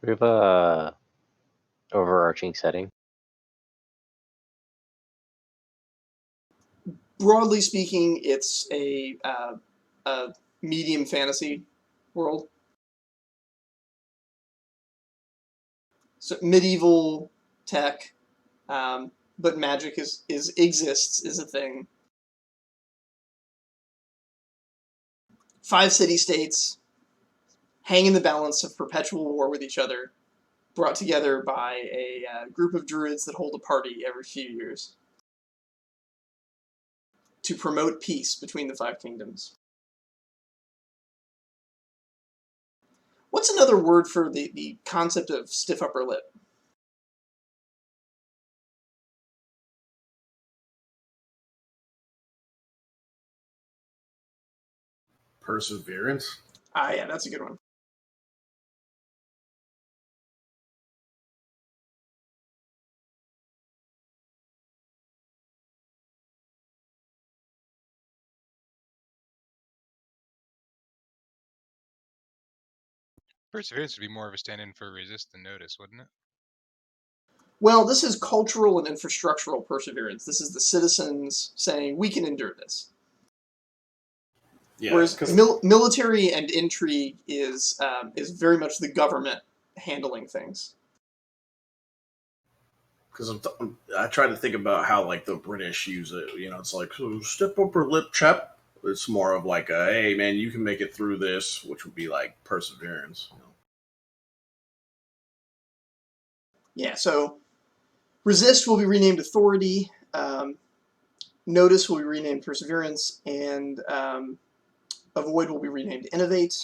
We have a overarching setting. Broadly speaking, it's a medium fantasy world. So medieval tech, but magic exists is a thing. 5 city-states hang in the balance of perpetual war with each other, brought together by a group of druids that hold a party every few years to promote peace between the 5 kingdoms. What's another word for the concept of stiff upper lip? Perseverance. Ah, yeah, that's a good one. Perseverance would be more of a stand-in for resist than notice, wouldn't it? Well, this is cultural and infrastructural perseverance. This is the citizens saying, we can endure this. Yeah, Whereas military and intrigue is very much the government handling things. because I try to think about how like the British use it. You know, it's like, so step upper lip, chap. It's more of like a, hey man, you can make it through this, which would be like perseverance. Yeah, so resist will be renamed authority. Notice will be renamed perseverance, and avoid will be renamed innovate.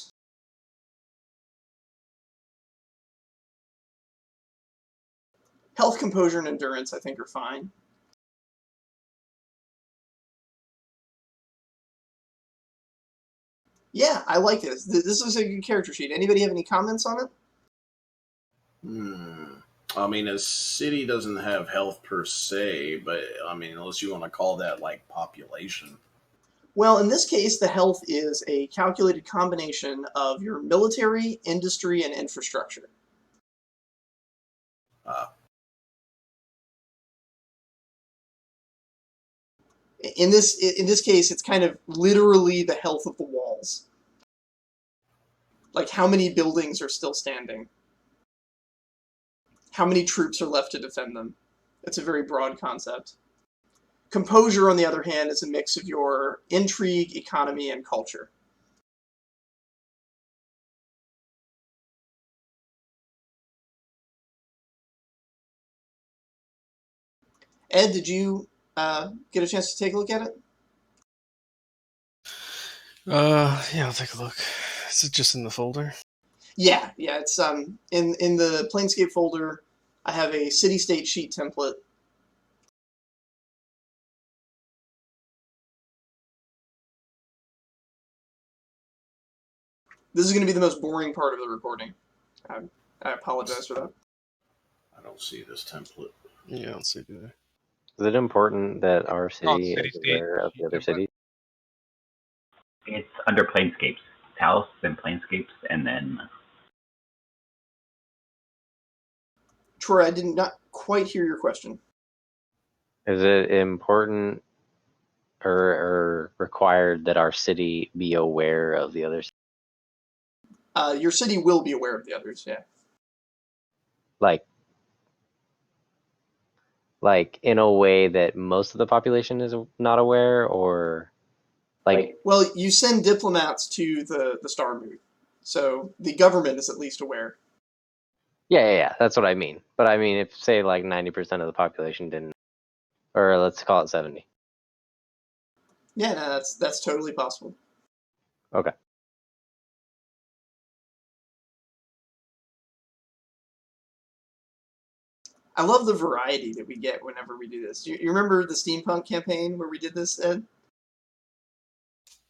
Health, composure, and endurance, I think, are fine. Yeah, I like this. This is a good character sheet. Anybody have any comments on it? I mean, a city doesn't have health per se, but I mean, unless you want to call that like population. Well, in this case, the health is a calculated combination of your military, industry, and infrastructure. In this case, it's kind of literally the health of the walls. Like how many buildings are still standing? How many troops are left to defend them? It's a very broad concept. Composure, on the other hand, is a mix of your intrigue, economy, and culture. Ed, did you get a chance to take a look at it? Yeah, I'll take a look. Is it just in the folder? Yeah, it's in the Planescape folder. I have a city-state sheet template. This is going to be the most boring part of the recording. I apologize for that. I don't see this template. Yeah, I don't see it either. Is it important that our city city is state aware of the other template. cities? It's under Planescapes. Talos, then Planescapes, and then Troy, I did not quite hear your question. Is it important or required that our city be aware of the other cities? Your city will be aware of the others, yeah. Like in a way that most of the population is not aware, or like Well, you send diplomats to the Star Booth, so the government is at least aware. yeah, that's what I mean. But I mean, if say like 90% of the population didn't, or let's call it 70. Yeah, no, that's totally possible. Okay. I love the variety that we get whenever we do this. You remember the steampunk campaign where we did this, Ed?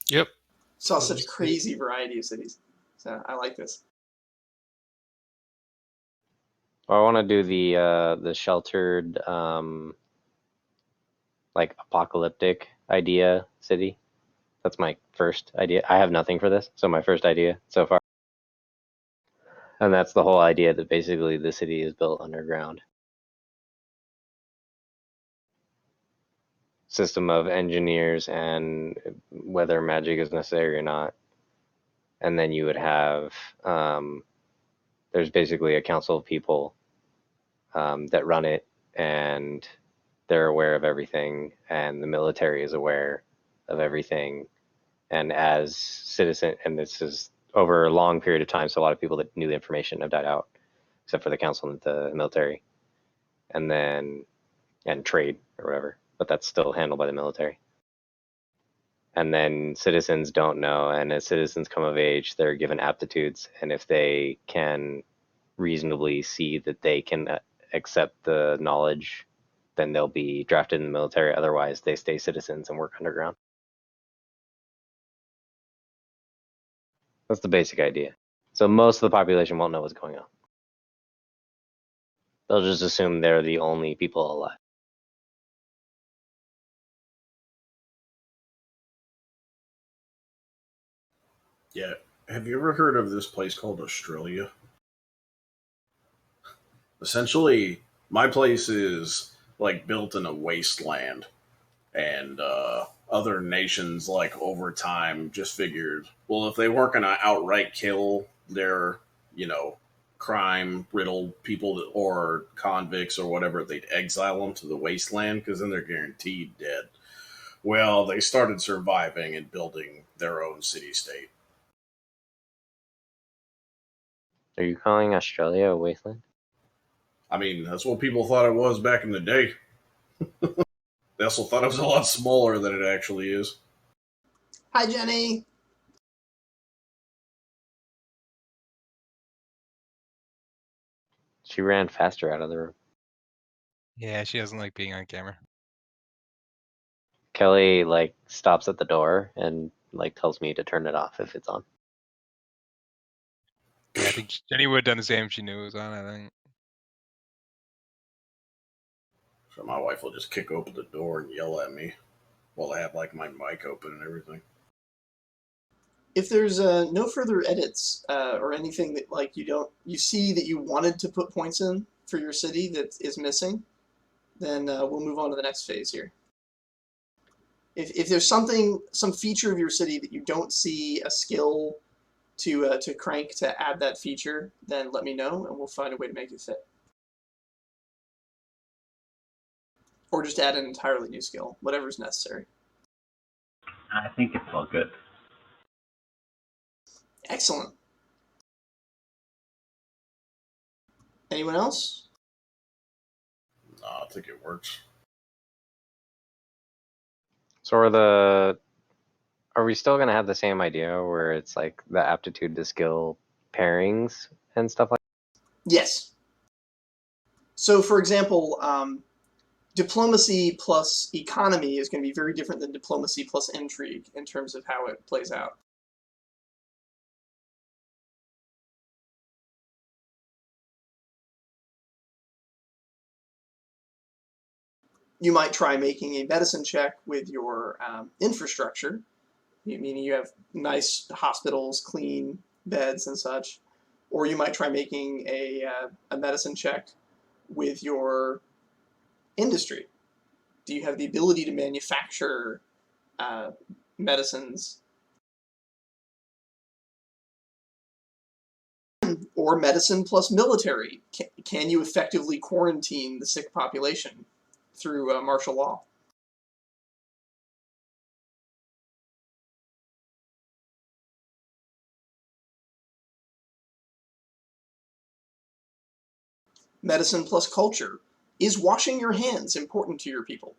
Yep. Saw such crazy variety of cities. So I like this. Well, I want to do the sheltered like apocalyptic idea city. That's my first idea. I have nothing for this, so my first idea so far. And that's the whole idea that basically the city is built underground. System of engineers and whether magic is necessary or not. And then you would have, there's basically a council of people that run it, and they're aware of everything, and the military is aware of everything. And as citizen, and this is over a long period of time, so a lot of people that knew the information have died out, except for the council and the military, and trade or whatever, but that's still handled by the military. And then citizens don't know, and as citizens come of age, they're given aptitudes, and if they can reasonably see that they can accept the knowledge, then they'll be drafted in the military. Otherwise, they stay citizens and work underground. That's the basic idea. So most of the population won't know what's going on. They'll just assume they're the only people alive. Yeah. Have you ever heard of this place called Australia? Essentially, my place is like built in a wasteland, and other nations, like over time, just figured, well, if they weren't going to outright kill their, you know, crime riddled people or convicts or whatever, they'd exile them to the wasteland because then they're guaranteed dead. Well, they started surviving and building their own city-state. Are you calling Australia a wasteland? I mean, that's what people thought it was back in the day. They also thought it was a lot smaller than it actually is. Hi, Jenny. She ran faster out of the room. Yeah, she doesn't like being on camera. Kelly stops at the door and tells me to turn it off if it's on. Yeah, I think Jenny would have done the same if she knew it was on, I think. So my wife will just kick open the door and yell at me while I have my mic open and everything. If there's no further edits or anything that you see that you wanted to put points in for your city that is missing, then we'll move on to the next phase here. If there's some feature of your city that you don't see a skill to crank to add that feature, then let me know and we'll find a way to make it fit. Or just add an entirely new skill, whatever's necessary. I think it's all good. Excellent. Anyone else? No, I think it works. So are we still gonna have the same idea where it's the aptitude to skill pairings and stuff like that? Yes. So for example, diplomacy plus economy is going to be very different than diplomacy plus intrigue in terms of how it plays out. You might try making a medicine check with your infrastructure, meaning you have nice hospitals, clean beds and such, or you might try making a medicine check with your industry. Do you have the ability to manufacture medicines? Or medicine plus military. Can you effectively quarantine the sick population through martial law? Medicine plus culture. Is washing your hands important to your people?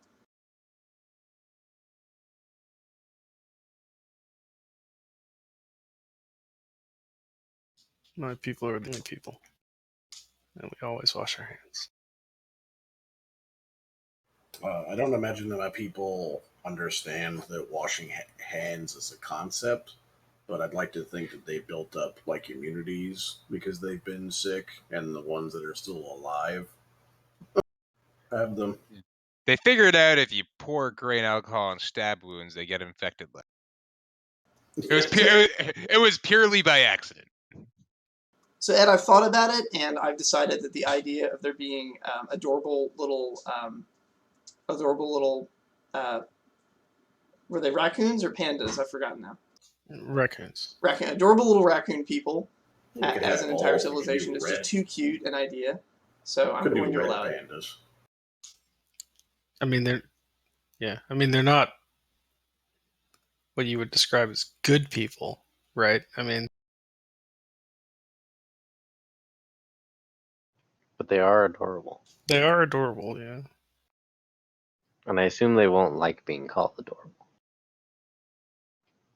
My people are the only people, and we always wash our hands. I don't imagine that my people understand that washing hands is a concept, but I'd like to think that they built up immunities because they've been sick, and the ones that are still alive have them. They figured out if you pour grain alcohol on stab wounds, they get infected less. It was purely by accident. So Ed, I've thought about it, and I've decided that the idea of there being adorable little, were they raccoons or pandas? I've forgotten now. Raccoons. Adorable little raccoon people as an entire all. civilization is just too cute an idea. So I'm going to allow it. Pandas. I mean, they're not what you would describe as good people, right? I mean, But they are adorable. they are adorable, yeah. And I assume they won't like being called adorable.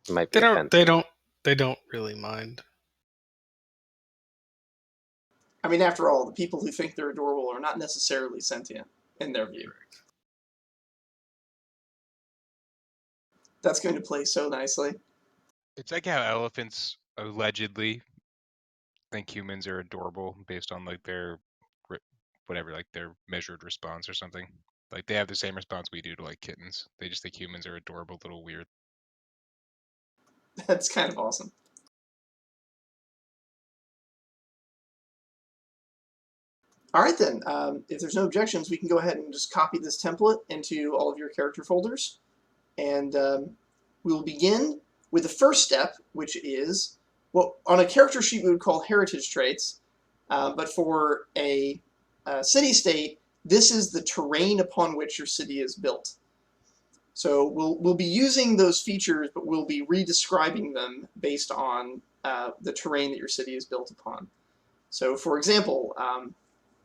It might be offensive. They don't really mind. I mean, after all, the people who think they're adorable are not necessarily sentient in their view. That's going to play so nicely. It's like how elephants allegedly think humans are adorable based on their their measured response or something. They have the same response we do to kittens. They just think humans are adorable little weird. That's kind of awesome. All right then, if there's no objections, we can go ahead and just copy this template into all of your character folders. And we will begin with the first step, which is what on a character sheet we would call heritage traits. But for a city-state, this is the terrain upon which your city is built. So we'll be using those features, but we'll be redescribing them based on the terrain that your city is built upon. So, for example,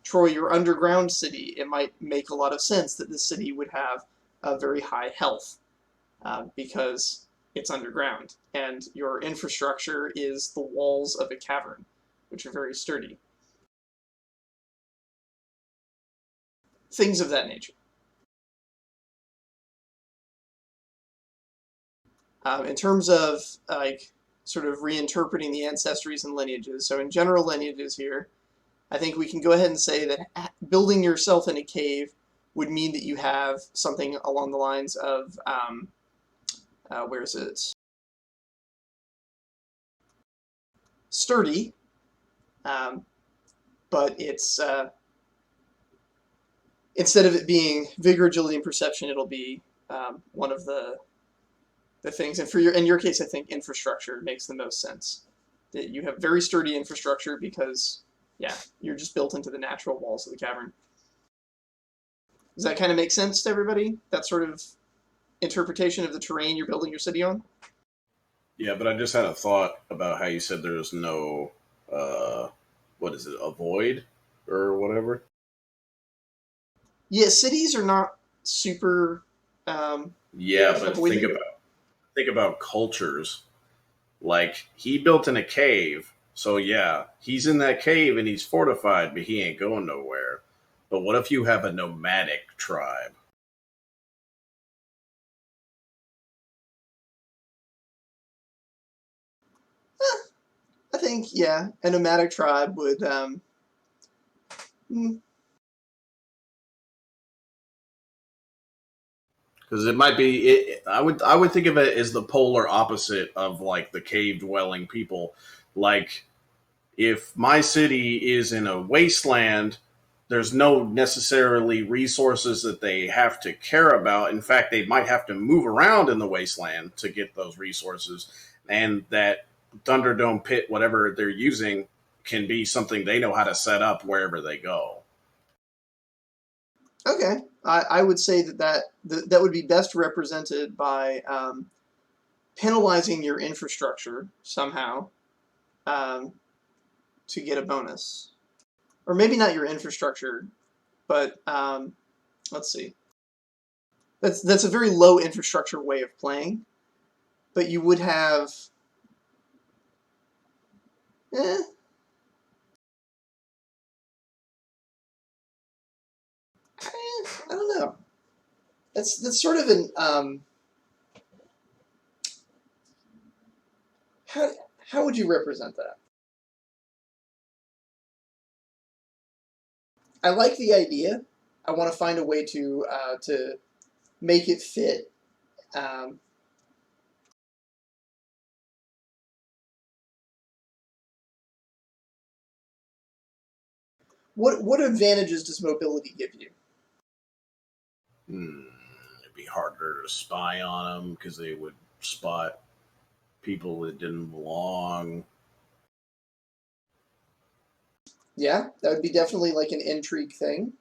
Troy, your underground city, it might make a lot of sense that this city would have a very high health because it's underground, and your infrastructure is the walls of a cavern, which are very sturdy. Things of that nature. In terms of like sort of reinterpreting the ancestries and lineages, so in general lineages here, I think we can go ahead and say that building yourself in a cave would mean that you have something along the lines of, where is it? Sturdy, but it's, instead of it being vigor, agility, and perception, it'll be one of the things. And in your case, I think infrastructure makes the most sense. That you have very sturdy infrastructure because, yeah, you're just built into the natural walls of the cavern. Does that kind of make sense to everybody? That sort of interpretation of the terrain you're building your city on? Yeah, but I just had a thought about how you said there's no, what is it, a void or whatever? Yeah, cities are not super. Yeah, but think about cultures. Like he built in a cave, so yeah, he's in that cave and he's fortified, but he ain't going nowhere. But what if you have a nomadic tribe? I think, yeah, a nomadic tribe would. Because it might be, I would think of it as the polar opposite of like the cave dwelling people. Like if my city is in a wasteland, there's no necessarily resources that they have to care about. In fact, they might have to move around in the wasteland to get those resources. And that Thunderdome pit, whatever they're using, can be something they know how to set up wherever they go. Okay, I would say that would be best represented by penalizing your infrastructure somehow to get a bonus, or maybe not your infrastructure, but let's see. That's a very low infrastructure way of playing, but you would have. I don't know. That's sort of an how would you represent that? I like the idea. I want to find a way to make it fit. What advantages does mobility give you? It'd be harder to spy on them because they would spot people that didn't belong. Yeah, that would be definitely like an intrigue thing.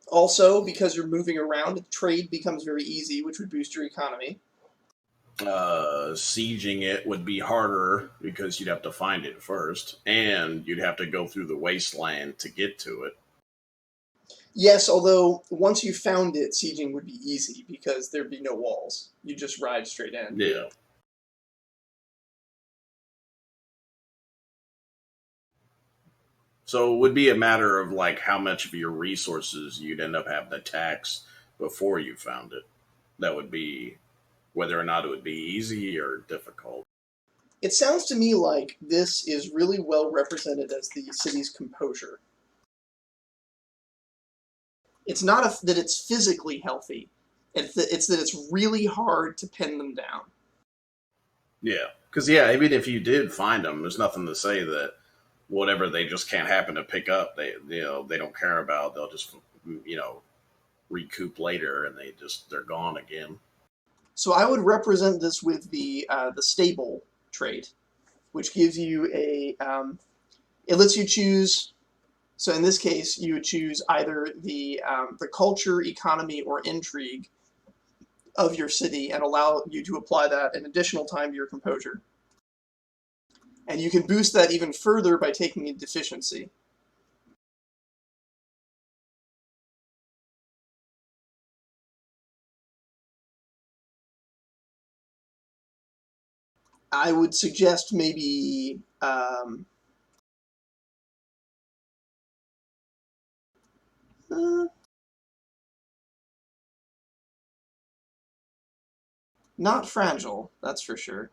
Also, because you're moving around, trade becomes very easy, which would boost your economy. Sieging it would be harder because you'd have to find it first, and you'd have to go through the wasteland to get to it. Yes, although once you found it, sieging would be easy because there'd be no walls. You just ride straight in. Yeah. So it would be a matter of like how much of your resources you'd end up having to tax before you found it. That would be whether or not it would be easy or difficult. It sounds to me like this is really well represented as the city's composure. It's not that it's physically healthy. It's that it's really hard to pin them down. Yeah, because yeah, even if you did find them, there's nothing to say that whatever they just can't happen to pick up, they don't care about. They'll just recoup later, and they're gone again. So I would represent this with the stable trait, which gives you it lets you choose So in this case, you would choose either the culture, economy, or intrigue of your city and allow you to apply that an additional time to your composure. And you can boost that even further by taking a deficiency. I would suggest maybe not fragile, that's for sure.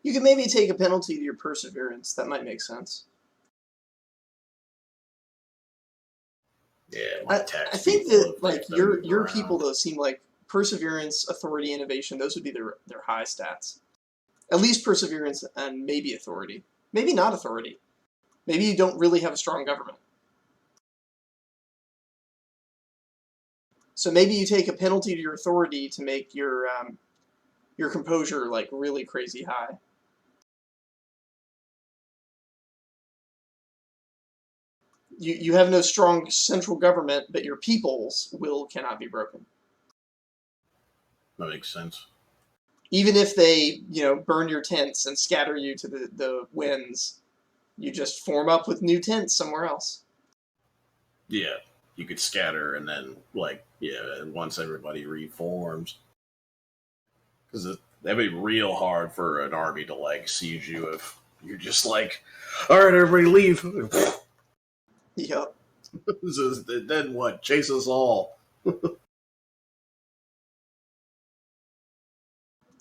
You could maybe take a penalty to your perseverance. That might make sense. Yeah, I tax think people that if like they move your around. people though seem like perseverance, authority, innovation. Those would be their high stats. At least perseverance and maybe authority. Maybe not authority. Maybe you don't really have a strong government. So maybe you take a penalty to your authority to make your composure like really crazy high. You have no strong central government, but your people's will cannot be broken. That makes sense. Even if they, burn your tents and scatter you to the winds, you just form up with new tents somewhere else. Yeah, you could scatter and then, once everybody reforms. Because that'd be real hard for an army to, siege you if you're just like, alright, everybody leave. Yep. Then what? Chase us all. All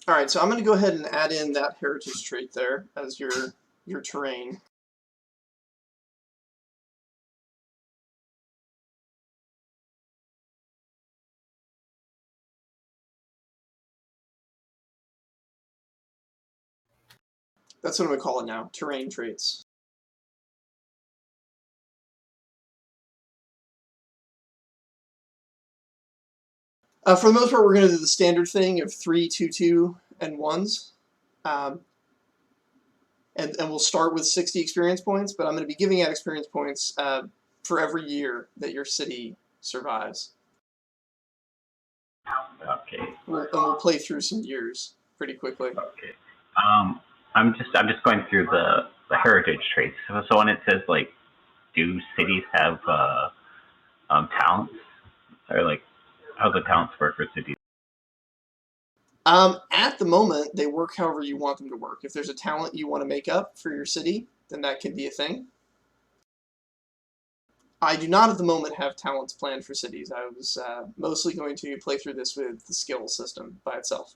right, so I'm going to go ahead and add in that heritage trait there as your terrain. That's what I'm going to call it now, terrain traits. For the most part, we're going to do the standard thing of 3, 2, 2, and 1s. And we'll start with 60 experience points, but I'm going to be giving out experience points for every year that your city survives. Okay. And we'll play through some years pretty quickly. Okay. I'm just going through the heritage traits. So when it says do cities have talents, or how the talents work for cities? At the moment, they work however you want them to work. If there's a talent you want to make up for your city, then that could be a thing. I do not at the moment have talents planned for cities. I was mostly going to play through this with the skill system by itself.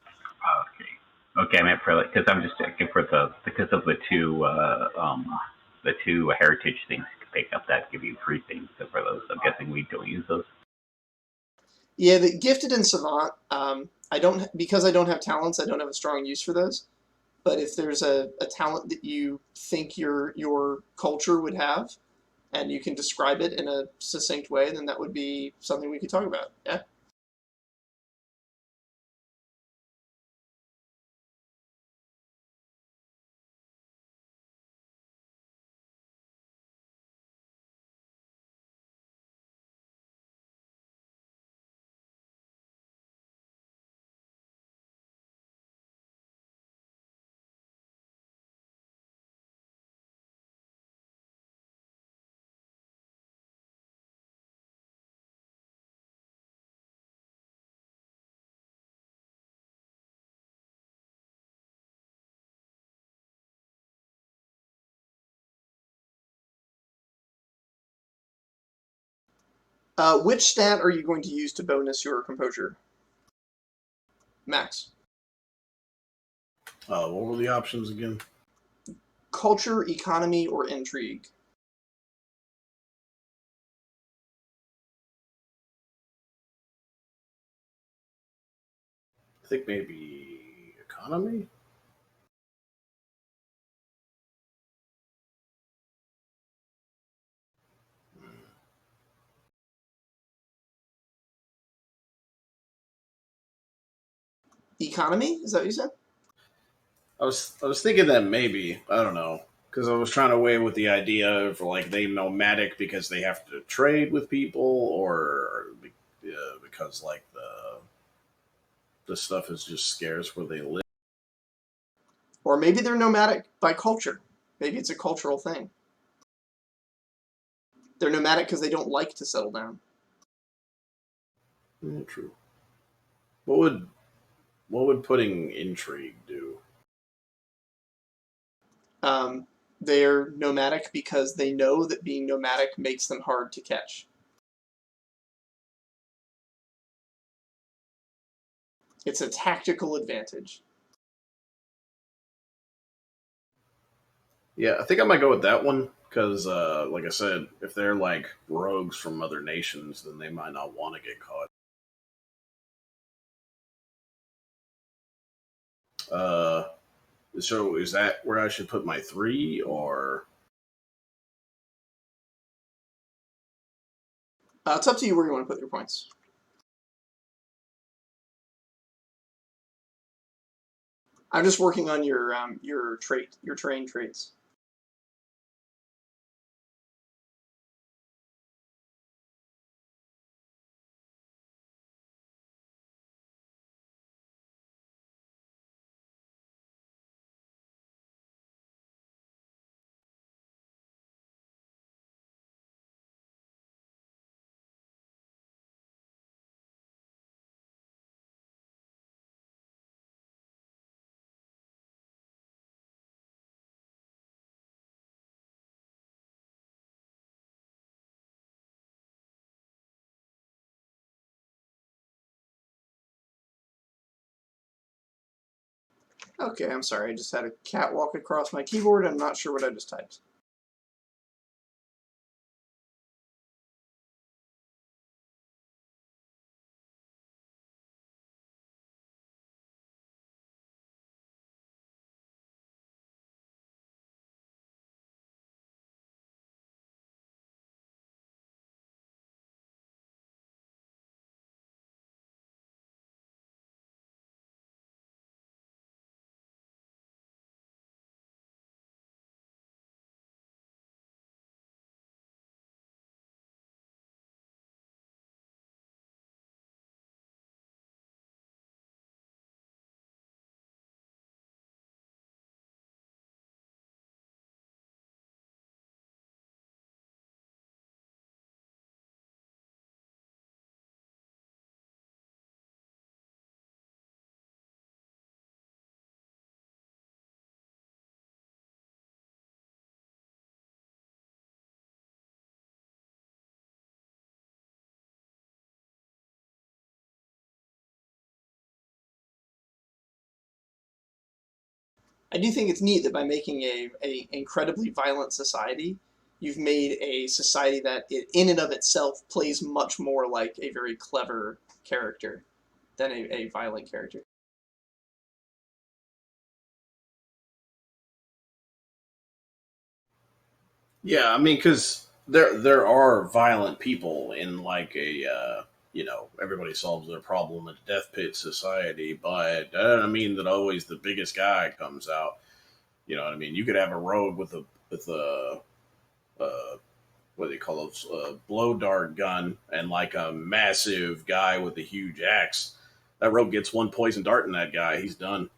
Okay. Okay, I meant for because I'm just checking for because of the two heritage things you can pick up that give you free things. So for those, I'm guessing we don't use those. Yeah, the gifted and savant. Because I don't have talents. I don't have a strong use for those. But if there's a talent that you think your culture would have, and you can describe it in a succinct way, then that would be something we could talk about. Yeah. Which stat are you going to use to bonus your composure? Max. What were the options again? Culture, economy, or intrigue? I think maybe economy? Economy? Is that what you said? I was thinking that maybe, I don't know, because I was trying to weigh with the idea of like they nomadic because they have to trade with people, or because like the stuff is just scarce where they live. Or maybe they're nomadic by culture. Maybe it's a cultural thing. They're nomadic because they don't like to settle down. True. What would putting intrigue do? They're nomadic because they know that being nomadic makes them hard to catch. It's a tactical advantage. Yeah, I think I might go with that one because, like I said, if they're like rogues from other nations, then they might not want to get caught. Uh, so is that where I should put my 3, or It's up to you where you want to put your points. I'm just working on your terrain traits. Okay, I'm sorry. I just had a cat walk across my keyboard. I'm not sure what I just typed. I do think it's neat that by making a incredibly violent society, you've made a society that in and of itself plays much more like a very clever character than a violent character. yeah, I mean, because there are violent people in like a everybody solves their problem in a death pit society, but that doesn't mean that always the biggest guy comes out. You know what I mean? You could have a rogue with a what do they call those blow dart gun and like a massive guy with a huge axe. That rogue gets one poison dart in that guy, he's done.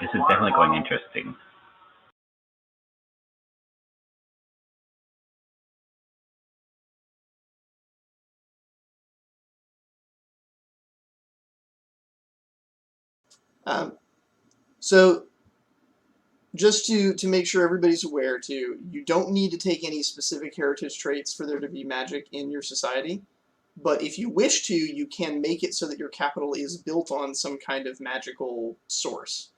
This is definitely going interesting. So just to make sure everybody's aware too, you don't need to take any specific heritage traits for there to be magic in your society. But if you wish to, you can make it so that your capital is built on some kind of magical source.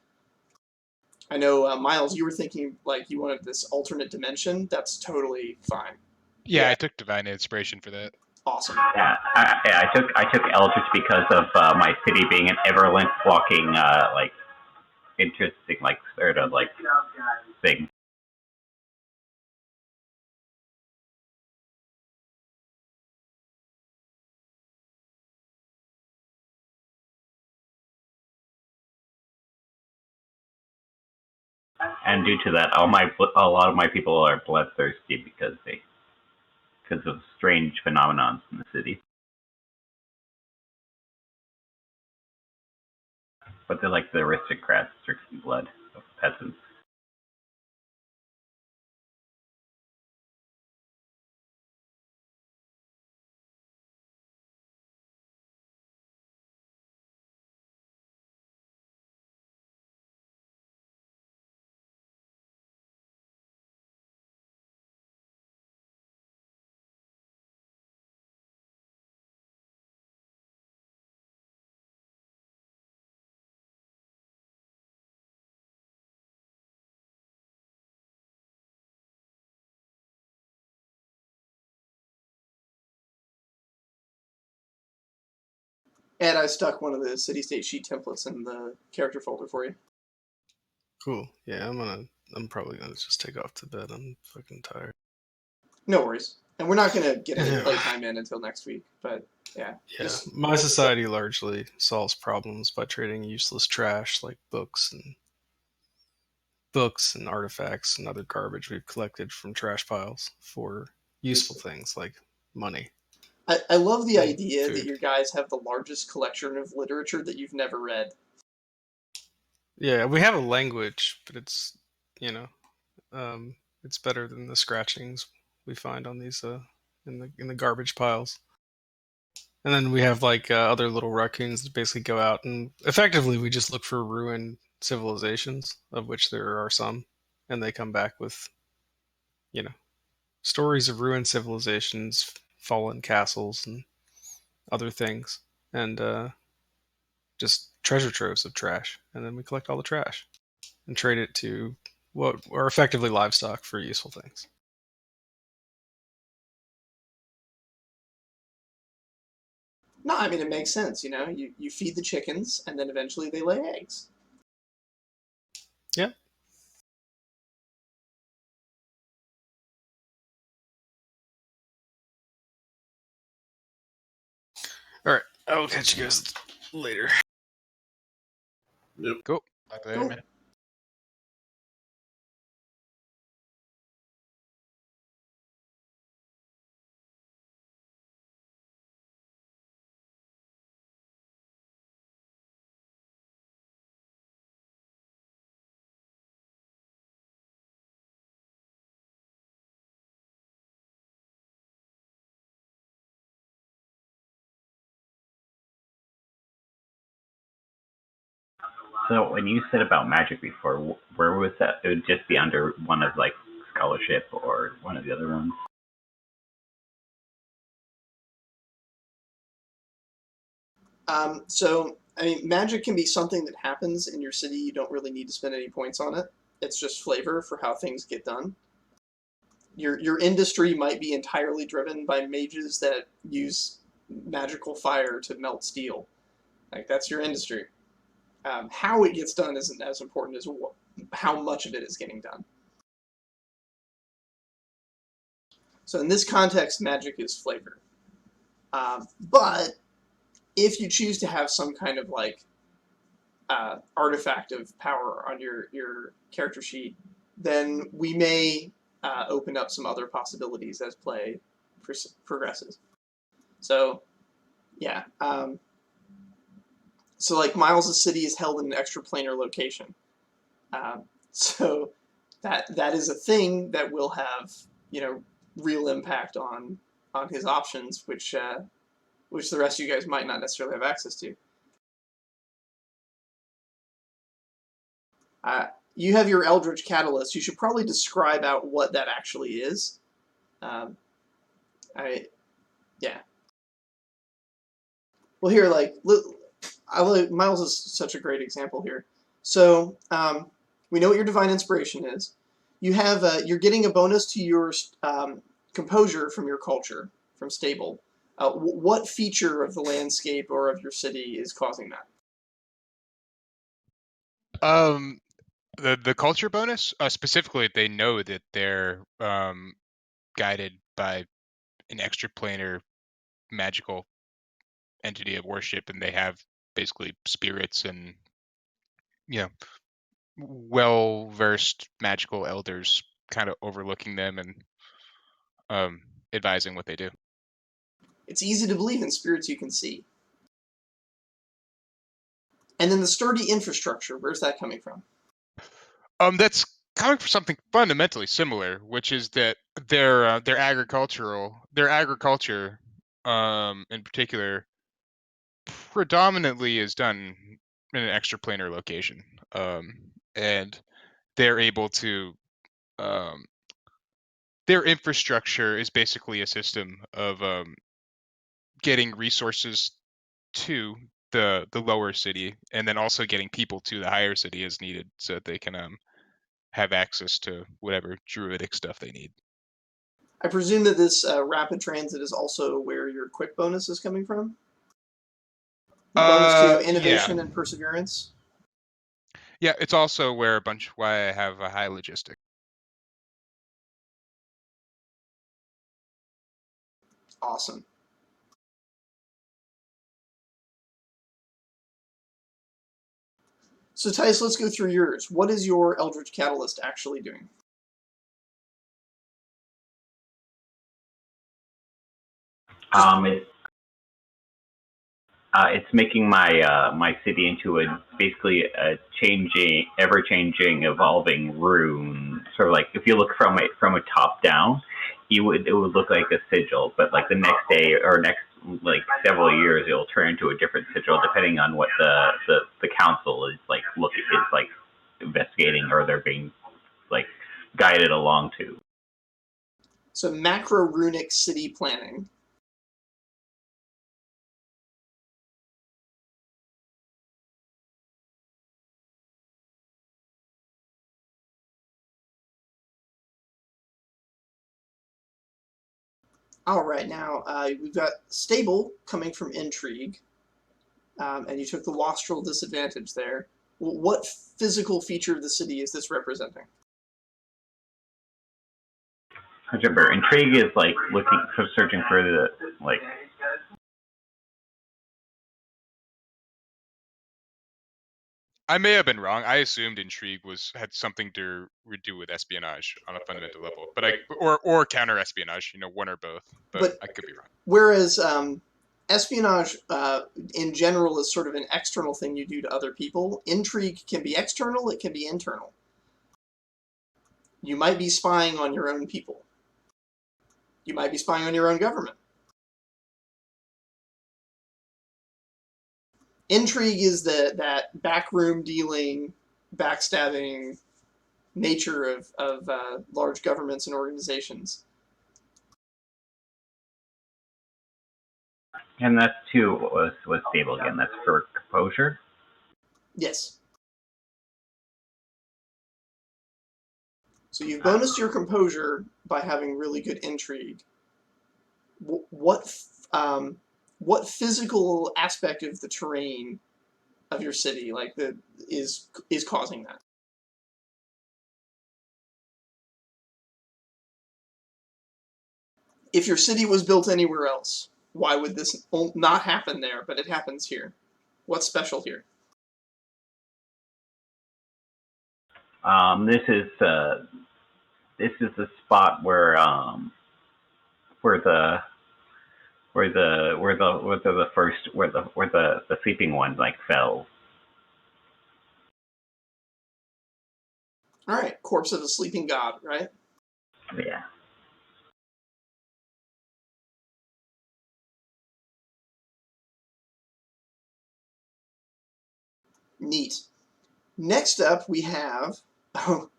I know, Miles, you were thinking like you wanted this alternate dimension. That's totally fine. Yeah, I took divine inspiration for that. Awesome. Yeah, I took Eldritch because of my city being an Everlink walking like interesting like sort of like thing. And due to that, a lot of my people are bloodthirsty because of strange phenomenons in the city. But they're like the aristocrats drinking blood of peasants. Ed, I stuck one of the city-state sheet templates in the character folder for you. Cool. Yeah, I'm probably gonna just take off to bed. I'm fucking tired. No worries. And we're not going to get any playtime in until next week, but yeah. Yeah, my society largely solves problems by trading useless trash like books and artifacts and other garbage we've collected from trash piles for useful things like money. I love the and idea that food. your guys have the largest collection of literature that you've never read. Yeah, we have a language, but it's it's better than the scratchings we find on these in the garbage piles. And then we have like other little raccoons that basically go out and effectively we just look for ruined civilizations, of which there are some, and they come back with, you know, stories of ruined civilizations, fallen castles, and other things, and just treasure troves of trash. And then we collect all the trash and trade it to what are effectively livestock for useful things. No, I mean, it makes sense, you know? You feed the chickens, and then eventually they lay eggs. Yep. All right. I will catch you guys later. Yep. Cool. Talk to you later, Cool. man. So when you said about magic before, where was that? It would just be under one of like scholarship or one of the other ones. So, I mean, magic can be something that happens in your city. You don't really need to spend any points on it. It's just flavor for how things get done. Your industry might be entirely driven by mages that use magical fire to melt steel. Like, that's your industry. How it gets done isn't as important as how much of it is getting done. So in this context, magic is flavor. But if you choose to have some kind of like artifact of power on your character sheet, then we may open up some other possibilities as play progresses. So, yeah. So like Miles' city is held in an extraplanar location. So that is a thing that will have, you know, real impact on his options, which the rest of you guys might not necessarily have access to. You have your Eldritch Catalyst. You should probably describe out what that actually is. Yeah. Well, here, Miles is such a great example here. So we know what your Divine Inspiration is. You have you're getting a bonus to your composure from your culture, from stable. What feature of the landscape or of your city is causing that? The culture bonus, specifically, they know that they're guided by an extraplanar magical entity of worship, and they have basically spirits and well versed magical elders kind of overlooking them and advising what they do. It's easy to believe in spirits you can see. And then the sturdy infrastructure, where's that coming from? That's coming from something fundamentally similar, which is that their agriculture, in particular, predominantly is done in an extraplanar location, and they're able to. Their infrastructure is basically a system of getting resources to the lower city, and then also getting people to the higher city as needed, so that they can have access to whatever druidic stuff they need. I presume that this rapid transit is also where your quick bonus is coming from? The bonus to innovation and perseverance? Yeah, it's also why I have a high logistic. Awesome. So Tice, let's go through yours. What is your Eldritch Catalyst actually doing? It's making my city into basically a ever changing, evolving room. Sort of like if you look from a top down, it would look like a sigil, but like the next day or next like several years, it'll turn into a different sigil depending on what the council is investigating or they're being like guided along to. So macro runic city planning. All right, now we've got stable coming from intrigue, and you took the wastrel disadvantage there. What physical feature of the city is this representing? Remember, intrigue is like searching for the like. I may have been wrong. I assumed intrigue had something to do with espionage on a fundamental level, but or counter espionage, one or both. But I could be wrong. Whereas espionage, in general, is sort of an external thing you do to other people. Intrigue can be external; it can be internal. You might be spying on your own people. You might be spying on your own government. Intrigue is that backroom dealing, backstabbing nature of large governments and organizations. And that's too was stable again. That's for composure. Yes. So you've bonused your composure by having really good intrigue. What physical aspect of the terrain of your city is causing that? If your city was built anywhere else, why would this not happen there, but it happens here? What's special here? This is the spot where the sleeping one like fell. All right, corpse of a sleeping god, right? Yeah. Neat. Next up, we have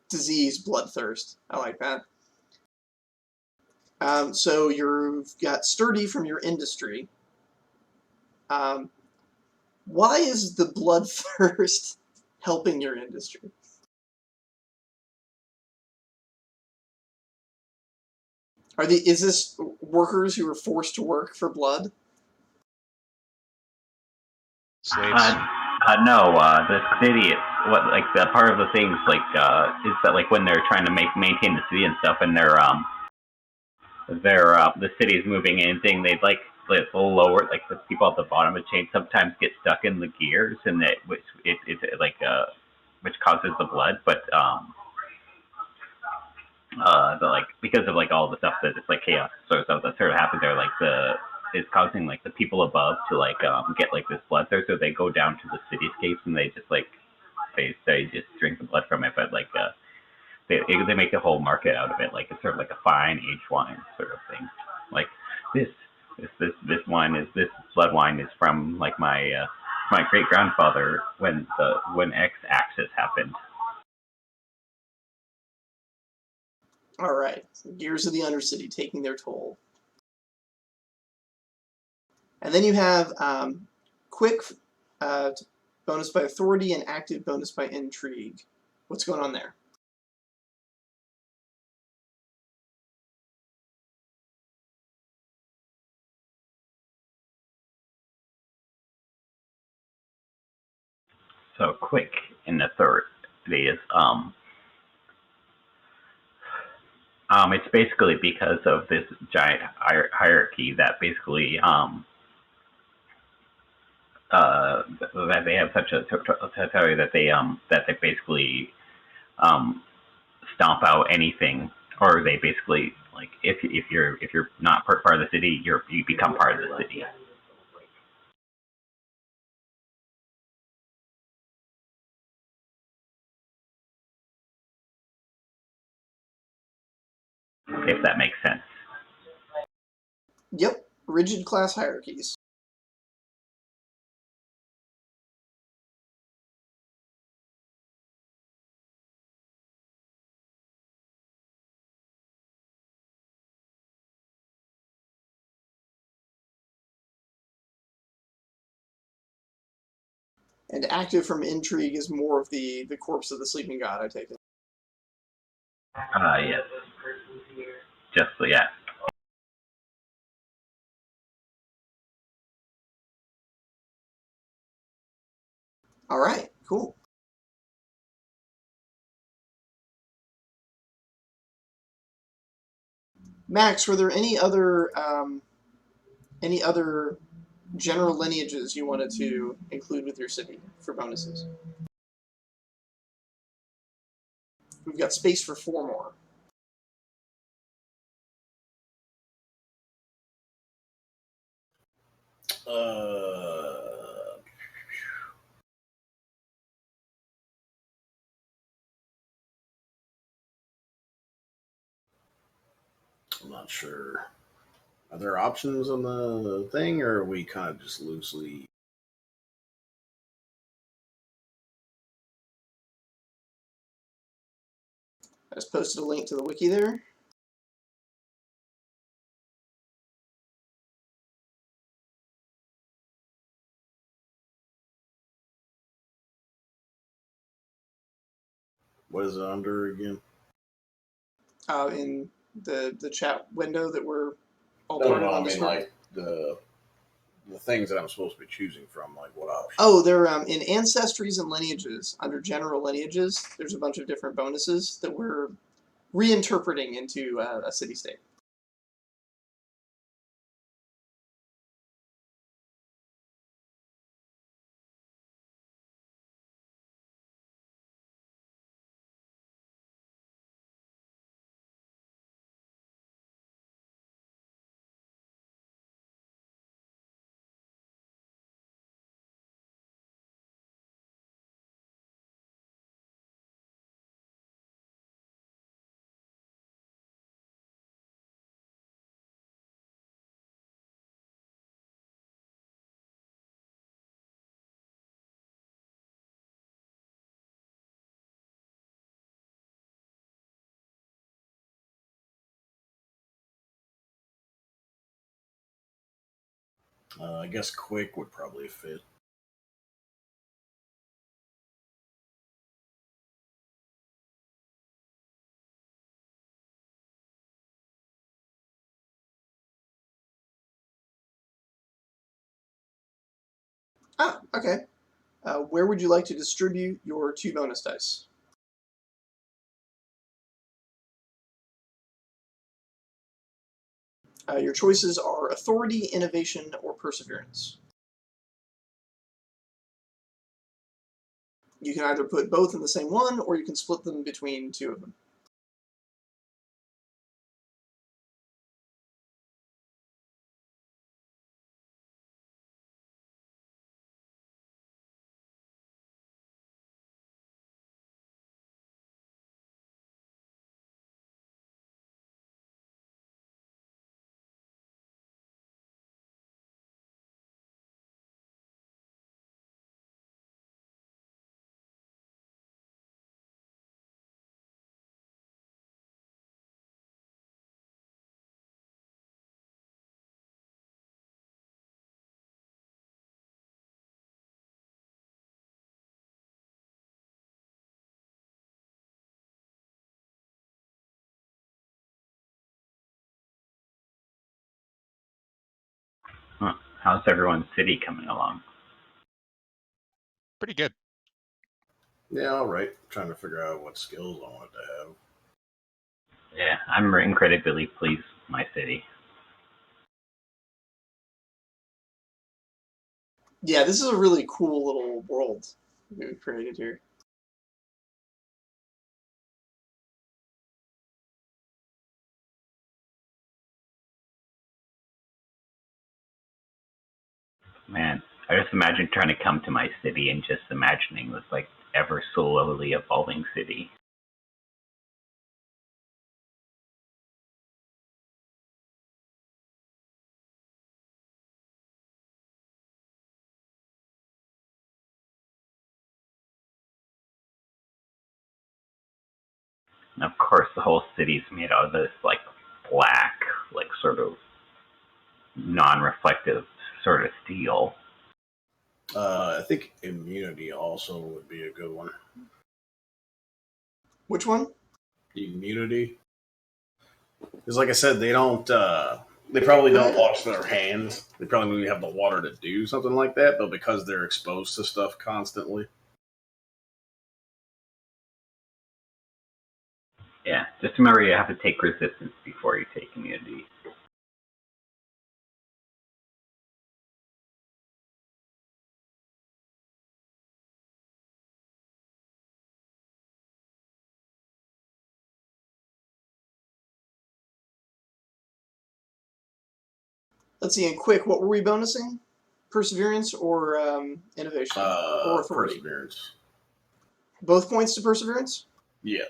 disease, bloodthirst. I like that. So you've got sturdy from your industry. Why is the bloodthirst helping your industry? Is this workers who are forced to work for blood? Slaves. No, the city, what, like, the part of the things, like, is that, like, when they're trying to maintain the city and stuff, and the city is moving in, thing, they'd, like, lower, like, the people at the bottom of the chain sometimes get stuck in the gears, and which causes the blood, but, like, because of, like, all the stuff that it's, like, chaos sort of stuff that sort of happens there, like, is causing, like, the people above to, like, get, like, this bloodthirst, so they go down to the cityscapes and they just, like, they just drink the blood from it, but, like, they make a whole market out of it, like, it's sort of like a fine aged wine sort of thing, like, this blood wine is from, like, my great grandfather when X axis happened. All right, gears of the Undercity taking their toll. And then you have quick bonus by authority and active bonus by intrigue. What's going on there? So quick in the third is it's basically because of this giant hierarchy that basically that they have such a territory that they basically stomp out anything, or they basically, like, if you're not part of the city, you become part of the city. If that makes sense. Yep, rigid class hierarchies. And active from intrigue is more of the corpse of the sleeping god, I take it. Yes. Just so, yeah. All right, cool. Max, were there any other general lineages you wanted to include with your city for bonuses? We've got space for 4 more. I'm not sure. Are there options on the thing, or are we kind of just loosely? I just posted a link to the wiki there. What is it under again? In the chat window that we're all No, part of no, on I mean, Discord. like the things that I'm supposed to be choosing from, like what option? Oh, they're in ancestries and lineages. Under general lineages, there's a bunch of different bonuses that we're reinterpreting into a city-state. I guess quick would probably fit. Ah, okay. Where would you like to distribute your 2 bonus dice? Your choices are authority, innovation, or perseverance. You can either put both in the same one, or you can split them between 2 of them. Huh. How's everyone's city coming along? Pretty good. Yeah, all right. Trying to figure out what skills I wanted to have. Yeah, I'm incredibly pleased with my city. Yeah, this is a really cool little world we've created here. Man, I just imagine trying to come to my city and just imagining this like ever slowly evolving city. And of course, the whole city's made out of this like black, like sort of non-reflective sort of steel. I think immunity also would be a good one. Which one? Immunity, because like I said, they don't. They probably don't wash their hands. They probably don't even have the water to do something like that. But because they're exposed to stuff constantly, Yeah, just remember you have to take resistance before you take immunity. Let's see, and quick, what were we bonusing? Perseverance or innovation? Or authority? perseverance. Both points to perseverance? Yeah.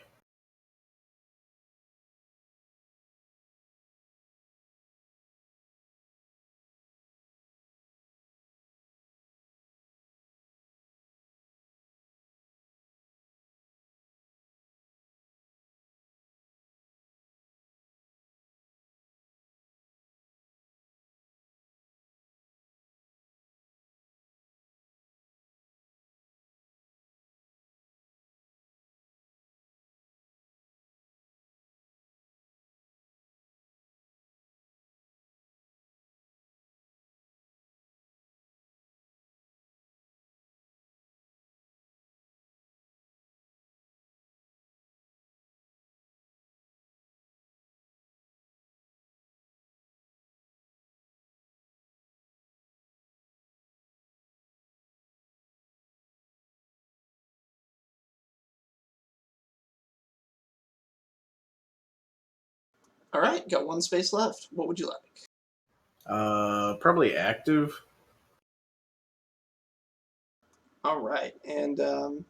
All right, got 1 space left. What would you like? Probably active. All right, and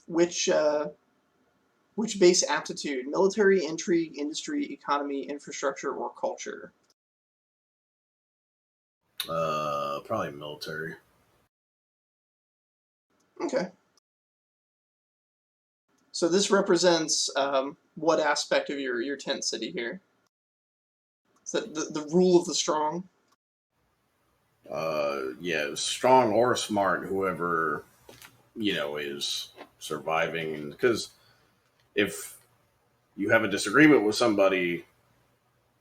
which base aptitude? Military, intrigue, industry, economy, infrastructure, or culture? Probably military. Okay. So this represents what aspect of your tent city here? Is that the rule of the strong? Yeah, strong or smart, whoever is surviving. Because if you have a disagreement with somebody,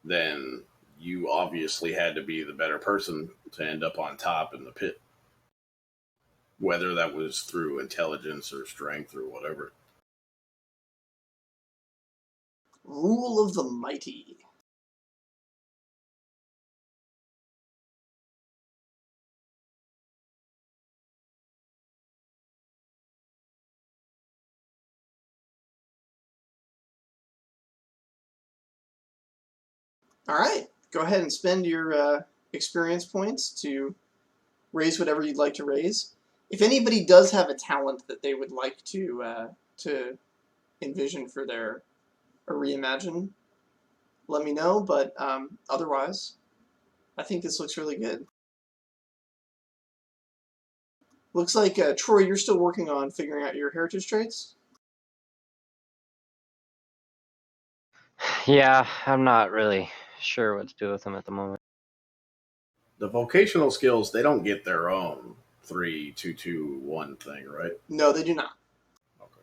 then you obviously had to be the better person to end up on top in the pit, whether that was through intelligence or strength or whatever. Rule of the mighty. All right, go ahead and spend your experience points to raise whatever you'd like to raise. If anybody does have a talent that they would like to envision for their or reimagine, let me know. But otherwise, I think this looks really good. Looks like Troy, you're still working on figuring out your heritage traits. Yeah, I'm not really sure what to do with them at the moment. The vocational skills, they don't get their own 3-2-2-1 thing, right? No, they do not. Okay.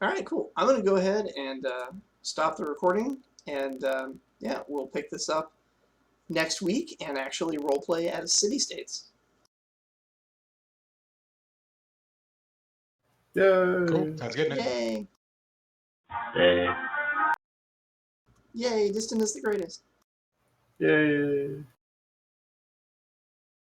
All right, cool. I'm going to go ahead and stop the recording, and yeah, we'll pick this up next week and actually roleplay as city-states. Yay! Cool. Sounds good. Yay! Uh, Yay! Distant is the greatest. Yay!